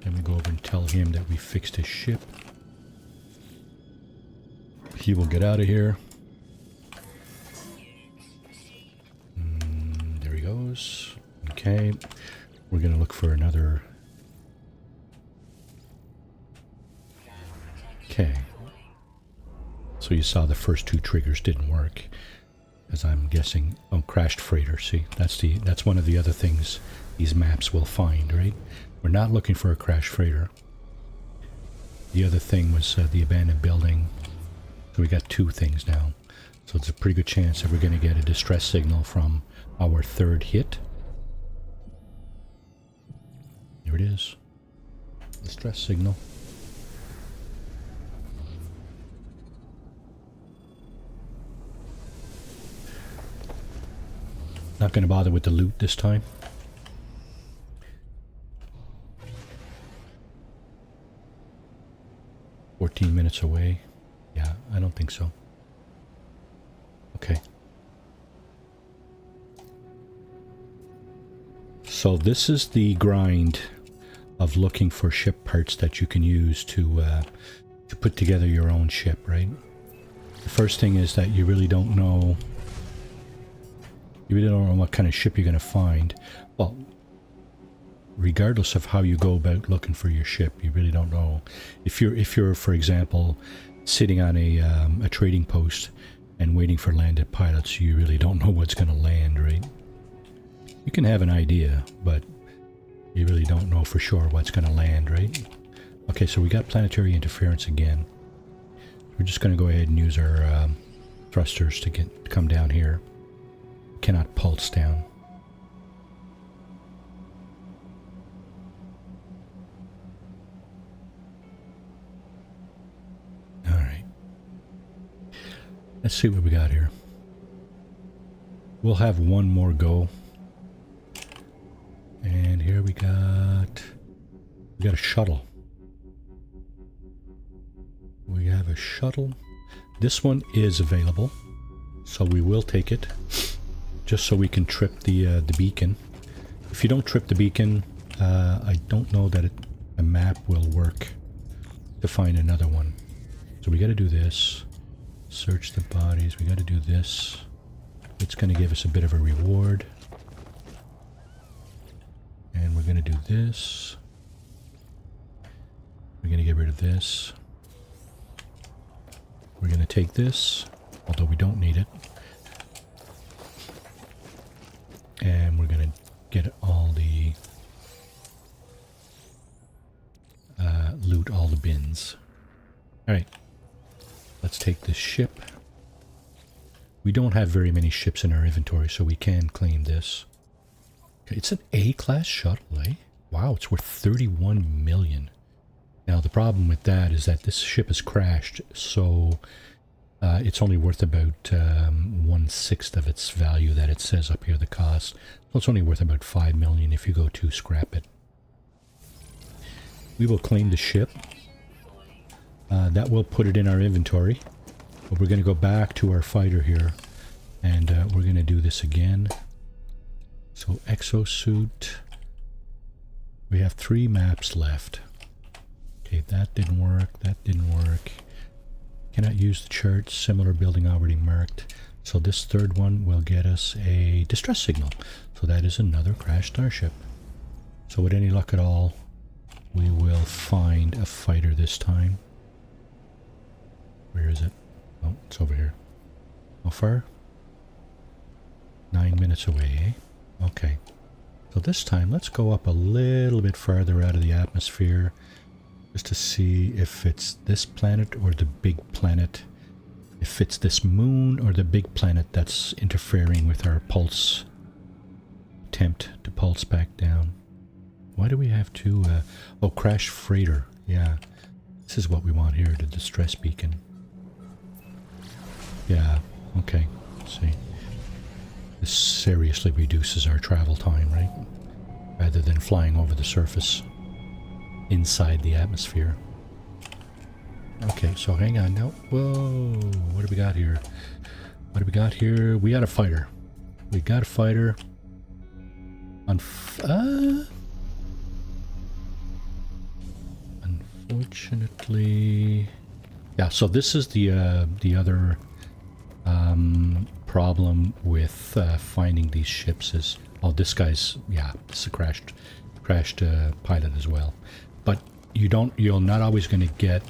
Then we go over and tell him that we fixed his ship. He will get out of here. There he goes. Okay, we're going to look for another. Okay, so you saw the first 2 triggers didn't work, as I'm guessing. Oh, crashed freighter. See, that's one of the other things these maps will find, right? We're not looking for a crashed freighter. The other thing was the abandoned building. So we got 2 things now. So it's a pretty good chance that we're going to get a distress signal from our 3rd hit. Here it is. Distress signal. Not going to bother with the loot this time. "14 minutes away." Yeah, I don't think so. Okay. So this is the grind of looking for ship parts that you can use to put together your own ship, right? The first thing is that you really don't know what kind of ship you're going to find. Well, regardless of how you go about looking for your ship, you really don't know. If you're for example sitting on a trading post and waiting for landed pilots, you really don't know what's going to land, right? You can have an idea, but you really don't know for sure what's going to land, right? Okay, so we got planetary interference again. We're just going to go ahead and use our thrusters to come down here. Cannot pulse down. All right. Let's see what we got here. We'll have one more go. And here we got a shuttle. We have have a shuttle. This one is available, so we will take it, just so we can trip the beacon. If you don't trip the beacon, I don't know that a map will work to find another one. So we got to do this. Search the bodies. We got to do this. It's going to give us a bit of a reward. And we're going to do this. We're going to get rid of this. We're going to take this, although we don't need it. And we're going to get all the... loot all the bins. Alright. Let's take this ship. We don't have very many ships in our inventory, so we can claim this. Okay, it's an A-class shuttle, eh? Wow, it's worth 31 million. Now, the problem with that is that this ship has crashed, so it's only worth about 1/6 of its value that it says up here, the cost. So it's only worth about 5 million if you go to scrap it. We will claim the ship. That will put it in our inventory. But we're going to go back to our fighter here. And we're going to do this again. So exosuit. We have 3 maps left. Okay, that didn't work. That didn't work. Cannot use the chart. Similar building already marked. So this third one will get us a distress signal. So that is another crashed starship. So with any luck at all, we will find a fighter this time. Where is it? Oh, it's over here. How far? 9 minutes away, eh? Okay. So this time, let's go up a little bit farther out of the atmosphere, just to see if it's this planet or the big planet. If it's this moon or the big planet that's interfering with our pulse. Attempt to pulse back down. Why do we have to... oh, crash freighter. Yeah. This is what we want here, the distress beacon. Yeah, okay. Let's see. This seriously reduces our travel time, right? Rather than flying over the surface. Inside the atmosphere. Okay, so hang on now. Whoa, what do we got here? What do we got here? We got a fighter. We got a fighter. Unfortunately... Yeah, so this is the other problem with finding these ships is... Oh, this guy's... Yeah, this is a crashed pilot as well. But you're not always going to get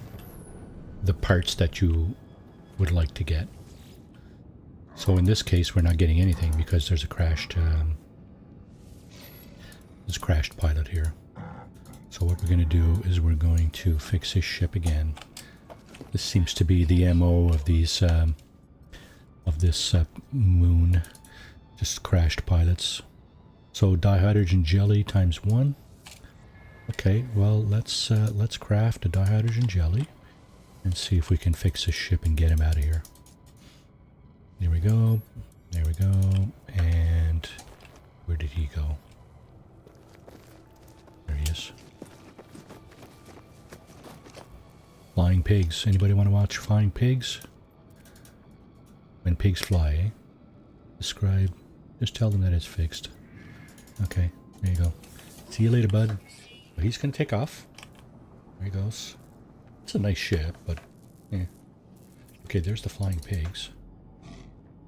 the parts that you would like to get. So in this case, we're not getting anything because there's a crashed pilot here. So what we're going to do is we're going to fix his ship again. This seems to be the MO of these of this moon, just crashed pilots. So dihydrogen jelly times 1. Okay, well let's craft a dihydrogen jelly and see if we can fix this ship and get him out of here. There we go. There we go. And where did he go? There he is. Flying pigs. Anybody want to watch flying pigs? When pigs fly, eh? Describe. Just tell them that it's fixed. Okay, there you go. See you later, bud. Well, he's going to take off. There he goes. It's a nice ship, but... yeah. Okay, there's the flying pigs.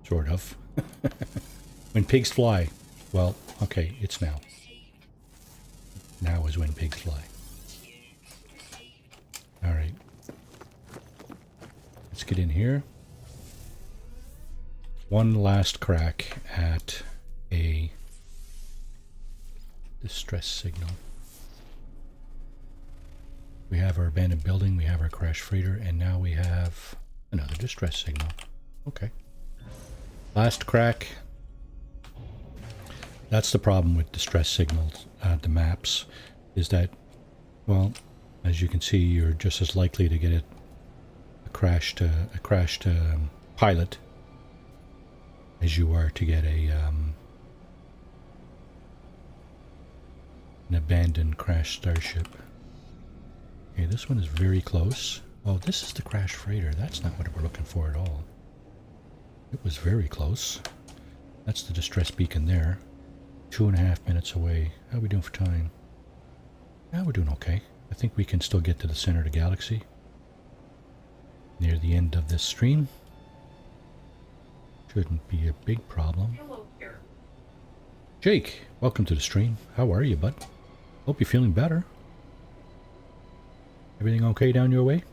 Sort of. When pigs fly. Well, okay, it's now. Now is when pigs fly. Alright. Let's get in here. One last crack at a distress signal. We have our abandoned building, we have our crash freighter, and now we have another distress signal. Okay. Last crack. That's the problem with distress signals, the maps, is that, well, as you can see, you're just as likely to get a crashed pilot as you are to get an abandoned crashed starship. Okay, this one is very close. Oh, this is the crashed freighter. That's not what we're looking for at all. It was very close. That's the distress beacon there. 2.5 minutes away. How are we doing for time? Yeah, we're doing okay. I think we can still get to the center of the galaxy. Near the end of this stream. Shouldn't be a big problem. Hello there. Jake, welcome to the stream. How are you, bud? Hope you're feeling better. Everything okay down your way?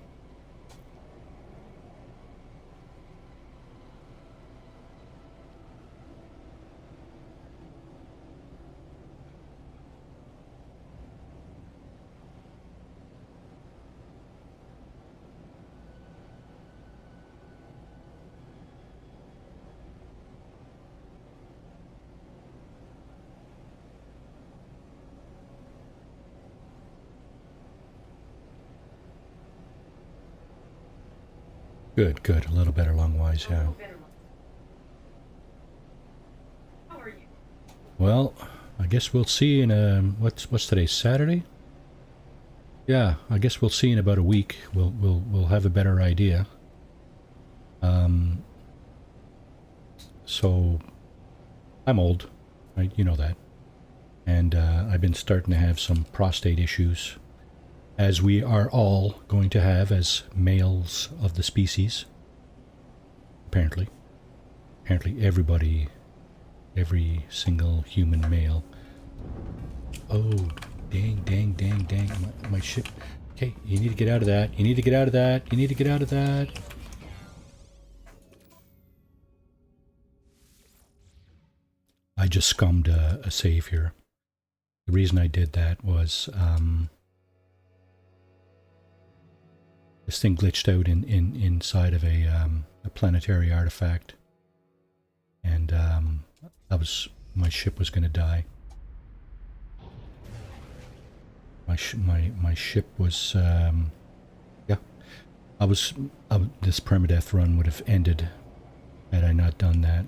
Good, good. A little better lung-wise, yeah. How are you? Well, I guess we'll see in what's today? Saturday? Yeah, I guess we'll see in about a week. We'll have a better idea. So I'm old, right? You know that. And I've been starting to have some prostate issues, as we are all going to have as males of the species. Apparently. Apparently everybody, every single human male. Oh, dang, dang, dang, dang. My ship. Okay, you need to get out of that. You need to get out of that. You need to get out of that. I just scummed a save here. The reason I did that was this thing glitched out inside of a planetary artifact, and my ship was going to die. My ship was yeah. This permadeath run would have ended had I not done that.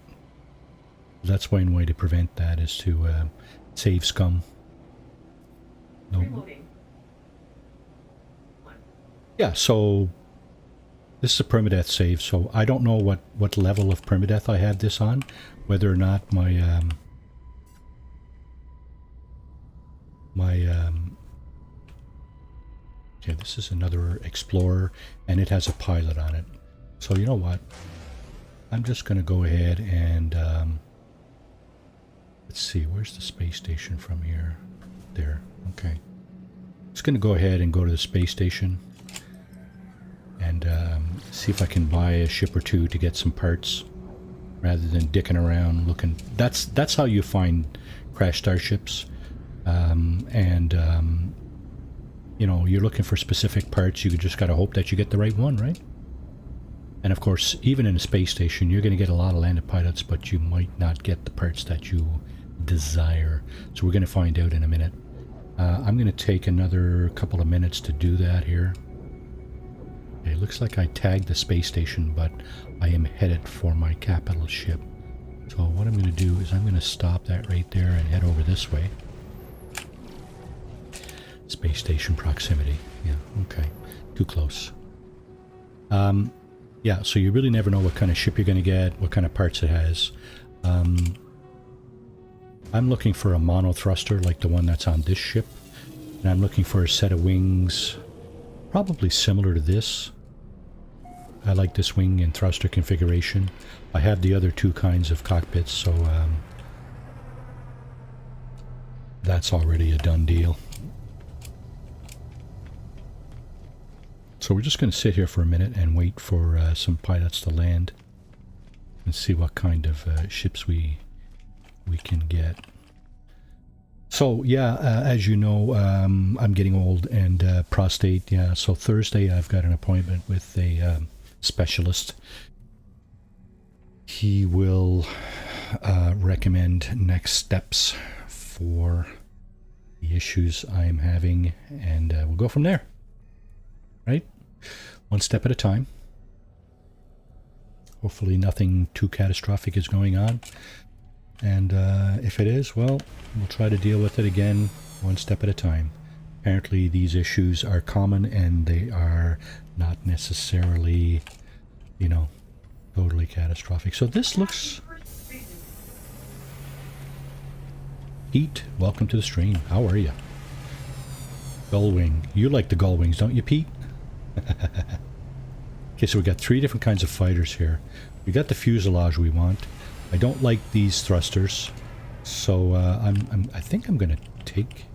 That's one way to prevent that is to save scum. No. Yeah, so this is a permadeath save, so I don't know what level of permadeath I have this on, whether or not my okay, this is another Explorer, and it has a pilot on it. So you know what? I'm just going to go ahead and let's see, where's the space station from here? There, okay. Just going to go ahead and go to the space station and see if I can buy a ship or two to get some parts rather than dicking around looking. That's how you find crash starships, you know, you're looking for specific parts. You just got to hope that you get the right one, right? And of course, even in a space station, you're going to get a lot of landed pilots, but you might not get the parts that you desire. So we're going to find out in a minute. I'm going to take another couple of minutes to do that here. It looks like I tagged the space station, but I am headed for my capital ship. So what I'm going to do is I'm going to stop that right there and head over this way. Space station proximity. Yeah, okay. Too close. Yeah, so you really never know what kind of ship you're going to get, what kind of parts it has. I'm looking for a mono thruster like the one that's on this ship. And I'm looking for a set of wings probably similar to this. I like this wing and thruster configuration. I have the other two kinds of cockpits, so that's already a done deal. So we're just going to sit here for a minute and wait for some pilots to land and see what kind of ships we can get. So yeah, as you know, I'm getting old and prostate. Yeah, so Thursday I've got an appointment with a specialist. He will recommend next steps for the issues I'm having, and we'll go from there. Right? One step at a time. Hopefully nothing too catastrophic is going on. And if it is, well, we'll try to deal with it again one step at a time. Apparently these issues are common and they are not necessarily, you know, totally catastrophic. So this looks... Pete, welcome to the stream. How are you? Gullwing. You like the gullwings, don't you, Pete? Okay, so we got 3 different kinds of fighters here. We got the fuselage we want. I don't like these thrusters, so I think I'm gonna take...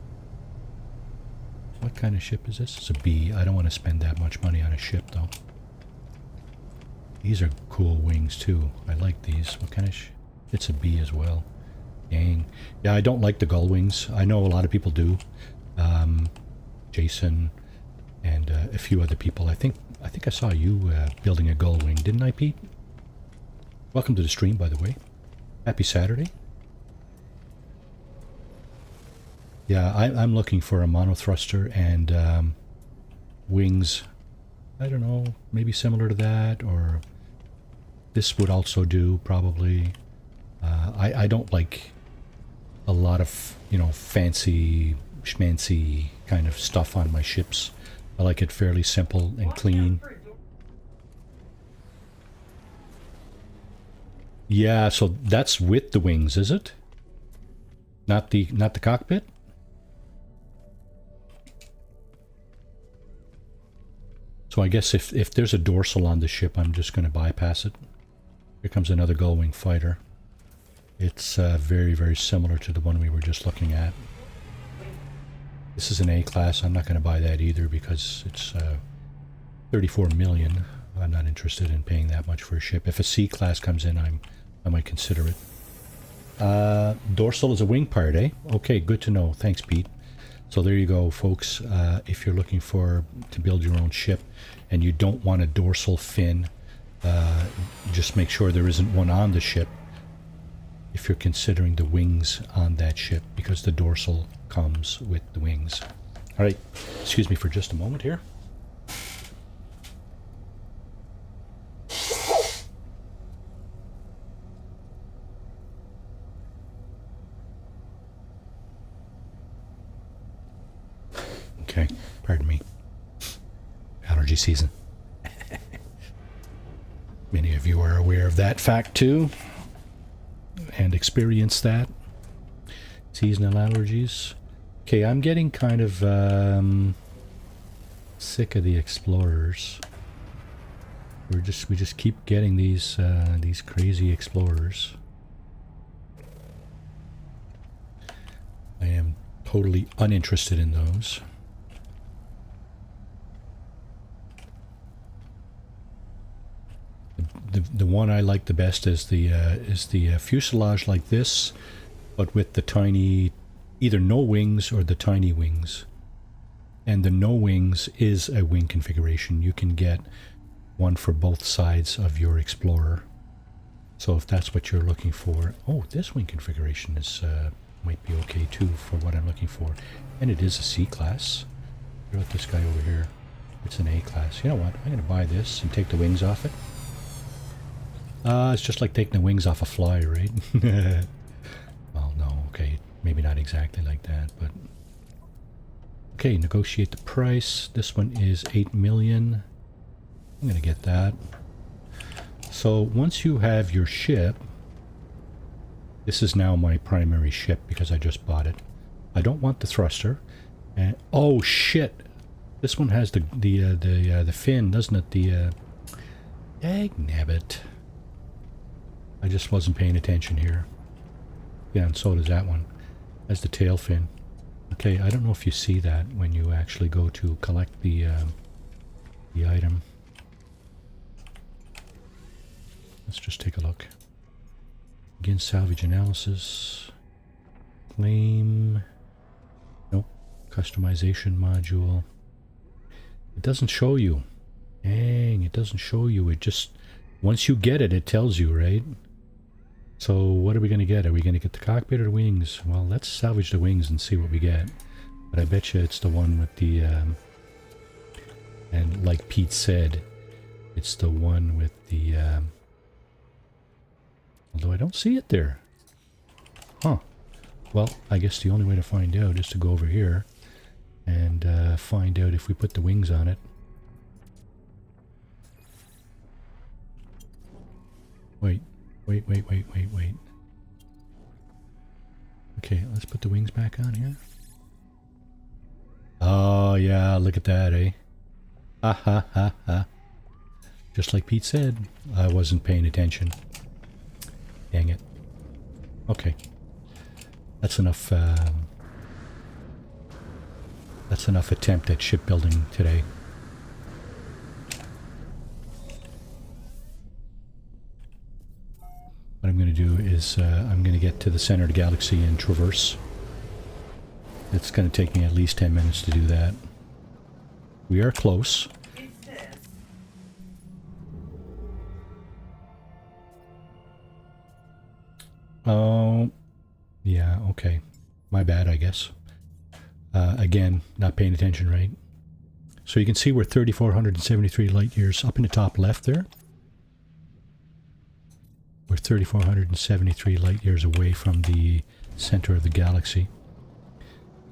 What kind of ship is this? It's a B. I don't want to spend that much money on a ship, though. These are cool wings, too. I like these. What kind of It's a B as well. Dang. Yeah, I don't like the gull wings. I know a lot of people do. Jason and a few other people. I think I saw you building a gull wing, didn't I, Pete? Welcome to the stream, by the way. Happy Saturday. Yeah, I'm looking for a monothruster and wings. I don't know, maybe similar to that, or this would also do, probably. I don't like a lot of, you know, fancy, schmancy kind of stuff on my ships. I like it fairly simple and clean. Yeah, so that's with the wings, is it? Not the cockpit? So I guess if there's a dorsal on the ship, I'm just going to bypass it. Here comes another gullwing fighter. It's very, very similar to the one we were just looking at. This is an A-class. I'm not going to buy that either because it's 34 million. I'm not interested in paying that much for a ship. If a C-class comes in, I might consider it. Dorsal is a wing part, eh? Okay, good to know. Thanks, Pete. So there you go, folks. If you're looking to build your own ship and you don't want a dorsal fin, just make sure there isn't one on the ship if you're considering the wings on that ship, because the dorsal comes with the wings. All right, excuse me for just a moment here. Okay, pardon me. Allergy season. Many of you are aware of that fact too, and experience that. Seasonal allergies. Okay, I'm getting kind of sick of the explorers. We just keep getting these crazy explorers. I am totally uninterested in those. The one I like the best is the fuselage like this, but with the tiny, either no wings or the tiny wings. And the no wings is a wing configuration. You can get one for both sides of your Explorer. So if that's what you're looking for, oh, this wing configuration is might be okay too for what I'm looking for. And it is a C-class. Look at this guy over here. It's an A-class. You know what? I'm going to buy this and take the wings off it. It's just like taking the wings off a fly, right? Well, no, okay. Maybe not exactly like that, but... Okay, negotiate the price. This one is 8 million. I'm going to get that. So once you have your ship... This is now my primary ship because I just bought it. I don't want the thruster. And oh shit! This one has the fin, doesn't it? The dagnabbit. I just wasn't paying attention here. Yeah, and so does that one. Has the tail fin. Okay, I don't know if you see that when you actually go to collect the item. Let's just take a look. Begin salvage analysis. Claim. Nope. Customization module. It doesn't show you. Dang, it doesn't show you. It just... Once you get it, it tells you, right? So what are we going to get? Are we going to get the cockpit or the wings? Well, let's salvage the wings and see what we get. But I bet you it's the one with the... and like Pete said, it's the one with the... although I don't see it there. Huh. Well, I guess the only way to find out is to go over here and find out if we put the wings on it. Wait. Okay, let's put the wings back on here. Oh, yeah, look at that, eh? Ha ha ha ha. Just like Pete said, I wasn't paying attention. Dang it. Okay. That's enough attempt at shipbuilding today. What I'm going to do is I'm going to get to the center of the galaxy and traverse. It's going to take me at least 10 minutes to do that. We are close. Oh, yeah, okay. My bad, I guess. Again, not paying attention, right? So you can see we're 3,473 light years up in the top left there. We're 3,473 light years away from the center of the galaxy.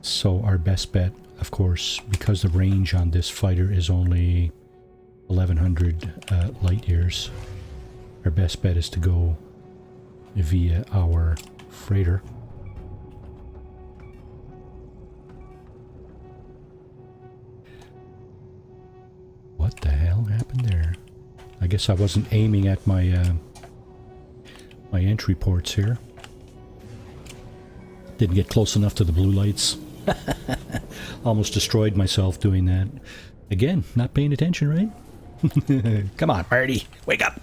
So our best bet, of course, because the range on this fighter is only 1,100 light years, our best bet is to go via our freighter. What the hell happened there? I guess I wasn't aiming at my my entry ports here. Didn't get close enough to the blue lights. Almost destroyed myself doing that. Again, not paying attention, right? Come on, Marty, wake up!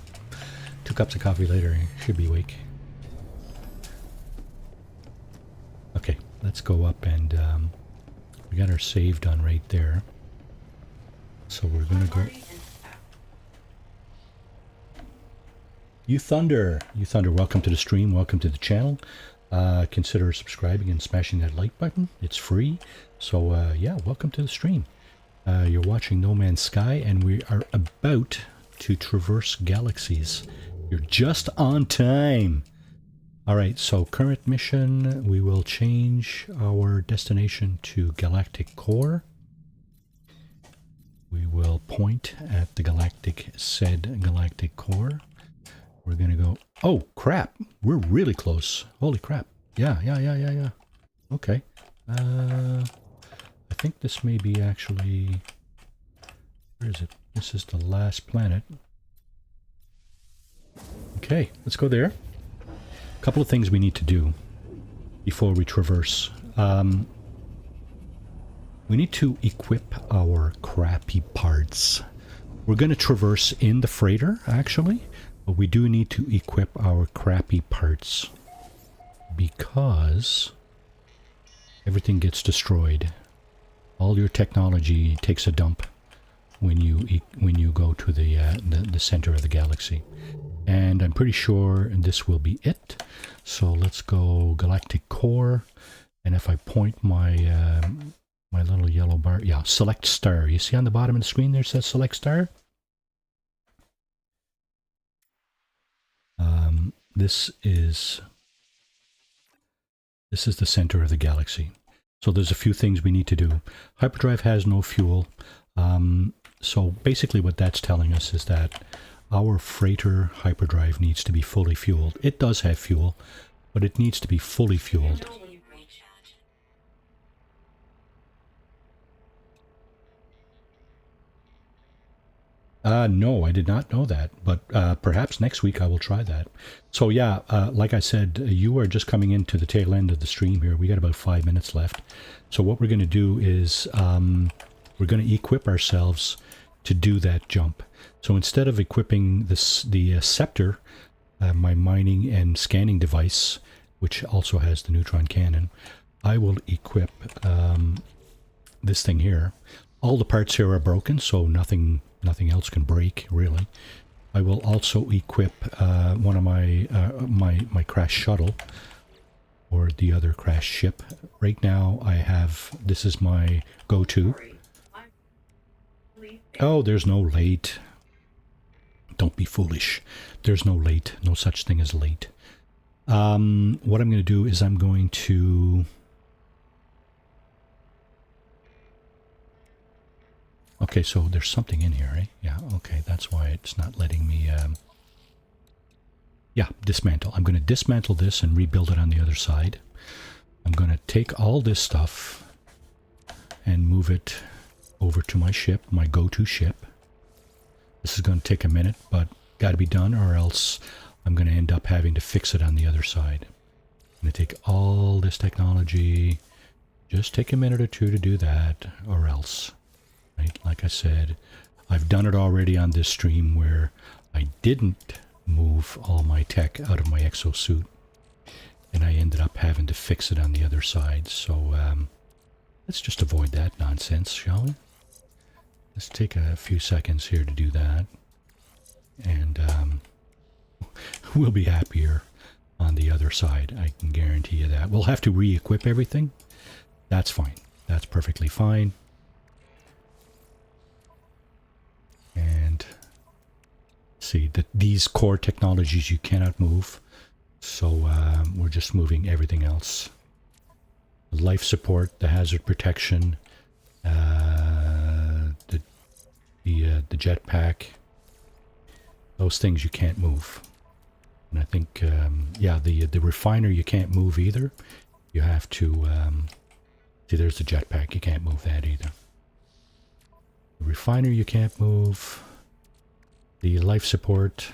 2 cups of coffee later, I should be awake. Okay, let's go up and we got our save done right there. So we're gonna go. You Thunder, welcome to the stream, welcome to the channel. Consider subscribing and smashing that like button. It's free. So yeah, welcome to the stream. You're watching No Man's Sky, and we are about to traverse galaxies. You're just on time. Alright, so current mission, we will change our destination to Galactic Core. We will point at the said Galactic Core. We're gonna go, oh crap, we're really close. Holy crap. Yeah. Okay. I think this may be actually, where is it? This is the last planet. Okay, let's go there. A couple of things we need to do before we traverse. We need to equip our crappy parts. We're going to traverse in the freighter, actually, but we do need to equip our crappy parts because everything gets destroyed. All your technology takes a dump when you go to the center of the galaxy. And I'm pretty sure this will be it. So let's go Galactic Core. And if I point my my little yellow bar, yeah, select star. You see on the bottom of the screen there it says select star? This is the center of the galaxy. So there's a few things we need to do. Hyperdrive has no fuel. So basically what that's telling us is that our freighter hyperdrive needs to be fully fueled. It does have fuel, but it needs to be fully fueled. No, I did not know that, but perhaps next week I will try that. So yeah, like I said, you are just coming into the tail end of the stream here. We got about 5 minutes left. So what we're going to do is we're going to equip ourselves to do that jump. So instead of equipping the scepter, my mining and scanning device, which also has the neutron cannon, I will equip this thing here. All the parts here are broken, so nothing else can break, really. I will also equip one of my my crash shuttle, or the other crash ship. Right now I have, this is my go-to. Oh, there's no late. Don't be foolish. There's no late. No such thing as late. What I'm going to do is I'm going to Okay, so there's something in here, eh? Yeah, okay, that's why it's not letting me, yeah, dismantle. I'm going to dismantle this and rebuild it on the other side. I'm going to take all this stuff and move it over to my ship, my go-to ship. This is going to take a minute, but got to be done, or else I'm going to end up having to fix it on the other side. I'm going to take all this technology, just take a minute or two to do that, or else. Right? Like I said, I've done it already on this stream where I didn't move all my tech out of my exosuit, and I ended up having to fix it on the other side. So let's just avoid that nonsense, shall we? Let's take a few seconds here to do that, and we'll be happier on the other side. I can guarantee you that. We'll have to re-equip everything. That's fine. That's perfectly fine. And see that these core technologies you cannot move, so we're just moving everything else. The life support, the hazard protection, the jetpack, those things you can't move. And I think yeah, the refiner you can't move either. You have to see, there's the jetpack, you can't move that either. The refiner you can't move. The life support,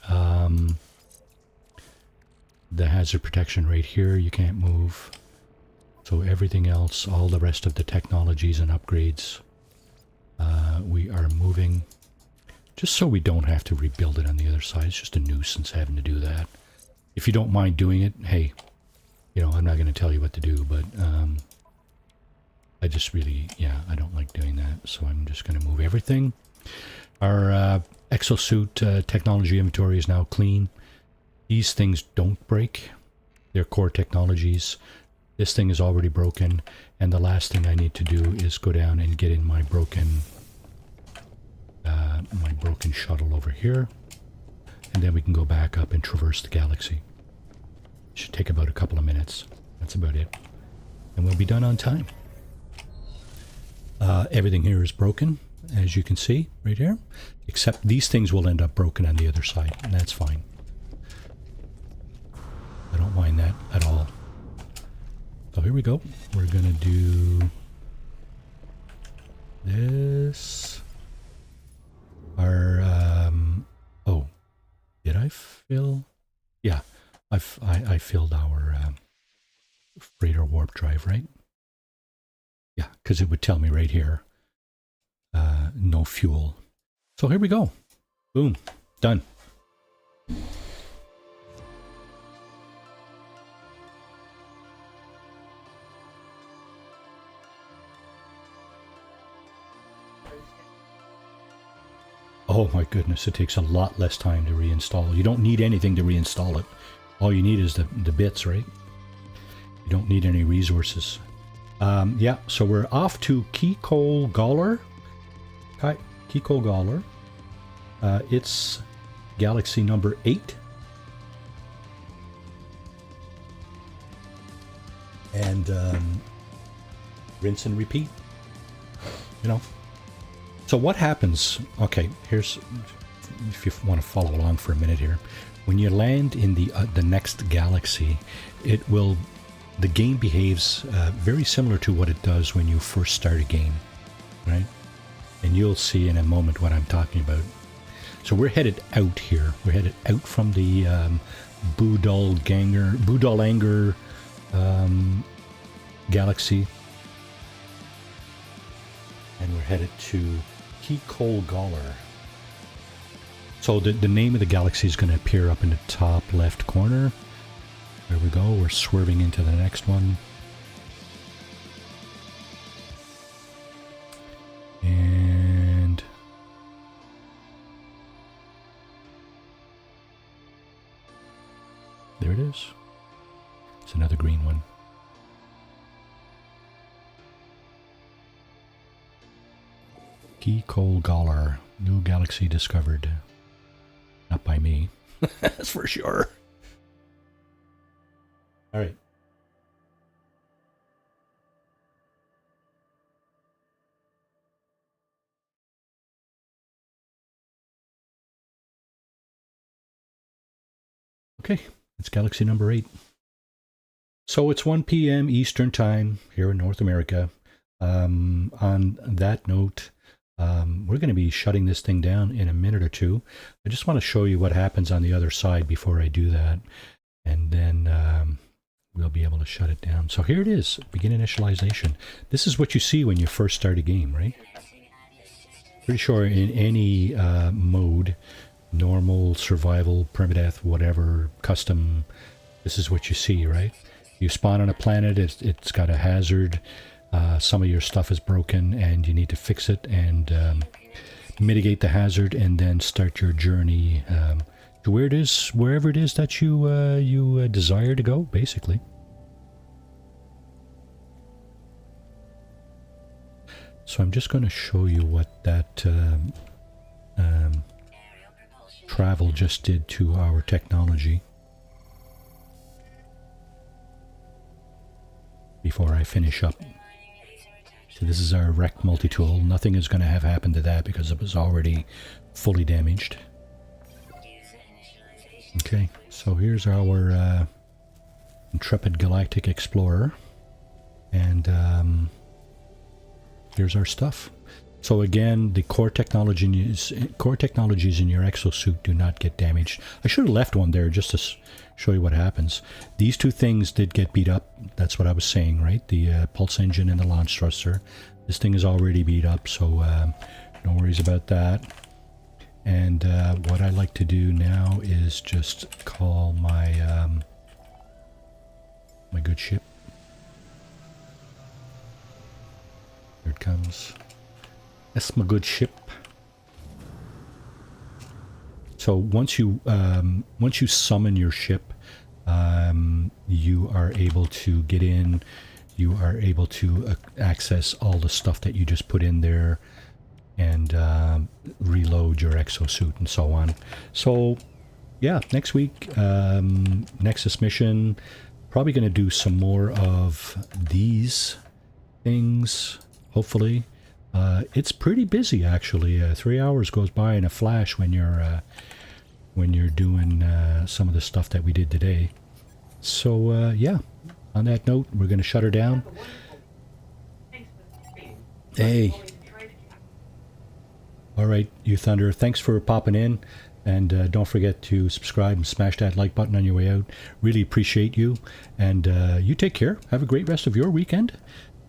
the hazard protection right here you can't move. So everything else, all the rest of the technologies and upgrades, we are moving, just so we don't have to rebuild it on the other side. It's just a nuisance having to do that. If you don't mind doing it, hey, you know, I'm not going to tell you what to do, but I just really, yeah, I don't like doing that. So I'm just going to move everything. Our exosuit technology inventory is now clean. These things don't break. They're core technologies. This thing is already broken. And the last thing I need to do is go down and get in my broken shuttle over here. And then we can go back up and traverse the galaxy. It should take about a couple of minutes. That's about it. And we'll be done on time. Everything here is broken, as you can see right here, except these things will end up broken on the other side, and that's fine. I don't mind that at all. So here we go. We're gonna do this. Our oh, did I fill? Yeah, I filled our freighter warp drive, right? Yeah, because it would tell me right here, no fuel. So here we go. Boom. Done. Oh my goodness, it takes a lot less time to reinstall. You don't need anything to reinstall it. All you need is the bits, right? You don't need any resources. Yeah, so we're off to Kikol Galler. Kikol Galler. It's galaxy number 8. And rinse and repeat. You know. So what happens, okay, here's, if you want to follow along for a minute here. When you land in the next galaxy, it will, the game behaves very similar to what it does when you first start a game, right? And you'll see in a moment what I'm talking about. So we're headed out here. We're headed out from the Budalanger galaxy. And we're headed to Kikol Galler. So the name of the galaxy is going to appear up in the top left corner. There we go. We're swerving into the next one. And there it is. It's another green one. Kikol Galler, new galaxy discovered. Not by me, that's for sure. All right. Okay, it's galaxy number 8. So it's 1 p.m. Eastern Time here in North America. On that note, we're going to be shutting this thing down in a minute or two. I just want to show you what happens on the other side before I do that. And then we'll be able to shut it down. So here it is, begin initialization. This is what you see when you first start a game, right? Pretty sure in any mode, normal, survival, permadeath, whatever, custom, this is what you see, right? You spawn on a planet, it's got a hazard, some of your stuff is broken and you need to fix it and mitigate the hazard and then start your journey to wherever it is that you desire to go, basically. So I'm just going to show you what that travel just did to our technology before I finish up. So this is our wreck multi-tool. Nothing is going to have happened to that because it was already fully damaged. Okay, so here's our intrepid galactic explorer, and here's our stuff. So again, the core technologies in your exosuit do not get damaged. I should have left one there just to show you what happens. These two things did get beat up. That's what I was saying, right? The pulse engine and the launch thruster. This thing is already beat up, so no worries about that. And what I like to do now is just call my my good ship. Here it comes. That's my good ship. So once you summon your ship, you are able to get in. You are able to access all the stuff that you just put in there, and reload your exosuit and so on. So yeah, next week, Nexus Mission. Probably going to do some more of these things, hopefully. It's pretty busy, actually. 3 hours goes by in a flash when you're doing some of the stuff that we did today. So yeah, on that note, we're going to shut her down. Hey. All right, you Thunder, thanks for popping in. And don't forget to subscribe and smash that like button on your way out. Really appreciate you. And you take care. Have a great rest of your weekend.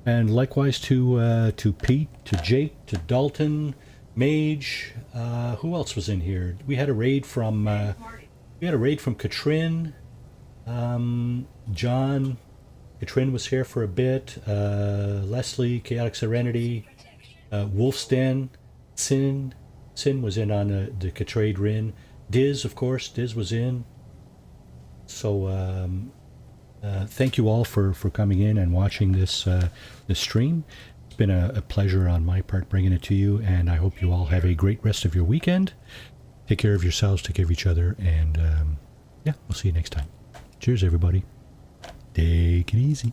And likewise to Pete, to Jake, to Dalton, Mage. Who else was in here? We had a raid from Katrin. John. Katrin was here for a bit. Leslie, Chaotic Serenity, Wolfsden, Sin was in on the Katrade Rin. Diz, of course, Diz was in. So thank you all for coming in and watching this stream. It's been a pleasure on my part bringing it to you, and I hope you all have a great rest of your weekend. Take care of yourselves, take care of each other, and yeah, we'll see you next time. Cheers, everybody. Take it easy.